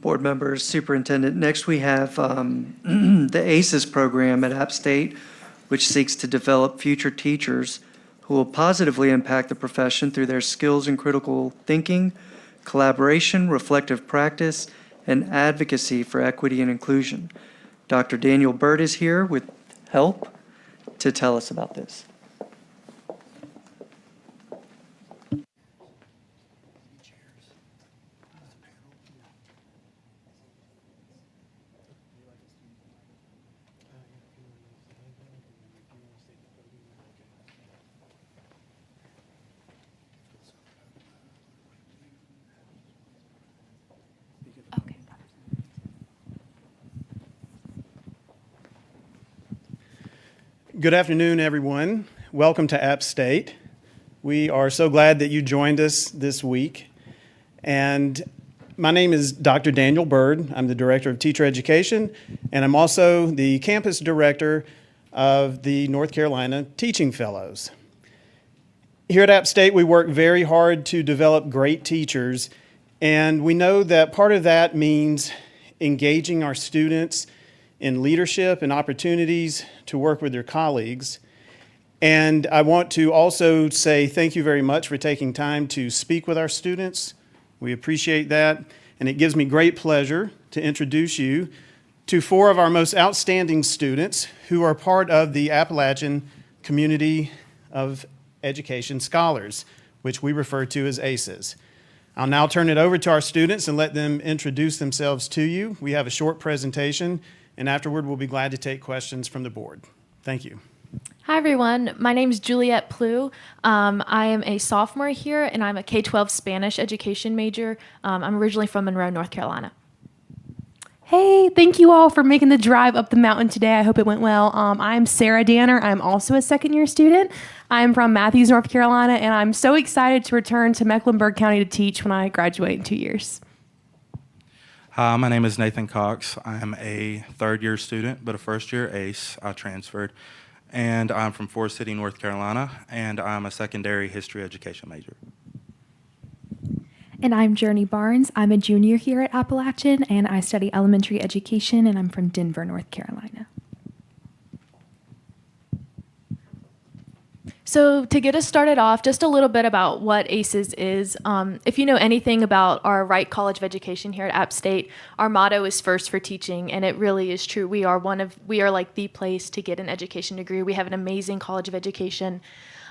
Board members, superintendent, next we have the ACES program at App State, which seeks to develop future teachers who will positively impact the profession through their skills in critical thinking, collaboration, reflective practice, and advocacy for equity and inclusion. Dr. Daniel Bird is here with help to tell us about this. Good afternoon, everyone. Welcome to App State. We are so glad that you joined us this week. And my name is Dr. Daniel Bird. I'm the Director of Teacher Education, and I'm also the Campus Director of the North Carolina Teaching Fellows. Here at App State, we work very hard to develop great teachers, and we know that part of that means engaging our students in leadership and opportunities to work with their colleagues. And I want to also say thank you very much for taking time to speak with our students. We appreciate that. And it gives me great pleasure to introduce you to 4 of our most outstanding students who are part of the Appalachian Community of Education Scholars, which we refer to as ACES. I'll now turn it over to our students and let them introduce themselves to you. We have a short presentation, and afterward, we'll be glad to take questions from the board. Thank you. Hi, everyone. My name is Juliette Ploux. I am a sophomore here, and I'm a K-12 Spanish education major. I'm originally from Monroe, North Carolina. Hey, thank you all for making the drive up the mountain today. I hope it went well. I'm Sarah Danner. I'm also a second-year student. I'm from Matthews, North Carolina, and I'm so excited to return to Mecklenburg County to teach when I graduate in 2 years. Hi, my name is Nathan Cox. I'm a third-year student, but a first-year ACE. I transferred. And I'm from Forest City, North Carolina, and I'm a secondary history education major. And I'm Journey Barnes. I'm a junior here at Appalachian, and I study elementary education, and I'm from Denver, North Carolina. So to get us started off, just a little bit about what ACES is. If you know anything about our Wright College of Education here at App State, our motto is first for teaching, and it really is true. We are like the place to get an education degree. We have an amazing College of Education,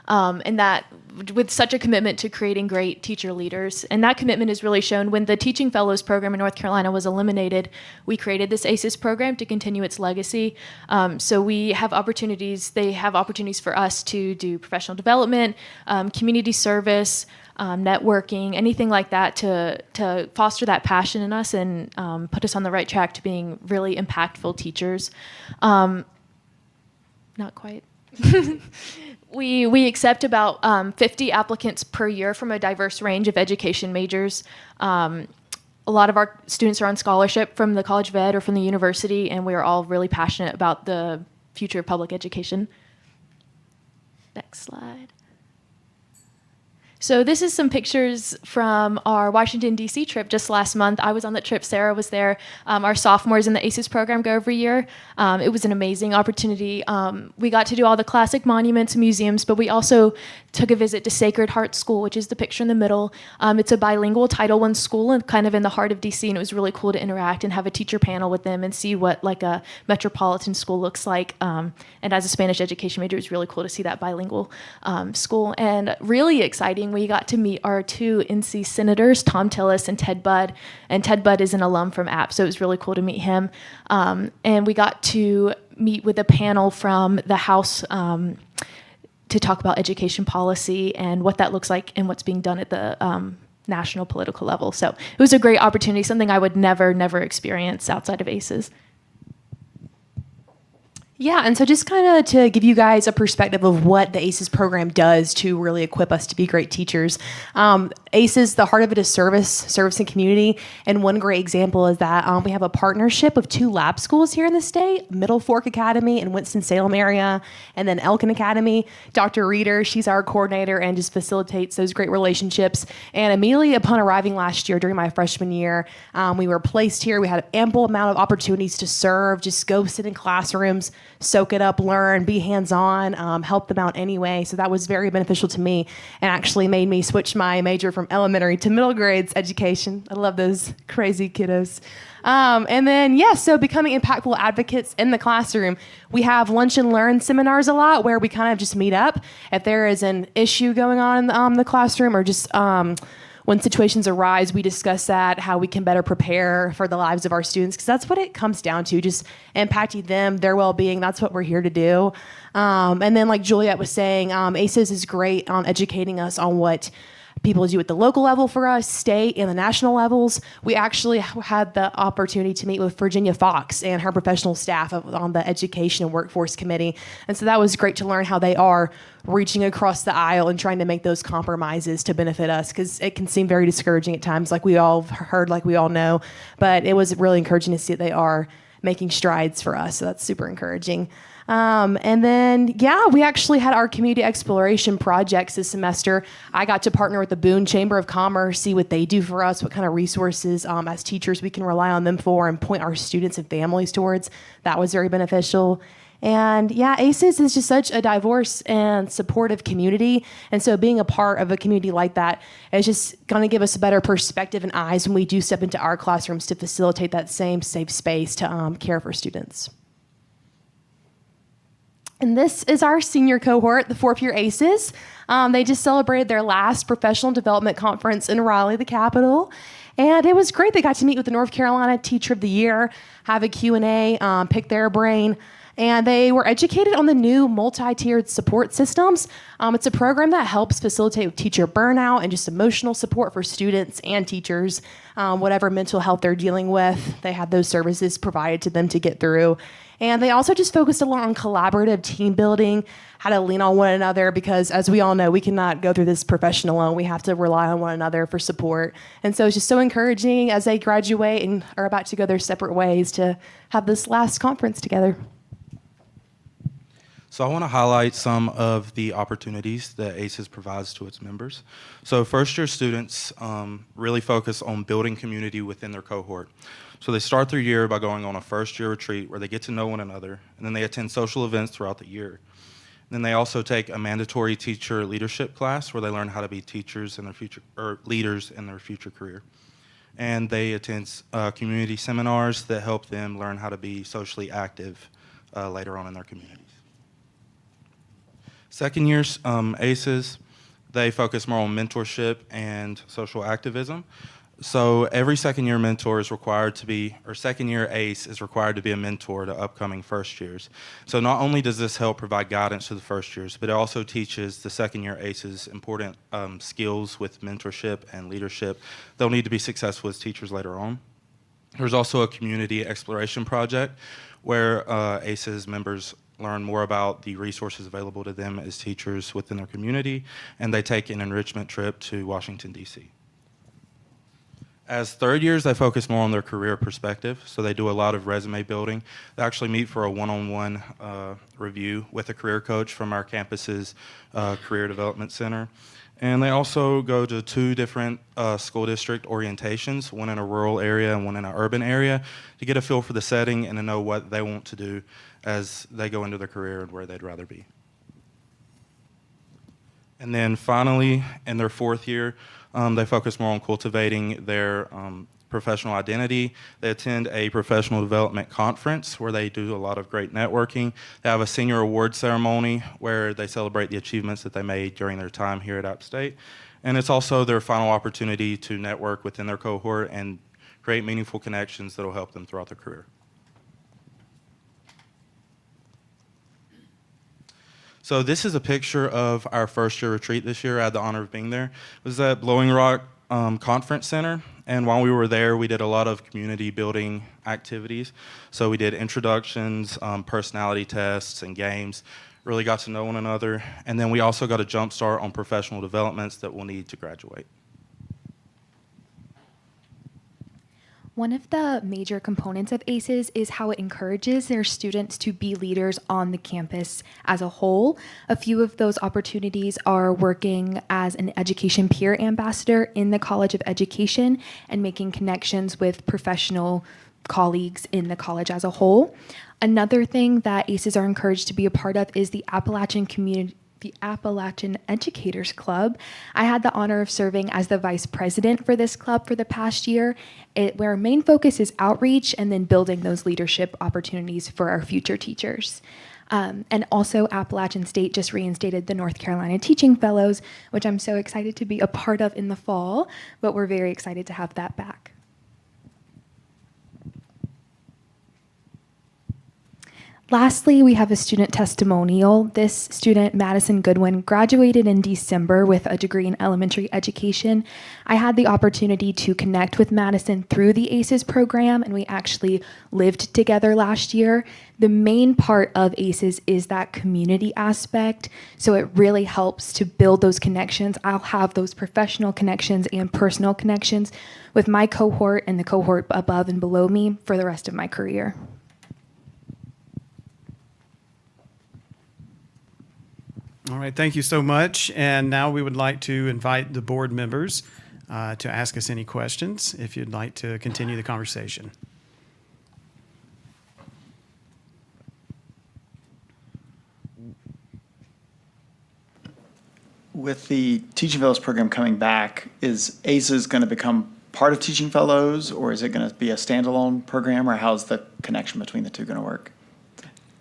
and that with such a commitment to creating great teacher leaders. And that commitment is really shown when the Teaching Fellows program in North Carolina was eliminated. We created this ACES program to continue its legacy. So we have opportunities, they have opportunities for us to do professional development, community service, networking, anything like that to foster that passion in us and put us on the right track to being really impactful teachers. Not quite. We accept about 50 applicants per year from a diverse range of education majors. A lot of our students are on scholarship from the College of Ed or from the university, and we are all really passionate about the future of public education. Next slide. So this is some pictures from our Washington, D.C. trip just last month. I was on that trip. Sarah was there. Our sophomores in the ACES program go every year. It was an amazing opportunity. We got to do all the classic monuments and museums, but we also took a visit to Sacred Heart School, which is the picture in the middle. It's a bilingual Title I school and kind of in the heart of D.C., and it was really cool to interact and have a teacher panel with them and see what like a metropolitan school looks like. And as a Spanish education major, it was really cool to see that bilingual school. And really exciting, we got to meet our 2 NC senators, Tom Tillis and Ted Budd. And Ted Budd is an alum from App, so it was really cool to meet him. And we got to meet with a panel from the House to talk about education policy and what that looks like and what's being done at the national political level. So it was a great opportunity, something I would never experience outside of ACES. Yeah, and so just kind of to give you guys a perspective of what the ACES program does to really equip us to be great teachers. ACES, the heart of it is service and community. And one great example is that we have a partnership of 2 lab schools here in the state, Middle Fork Academy in Winston-Salem area, and then Elkin Academy. Dr. Reeder, she's our coordinator and just facilitates those great relationships. And immediately upon arriving last year during my freshman year, we were placed here. We had an ample amount of opportunities to serve, just go sit in classrooms, soak it up, learn, be hands-on, help them out anyway. So that was very beneficial to me and actually made me switch my major from elementary to middle grades education. I love those crazy kiddos. And then, so becoming impactful advocates in the classroom. We have lunch and learn seminars a lot where we kind of just meet up. If there is an issue going on in the classroom or just when situations arise, we discuss that, how we can better prepare for the lives of our students, because that's what it comes down to, just impacting them, their well-being. That's what we're here to do. And then like Juliet was saying, ACES is great on educating us on what people do at the local level for us, state, and the national levels. We actually had the opportunity to meet with Virginia Fox and her professional staff on the Education and Workforce Committee. And so that was great to learn how they are reaching across the aisle and trying to make those compromises to benefit us, because it can seem very discouraging at times, like we all heard, like we all know. But it was really encouraging to see that they are making strides for us. So that's super encouraging. And then, we actually had our community exploration projects this semester. I got to partner with the Boone Chamber of Commerce, see what they do for us, what kind of resources as teachers we can rely on them for and point our students and families towards. That was very beneficial. And ACES is just such a diverse and supportive community. And so being a part of a community like that is just going to give us a better perspective and eyes when we do step into our classrooms to facilitate that same safe space to care for students. And this is our senior cohort, the fourth year ACES. They just celebrated their last professional development conference in Raleigh, the capital. And it was great. They got to meet with the North Carolina Teacher of the Year, have a Q&A, pick their brain. And they were educated on the new multi-tiered support systems. It's a program that helps facilitate teacher burnout and just emotional support for students and teachers, whatever mental health they're dealing with. They had those services provided to them to get through. And they also just focused a lot on collaborative team building, how to lean on one another, because as we all know, we cannot go through this profession alone. We have to rely on one another for support. And so it's just so encouraging as they graduate and are about to go their separate ways to have this last conference together. So I want to highlight some of the opportunities that ACES provides to its members. So first-year students really focus on building community within their cohort. So they start their year by going on a first-year retreat where they get to know one another, and then they attend social events throughout the year. And then they also take a mandatory teacher leadership class where they learn how to be teachers in their future, or leaders in their future career. And they attend community seminars that help them learn how to be socially active later on in their communities. Second years, ACES, they focus more on mentorship and social activism. So every second year mentor is required to be, or second year ACE is required to be a mentor to upcoming first years. So not only does this help provide guidance to the first years, but it also teaches the second year ACEs important skills with mentorship and leadership. They'll need to be successful as teachers later on. There's also a community exploration project where ACEs members learn more about the resources available to them as teachers within their community, and they take an enrichment trip to Washington, D.C. As third years, they focus more on their career perspective, so they do a lot of resume building. They actually meet for a one-on-one review with a career coach from our campus's Career Development Center. And they also go to 2 different school district orientations, one in a rural area and one in an urban area, to get a feel for the setting and to know what they want to do as they go into their career and where they'd rather be. And then finally, in their fourth year, they focus more on cultivating their professional identity. They attend a professional development conference where they do a lot of great networking. They have a senior award ceremony where they celebrate the achievements that they made during their time here at App State. And it's also their final opportunity to network within their cohort and create meaningful connections that will help them throughout their career. So this is a picture of our first year retreat this year. I had the honor of being there. It was at Blowing Rock Conference Center. And while we were there, we did a lot of community building activities. So we did introductions, personality tests, and games. Really got to know one another. And then we also got a jump start on professional developments that we'll need to graduate. One of the major components of ACES is how it encourages their students to be leaders on the campus as a whole. A few of those opportunities are working as an education peer ambassador in the College of Education and making connections with professional colleagues in the college as a whole. Another thing that ACEs are encouraged to be a part of is the Appalachian Educators Club. I had the honor of serving as the vice president for this club for the past year, where our main focus is outreach and then building those leadership opportunities for our future teachers. And also, Appalachian State just reinstated the North Carolina Teaching Fellows, which I'm so excited to be a part of in the fall, but we're very excited to have that back. Lastly, we have a student testimonial. This student, Madison Goodwin, graduated in December with a degree in elementary education. I had the opportunity to connect with Madison through the ACES program, and we actually lived together last year. The main part of ACES is that community aspect, so it really helps to build those connections. I'll have those professional connections and personal connections with my cohort and the cohort above and below me for the rest of my career. All right, thank you so much. And now we would like to invite the board members to ask us any questions if you'd like to continue the conversation. With the Teaching Fellows program coming back, is ACES going to become part of Teaching Fellows, or is it going to be a standalone program, or how's the connection between the two going to work?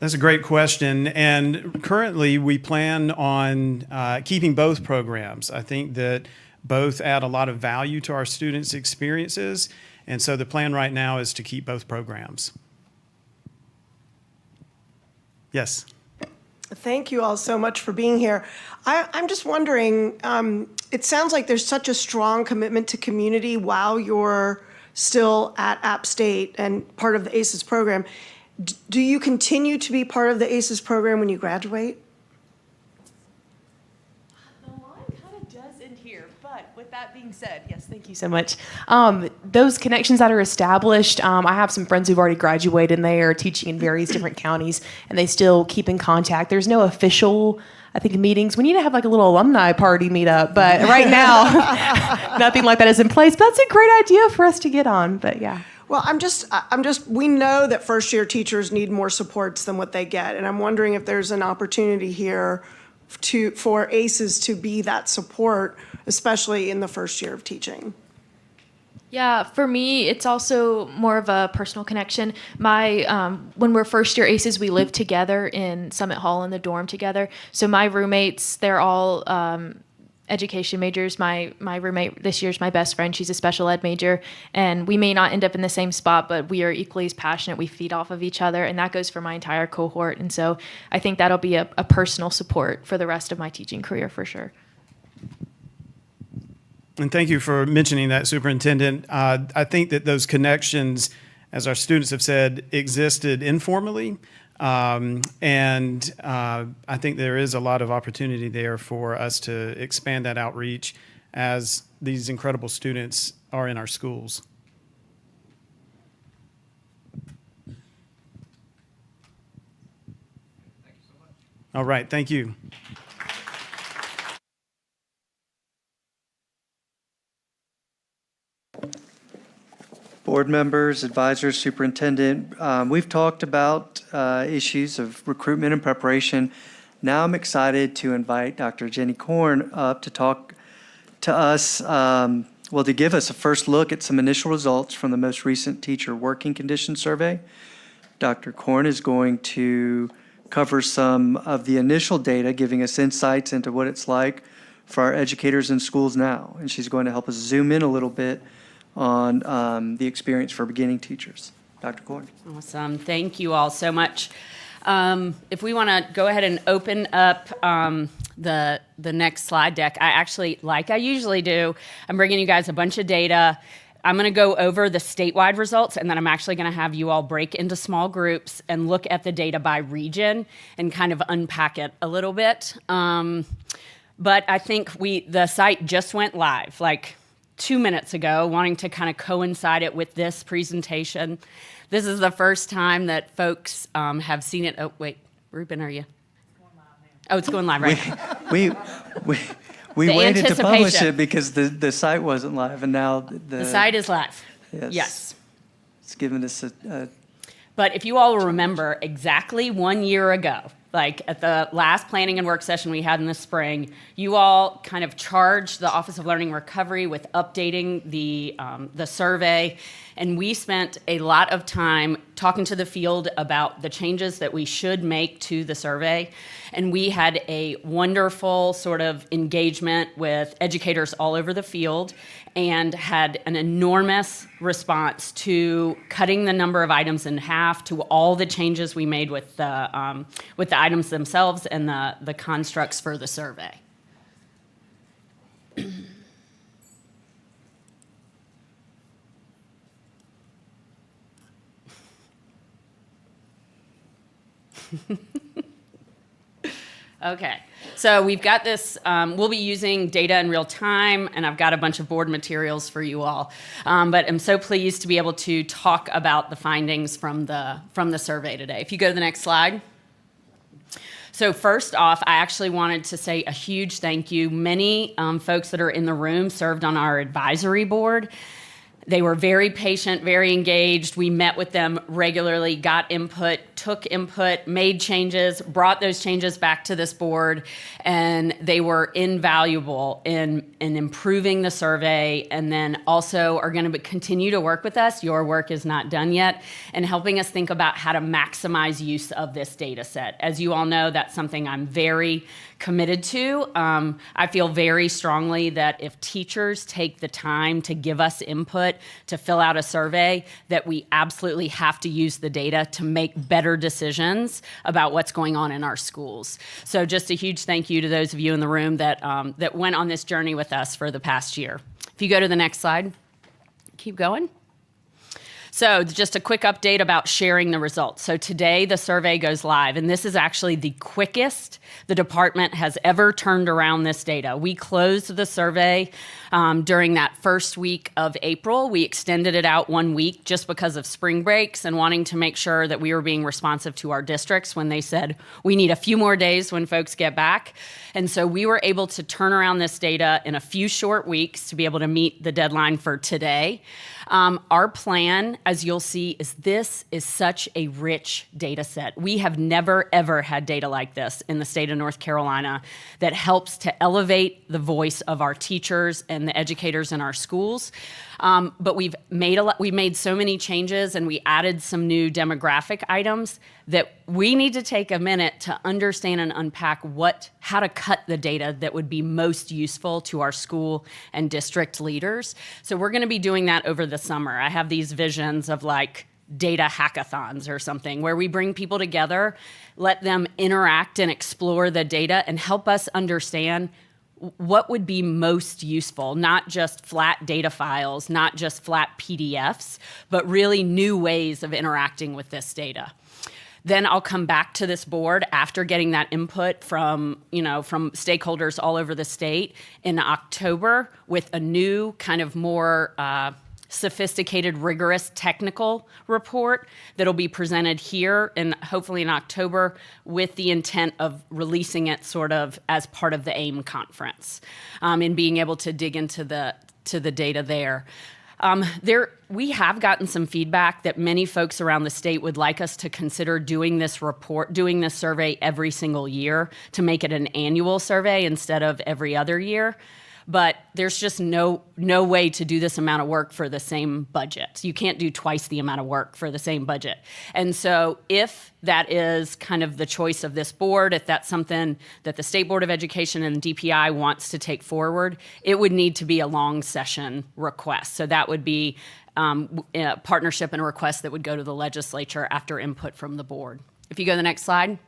That's a great question. And currently, we plan on keeping both programs. I think that both add a lot of value to our students' experiences. And so the plan right now is to keep both programs. Yes. Thank you all so much for being here. I'm just wondering, it sounds like there's such a strong commitment to community while you're still at App State and part of the ACES program. Do you continue to be part of the ACES program when you graduate? The line kind of does end here, but with that being said, yes, thank you so much. Those connections that are established, I have some friends who've already graduated and they are teaching in various different counties and they still keep in contact. There's no official, I think, meetings. We need to have like a little alumni party meetup, but right now, nothing like that is in place. But that's a great idea for us to get on, but yeah. Well, we know that first year teachers need more supports than what they get. And I'm wondering if there's an opportunity here for ACES to be that support, especially in the first year of teaching. Yeah, for me, it's also more of a personal connection. When we're first year ACES, we live together in Summit Hall in the dorm together. So my roommates, they're all education majors. My roommate this year is my best friend. She's a special ed major, and we may not end up in the same spot, but we are equally as passionate. We feed off of each other, and that goes for my entire cohort. And so I think that'll be a personal support for the rest of my teaching career for sure. And thank you for mentioning that, Superintendent. I think that those connections, as our students have said, existed informally. And I think there is a lot of opportunity there for us to expand that outreach as these incredible students are in our schools. Thank you so much. All right, thank you. Board members, advisors, superintendent, we've talked about issues of recruitment and preparation. Now I'm excited to invite Dr. Jenny Korn up to talk to us, to give us a first look at some initial results from the most recent teacher working conditions survey. Dr. Korn is going to cover some of the initial data, giving us insights into what it's like for our educators in schools now. And she's going to help us zoom in a little bit on the experience for beginning teachers. Dr. Korn. Awesome. Thank you all so much. If we want to go ahead and open up the next slide deck, I actually, like I usually do, I'm bringing you guys a bunch of data. I'm going to go over the statewide results, and then I'm actually going to have you all break into small groups and look at the data by region and kind of unpack it a little bit. But I think the site just went live, like 2 minutes ago, wanting to kind of coincide it with this presentation. This is the first time that folks have seen it. Oh, wait, Ruben, are you? Oh, it's going live, right? We waited to publish it because the site wasn't live, and now the site is live. Yes. Yes. It's given us a But if you all remember, exactly 1 year ago, like at the last planning and work session we had in the spring, you all kind of charged the Office of Learning and Recovery with updating the survey. And we spent a lot of time talking to the field about the changes that we should make to the survey. And we had a wonderful sort of engagement with educators all over the field and had an enormous response to cutting the number of items in half, to all the changes we made with the items themselves and the constructs for the survey. Okay, so we've got this, we'll be using data in real time, and I've got a bunch of board materials for you all. But I'm so pleased to be able to talk about the findings from the survey today. If you go to the next slide. So first off, I actually wanted to say a huge thank you. Many folks that are in the room served on our advisory board. They were very patient, very engaged. We met with them regularly, got input, took input, made changes, brought those changes back to this board, and they were invaluable in improving the survey, and then also are going to continue to work with us. Your work is not done yet, and helping us think about how to maximize use of this data set. As you all know, that's something I'm very committed to. I feel very strongly that if teachers take the time to give us input, to fill out a survey, that we absolutely have to use the data to make better decisions about what's going on in our schools. So just a huge thank you to those of you in the room that went on this journey with us for the past year. If you go to the next slide, keep going. So just a quick update about sharing the results. So today the survey goes live, and this is actually the quickest the department has ever turned around this data. We closed the survey during that first week of April. We extended it out 1 week just because of spring breaks and wanting to make sure that we were being responsive to our districts when they said, we need a few more days when folks get back. And so we were able to turn around this data in a few short weeks to be able to meet the deadline for today. Our plan, as you'll see, is this is such a rich data set. We have never, ever had data like this in the state of North Carolina that helps to elevate the voice of our teachers and the educators in our schools. But we've made so many changes, and we added some new demographic items that we need to take a minute to understand and unpack how to cut the data that would be most useful to our school and district leaders. So we're going to be doing that over the summer. I have these visions of like data hackathons or something where we bring people together, let them interact and explore the data and help us understand what would be most useful, not just flat data files, not just flat PDFs, but really new ways of interacting with this data. Then I'll come back to this board after getting that input from stakeholders all over the state in October with a new kind of more sophisticated, rigorous technical report that'll be presented here and hopefully in October with the intent of releasing it sort of as part of the AIM conference and being able to dig into the data there. We have gotten some feedback that many folks around the state would like us to consider doing this survey every single year to make it an annual survey instead of every other year. But there's just no way to do this amount of work for the same budget. You can't do twice the amount of work for the same budget. And so if that is kind of the choice of this board, if that's something that the State Board of Education and DPI wants to take forward, it would need to be a long session request. So that would be a partnership and a request that would go to the legislature after input from the board. If you go to the next slide.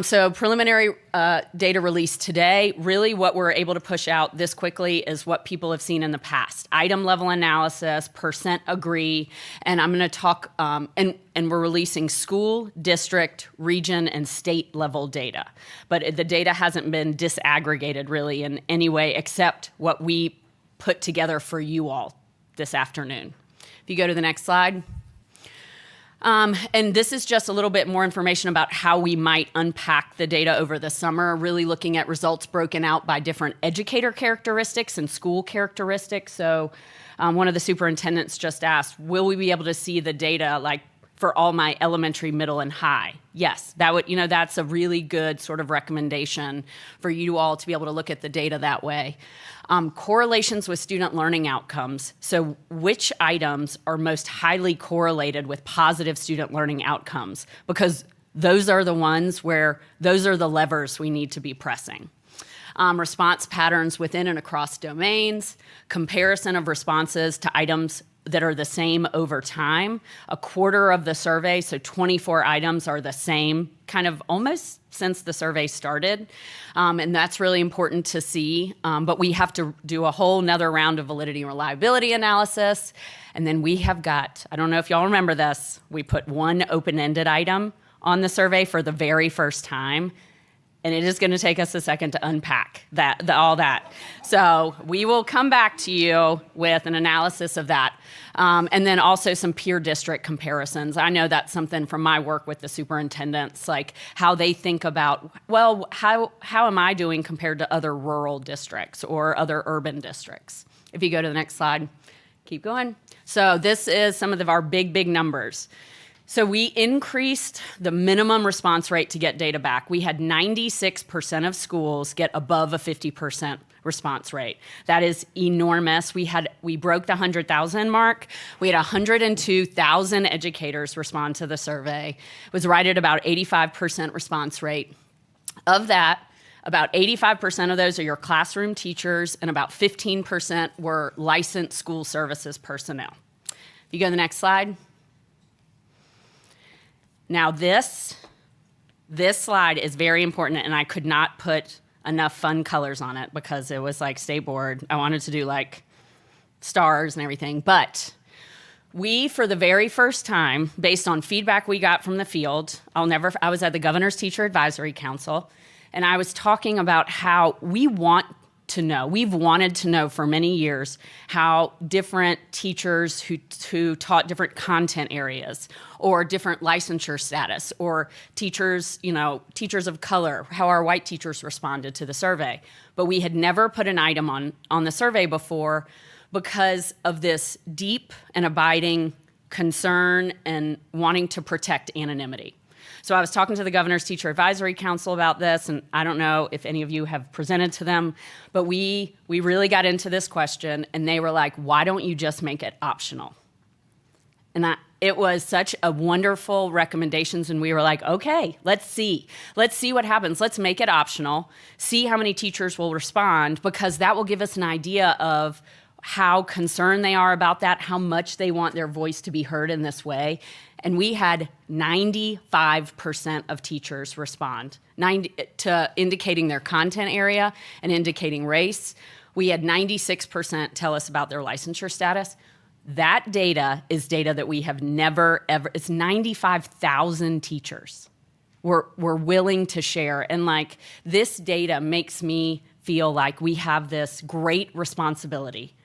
So preliminary data released today, really what we're able to push out this quickly is what people have seen in the past. Item level analysis, percent agree, and I'm going to talk, and we're releasing school, district, region, and state level data. But the data hasn't been disaggregated really in any way except what we put together for you all this afternoon. If you go to the next slide. And this is just a little bit more information about how we might unpack the data over the summer, really looking at results broken out by different educator characteristics and school characteristics. So one of the superintendents just asked, will we be able to see the data like for all my elementary, middle, and high? Yes, that would, that's a really good sort of recommendation for you all to be able to look at the data that way. Correlations with student learning outcomes. So which items are most highly correlated with positive student learning outcomes? Because those are the ones where those are the levers we need to be pressing. Response patterns within and across domains, comparison of responses to items that are the same over time. A quarter of the survey, so 24 items, are the same kind of almost since the survey started. And that's really important to see. But we have to do a whole nother round of validity and reliability analysis. And then we have got, I don't know if y'all remember this, we put one open-ended item on the survey for the very first time. And it is going to take us a second to unpack all that. So we will come back to you with an analysis of that. And then also some peer district comparisons. I know that's something from my work with the superintendents, like how they think about, well, how am I doing compared to other rural districts or other urban districts? If you go to the next slide, keep going. So this is some of our big numbers. So we increased the minimum response rate to get data back. We had 96% of schools get above a 50% response rate. That is enormous. We broke the 100,000 mark. We had 102,000 educators respond to the survey. It was right at about 85% response rate. Of that, about 85% of those are your classroom teachers, and about 15% were licensed school services personnel. If you go to the next slide. Now this slide is very important, and I could not put enough fun colors on it because it was like state board. I wanted to do like stars and everything. But we, for the very first time, based on feedback we got from the field, I was at the Governor's Teacher Advisory Council, and I was talking about how we've wanted to know for many years how different teachers who taught different content areas or different licensure status, or teachers of color, how our white teachers responded to the survey. But we had never put an item on the survey before because of this deep and abiding concern and wanting to protect anonymity. So I was talking to the Governor's Teacher Advisory Council about this, and I don't know if any of you have presented to them, but we really got into this question, and they were like, why don't you just make it optional? And it was such a wonderful recommendations, and we were like, okay, let's see what happens. Let's make it optional, see how many teachers will respond, because that will give us an idea of how concerned they are about that, how much they want their voice to be heard in this way. And we had 95% of teachers respond to indicating their content area and indicating race. We had 96% tell us about their licensure status. That data is data that we have never, ever, it's 95,000 teachers were willing to share. And like, this data makes me feel like we have this great responsibility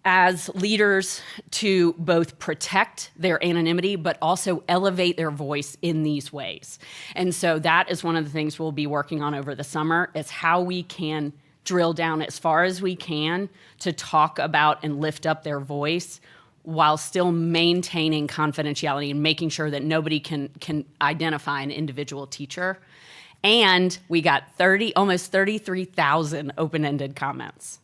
as leaders to both protect their anonymity, but also elevate their voice in these ways. And so that is one of the things we'll be working on over the summer, is how we can drill down as far as we can to talk about and lift up their voice while still maintaining confidentiality and making sure that nobody can identify an individual teacher. And we got almost 33,000 open-ended comments.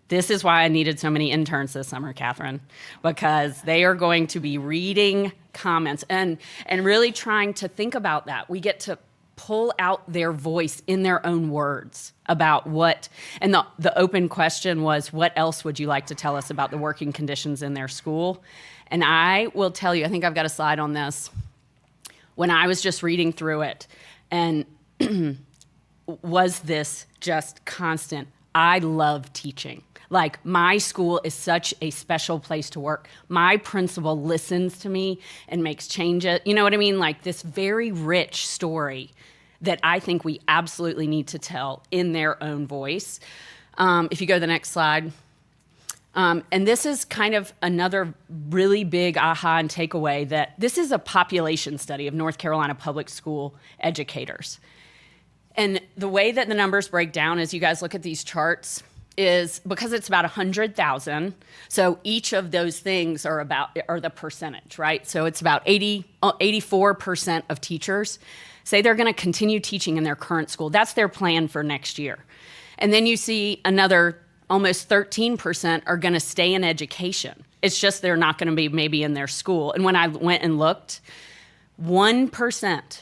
This is why I needed so many interns this summer, Catherine, because they are going to be reading comments and really trying to think about that. We get to pull out their voice in their own words about what, and the open question was, what else would you like to tell us about the working conditions in their school? And I will tell you, I think I've got a slide on this. When I was just reading through it, and was this just constant, I love teaching. Like, my school is such a special place to work. My principal listens to me and makes changes. You know what I mean? Like, this very rich story that I think we absolutely need to tell in their own voice. If you go to the next slide. And this is kind of another really big aha and takeaway that this is a population study of North Carolina public school educators. And the way that the numbers break down as you guys look at these charts is because it's about 100,000. So each of those things are the percentage, right? So it's about 84% of teachers say they're going to continue teaching in their current school. That's their plan for next year. And then you see another almost 13% are going to stay in education. It's just they're not going to be maybe in their school. And when I went and looked, 1%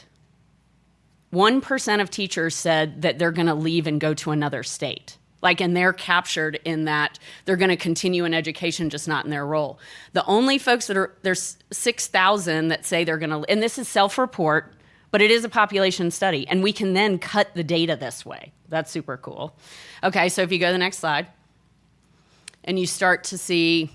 of teachers said that they're going to leave and go to another state. And they're captured in that they're going to continue in education, just not in their role. The only folks there's 6,000 that say they're going to, and this is self-report, but it is a population study, and we can then cut the data this way. That's super cool. Okay, so if you go to the next slide, and you start to see,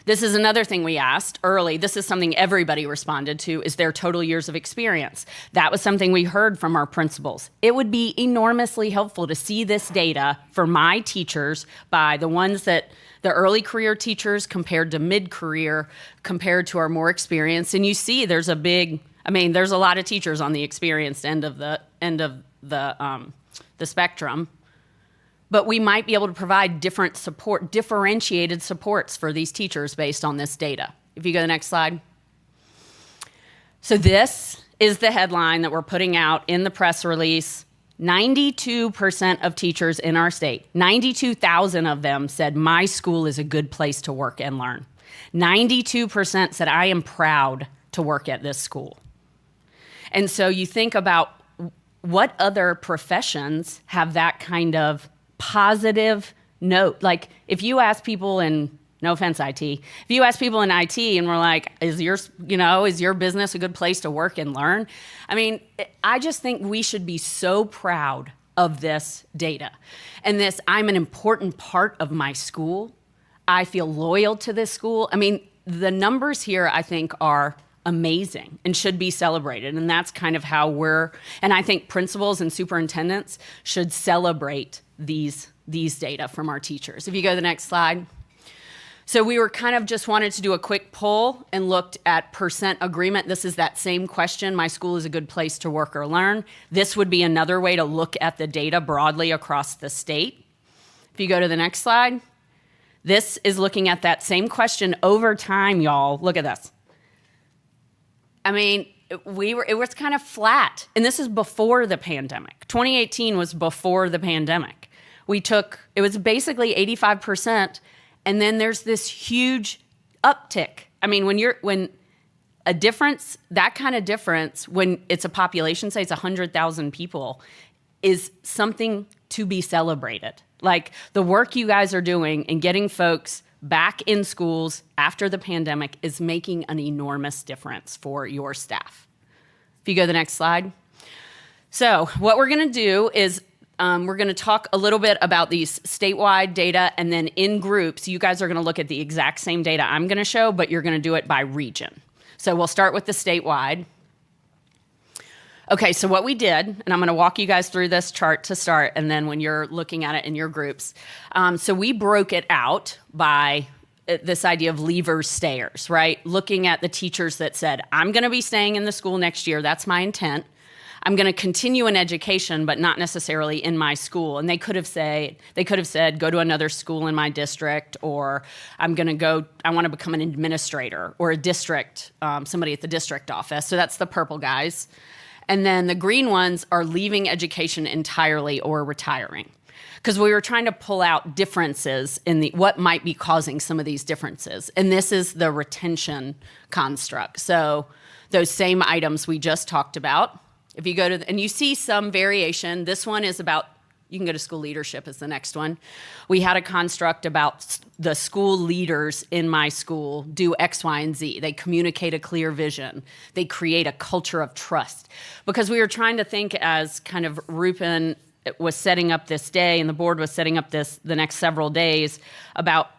this is another thing we asked early. This is something everybody responded to, is their total years of experience. That was something we heard from our principals. It would be enormously helpful to see this data for my teachers by the ones that the early career teachers compared to mid-career, compared to our more experienced. And you see there's there's a lot of teachers on the experienced end of the spectrum. But we might be able to provide differentiated supports for these teachers based on this data. If you go to the next slide. So this is the headline that we're putting out in the press release. 92% of teachers in our state, 92,000 of them said, my school is a good place to work and learn. 92% said, I am proud to work at this school. And so you think about what other professions have that kind of positive note. Like if you ask people in, no offense, IT, if you ask people in IT and we're like, is your business a good place to work and learn? I just think we should be so proud of this data. And I'm an important part of my school. I feel loyal to this school. The numbers here, I think, are amazing and should be celebrated. And that's kind of how and I think principals and superintendents should celebrate these data from our teachers. If you go to the next slide. So we were kind of just wanted to do a quick poll and looked at percent agreement. This is that same question, my school is a good place to work or learn. This would be another way to look at the data broadly across the state. If you go to the next slide. This is looking at that same question over time, y'all. Look at this. It was kind of flat, and this is before the pandemic. 2018 was before the pandemic. It was basically 85%, and then there's this huge uptick. When a difference, that kind of difference, when it's a population, say it's 100,000 people, is something to be celebrated. Like the work you guys are doing in getting folks back in schools after the pandemic is making an enormous difference for your staff. If you go to the next slide. So what we're going to do is we're going to talk a little bit about these statewide data, and then in groups, you guys are going to look at the exact same data I'm going to show, but you're going to do it by region. So we'll start with the statewide. Okay, so what we did, and I'm going to walk you guys through this chart to start, and then when you're looking at it in your groups. So we broke it out by this idea of leavers, stayers, right? Looking at the teachers that said, I'm going to be staying in the school next year. That's my intent. I'm going to continue in education, but not necessarily in my school. And they could have said, go to another school in my district, or I want to become an administrator or a district, somebody at the district office. So that's the purple guys. And then the green ones are leaving education entirely or retiring. Because we were trying to pull out differences in what might be causing some of these differences. And this is the retention construct. So those same items we just talked about. If you go and you see some variation, this one is about, you can go to school leadership is the next one. We had a construct about the school leaders in my school do X, Y, and Z. They communicate a clear vision. They create a culture of trust. Because we were trying to think as kind of Rupen was setting up this day and the board was setting up the next several days about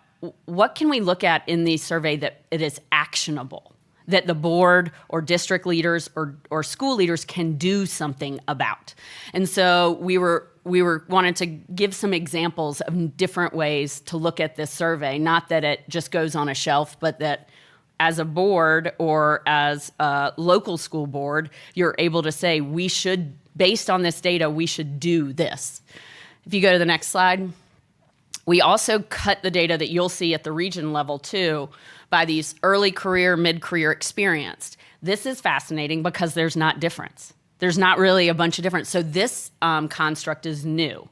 what can we look at in the survey that it is actionable, that the board or district leaders or school leaders can do something about. And so we wanted to give some examples of different ways to look at this survey, not that it just goes on a shelf, but that as a board or as a local school board, you're able to say, based on this data, we should do this. If you go to the next slide. We also cut the data that you'll see at the region level too by these early career, mid-career experienced. This is fascinating because there's not difference. There's not really a bunch of difference. So this construct is new.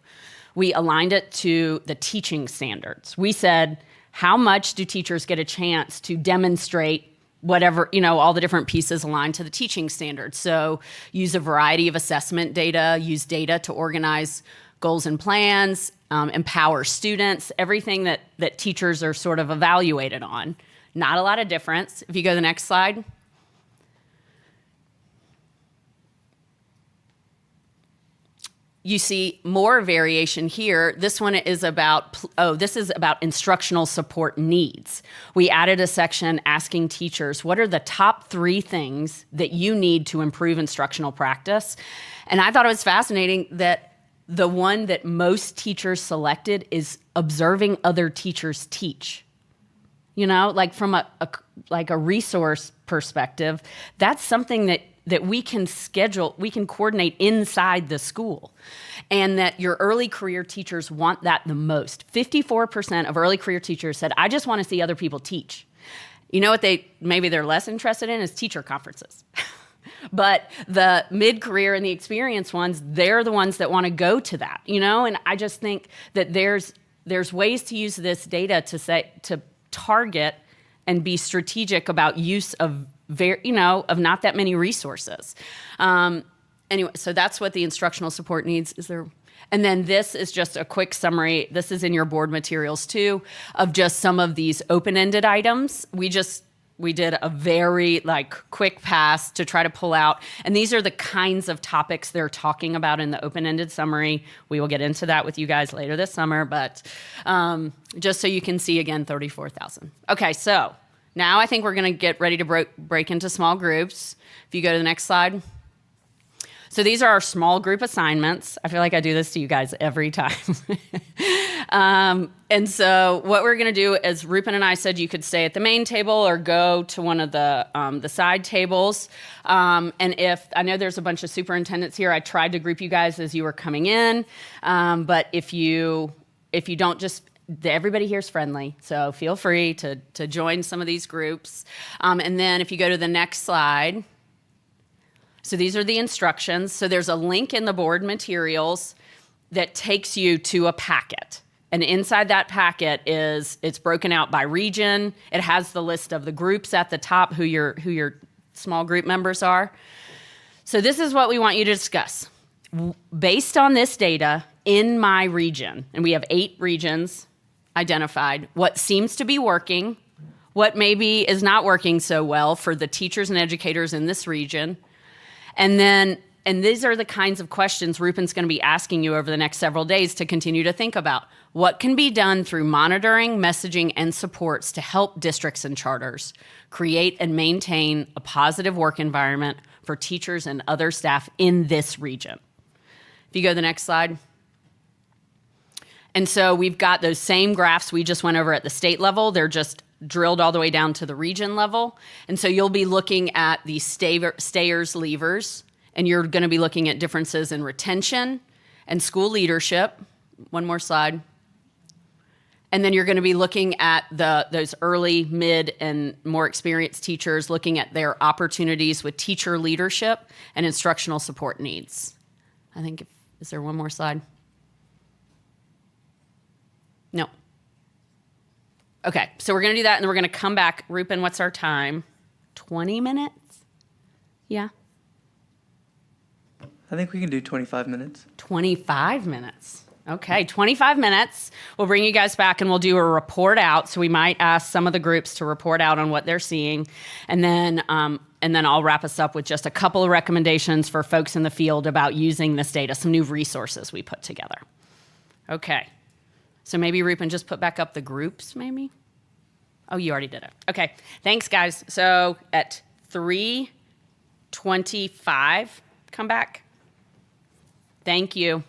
We aligned it to the teaching standards. We said, how much do teachers get a chance to demonstrate whatever, all the different pieces aligned to the teaching standards? So use a variety of assessment data, use data to organize goals and plans, empower students, everything that teachers are sort of evaluated on. Not a lot of difference. If you go to the next slide. You see more variation here. This one is about, this is about instructional support needs. We added a section asking teachers, what are the top 3 things that you need to improve instructional practice? And I thought it was fascinating that the one that most teachers selected is observing other teachers teach. Like from a resource perspective, that's something that we can schedule, we can coordinate inside the school, and that your early career teachers want that the most. 54% of early career teachers said, I just want to see other people teach. You know what maybe they're less interested in is teacher conferences. But the mid-career and the experienced ones, they're the ones that want to go to that, And I just think that there's ways to use this data to target and be strategic about use of of not that many resources. Anyway, so that's what the instructional support needs. And then this is just a quick summary. This is in your board materials too, of just some of these open-ended items. We did a very quick pass to try to pull out, and these are the kinds of topics they're talking about in the open-ended summary. We will get into that with you guys later this summer, but just so you can see again, 34,000. Okay, so now I think we're gonna get ready to break into small groups. If you go to the next slide. So these are our small group assignments. I feel like I do this to you guys every time. And so what we're going to do is Rupen and I said you could stay at the main table or go to one of the side tables. And I know there's a bunch of superintendents here, I tried to group you guys as you were coming in. But if you don't everybody here is friendly, so feel free to join some of these groups. And then if you go to the next slide. So these are the instructions. So there's a link in the board materials that takes you to a packet. And inside that packet it's broken out by region. It has the list of the groups at the top, who your small group members are. So this is what we want you to discuss. Based on this data in my region, and we have 8 regions identified, what seems to be working, what maybe is not working so well for the teachers and educators in this region. And these are the kinds of questions Rupen's going to be asking you over the next several days to continue to think about. What can be done through monitoring, messaging, and supports to help districts and charters create and maintain a positive work environment for teachers and other staff in this region? If you go to the next slide. And so we've got those same graphs we just went over at the state level. They're just drilled all the way down to the region level. And so you'll be looking at the stayers, leavers, and you're going to be looking at differences in retention and school leadership. One more slide. And then you're going to be looking at those early, mid, and more experienced teachers, looking at their opportunities with teacher leadership and instructional support needs. I think, is there one more slide? No. Okay, so we're going to do that, and then we're going to come back. Rupen, what's our time? 20 minutes? Yeah? I think we can do 25 minutes. 25 minutes. Okay, 25 minutes. We'll bring you guys back, and we'll do a report out. So we might ask some of the groups to report out on what they're seeing. And then I'll wrap us up with just a couple of recommendations for folks in the field about using this data, some new resources we put together. Okay. So maybe Rupen just put back up the groups, maybe? Oh, you already did it. Okay, thanks, guys. So at 3:25 come back? Thank you.